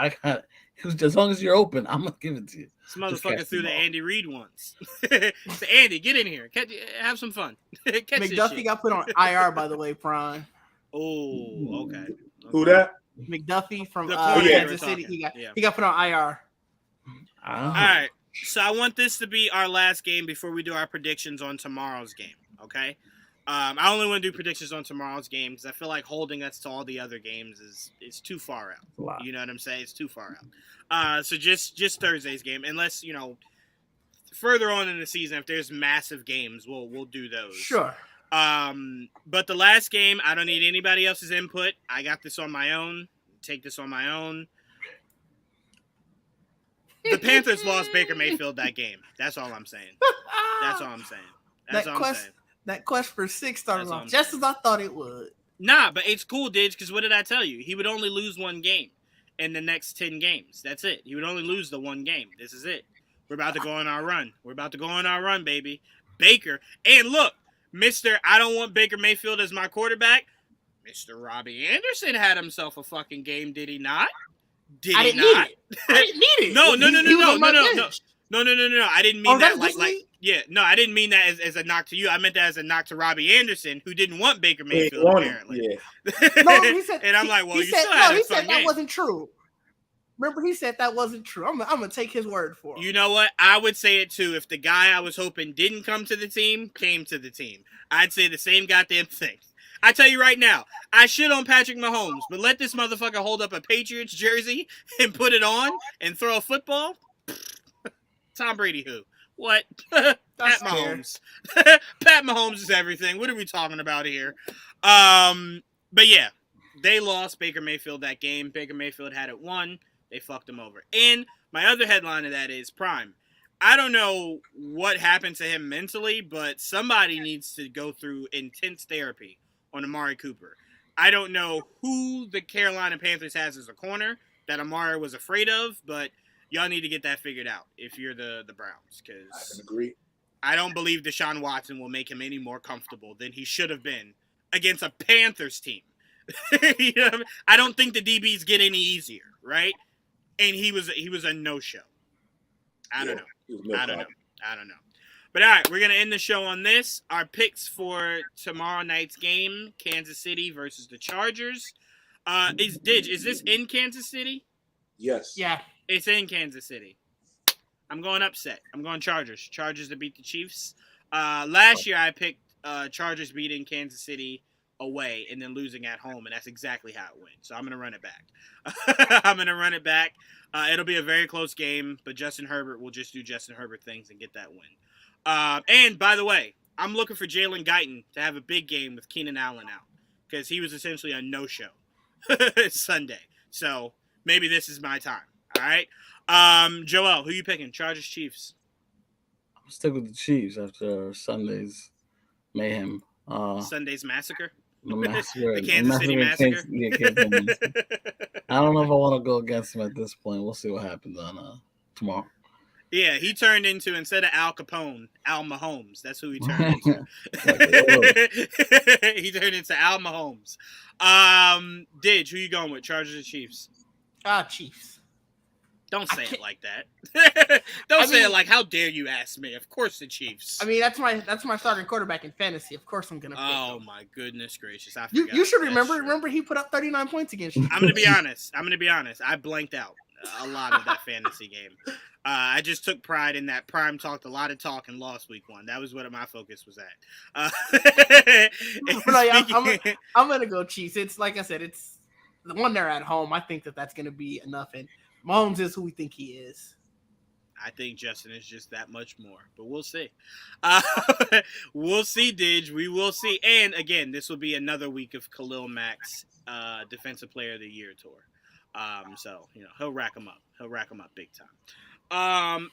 As long as you're open, I'm gonna give it to you.
This motherfucker threw the Andy Reid once. So Andy, get in here. Have some fun.
McDuffie got put on IR, by the way, Prime.
Oh, okay.
Who that?
McDuffie from
Kansas
City. He got put on IR.
All right. So I want this to be our last game before we do our predictions on tomorrow's game. Okay. I only want to do predictions on tomorrow's game because I feel like holding us to all the other games is too far out.
Wow.
You know what I'm saying? It's too far out. So just Thursday's game, unless further on in the season, if there's massive games, we'll do those.
Sure.
But the last game, I don't need anybody else's input. I got this on my own. Take this on my own. The Panthers lost Baker Mayfield that game. That's all I'm saying. That's all I'm saying. That's all I'm saying.
That quest for 6 started off just as I thought it would.
Nah, but it's cool, Didge, because what did I tell you? He would only lose one game in the next 10 games. That's it. He would only lose the one game. This is it. We're about to go on our run. We're about to go on our run, baby. Baker. And look, Mr. I don't want Baker Mayfield as my quarterback. Mr. Robbie Anderson had himself a fucking game, did he not?
I didn't need it.
No.
No.
I didn't mean that no, I didn't mean that as a knock to you. I meant that as a knock to Robbie Anderson, who didn't want Baker Mayfield apparently.
Yeah.
No, he said,
and I'm like, well,
he said
that
game. Wasn't true. Remember, he said that wasn't true. I'm gonna take his word for it.
You know what? I would say it too. If the guy I was hoping didn't come to the team came to the team, I'd say the same goddamn thing. I tell you right now, I shit on Patrick Mahomes, but let this motherfucker hold up a Patriots jersey and put it on and throw a football. Tom Brady, who? What? Pat Mahomes. Pat Mahomes is everything. What are we talking about here? But yeah, they lost Baker Mayfield that game. Baker Mayfield had it won. They fucked him over. And my other headline of that is Prime. I don't know what happened to him mentally, but somebody needs to go through intense therapy on Amari Cooper. I don't know who the Carolina Panthers has as a corner that Amari was afraid of, but y'all need to get that figured out if you're the Browns. Because
I can agree.
I don't believe Deshaun Watson will make him any more comfortable than he should have been against a Panthers team. You know what I mean? I don't think the DBs get any easier, right? And he was a no-show. I don't know. But all right, we're going to end the show on this. Our picks for tomorrow night's game, Kansas City versus the Chargers. Is this in Kansas City?
Yes.
Yeah.
It's in Kansas City. I'm going upset. I'm going Chargers. Chargers to beat the Chiefs. Last year I picked Chargers beating Kansas City away and then losing at home, and that's exactly how it went. So I'm going to run it back. It'll be a very close game, but Justin Herbert will just do Justin Herbert things and get that win. And by the way, I'm looking for Jalen Guyton to have a big game with Keenan Allen out because he was essentially a no-show Sunday. So maybe this is my time. All right. Joel, who you picking? Chargers, Chiefs?
I'll stick with the Chiefs after Sunday's mayhem.
Sunday's massacre?
The
Kansas City massacre?
I don't know if I want to go against him at this point. We'll see what happens on tomorrow.
Yeah, he turned into, instead of Al Capone, Al Mahomes. That's who he turned into. He turned into Al Mahomes. Didge, who you going with? Chargers or Chiefs?
Chiefs.
Don't say it like that. Don't say it like, how dare you ask me? Of course the Chiefs.
I mean, that's my starting quarterback in fantasy. Of course I'm going to pick him.
My goodness gracious. I
you should remember. Remember he put up 39 points against you.
I'm going to be honest. I blanked out a lot of that fantasy game. I just took pride in that Prime talked a lot of talk and lost week 1. That was what my focus was at.
I'm going to go Chiefs. It's like I said, it's the one they're at home. I think that's going to be enough. And Mahomes is who we think he is.
I think Justin is just that much more, but we'll see. We'll see, Didge. We will see. And again, this will be another week of Khalil Mack's Defensive Player of the Year tour. So, he'll rack them up. He'll rack them up big time.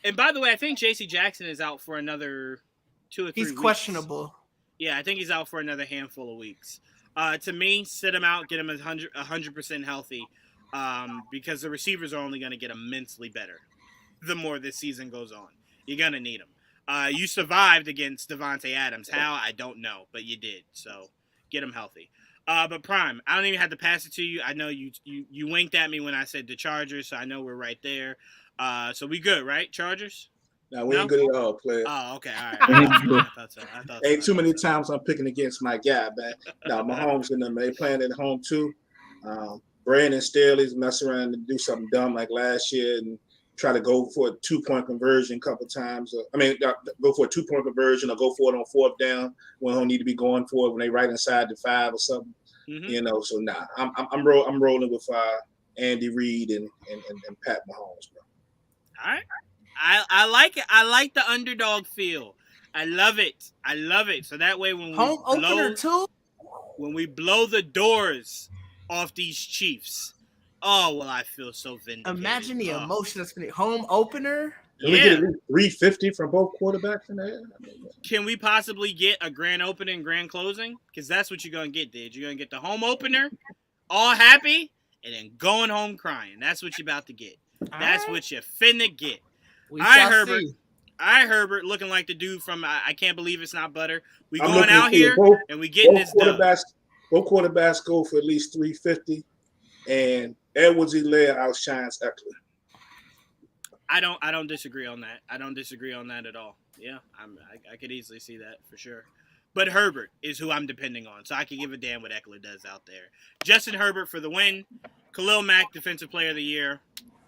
And by the way, I think J.C. Jackson is out for another 2 or 3 weeks.
He's questionable.
Yeah, I think he's out for another handful of weeks. To me, sit him out, get him 100% healthy, because the receivers are only going to get immensely better the more this season goes on. You're going to need them. You survived against Devontae Adams. How? I don't know, but you did. So get him healthy. But Prime, I don't even have to pass it to you. I know you winked at me when I said the Chargers, so I know we're right there. So we good, right? Chargers?
No, we ain't good at all, player.
Oh, okay. All right. I thought so.
Ain't too many times I'm picking against my guy, man. No, Mahomes and them, they playing at home too. Brandon Staley's mess around and do something dumb like last year and try to go for a 2-point conversion a couple times. Go for a 2-point conversion or go for it on 4th down when they don't need to be going for it when they right inside the 5 or something. Mm-hmm. So nah, I'm rolling with Andy Reid and Pat Mahomes, bro.
All right. I like it. I like the underdog feel. I love it. I love it. So that way when
Home opener too.
when we blow the doors off these Chiefs, oh, well, I feel so vindicated.
Imagine the emotion that's been home opener.
Can we get at least 350 from both quarterbacks in there?
Can we possibly get a grand opening, grand closing? Because that's what you're going to get, Didge. You're going to get the home opener, all happy, and then going home crying. That's what you're about to get. That's what you're finna get. All right, Herbert.
See.
All right, Herbert, looking like the dude from I Can't Believe It's Not Butter. We going out here, and we getting this done.
Both quarterbacks go for at least 350, and Edwards-Helaire outshines Eckler.
I don't disagree on that. I don't disagree on that at all. Yeah, I could easily see that for sure. But Herbert is who I'm depending on, so I can give a damn what Eckler does out there. Justin Herbert for the win. Khalil Mack, Defensive Player of the Year.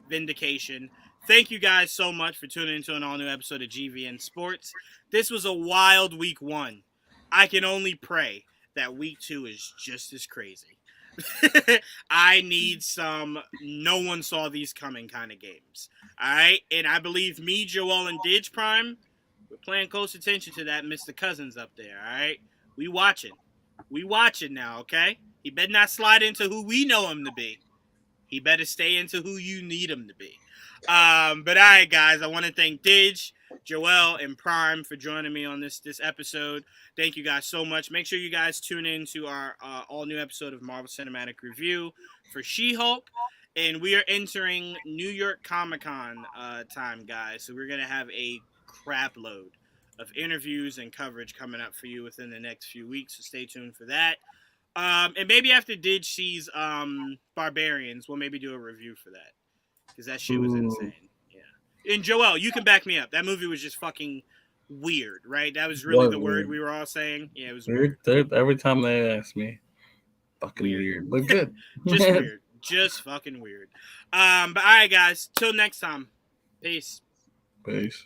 Vindication. Thank you guys so much for tuning into an all-new episode of GVN Sports. This was a wild week 1. I can only pray that week 2 is just as crazy. I need some no one saw these coming kind of games. All right? And I believe me, Joel, and Didge Prime, we're paying close attention to that Mr. Cousins up there. All right? We watching. We watching now, okay? He better not slide into who we know him to be. He better stay into who you need him to be. But all right, guys, I want to thank Didge, Joel, and Prime for joining me on this episode. Thank you guys so much. Make sure you guys tune in to our all-new episode of Marvel Cinematic Review for She-Hulk. And we are entering New York Comic-Con time, guys. So we're going to have a crap load of interviews and coverage coming up for you within the next few weeks. So stay tuned for that. And maybe after Didge sees Barbarians, we'll maybe do a review for that. Because that shit was insane. Yeah. And Joel, you can back me up. That movie was just fucking weird, right? That was really the word we were all saying. Yeah, it was weird.
Every time they ask me, fucking weird. But good.
Just weird. Just fucking weird. But all right, guys. Till next time. Peace.
Peace.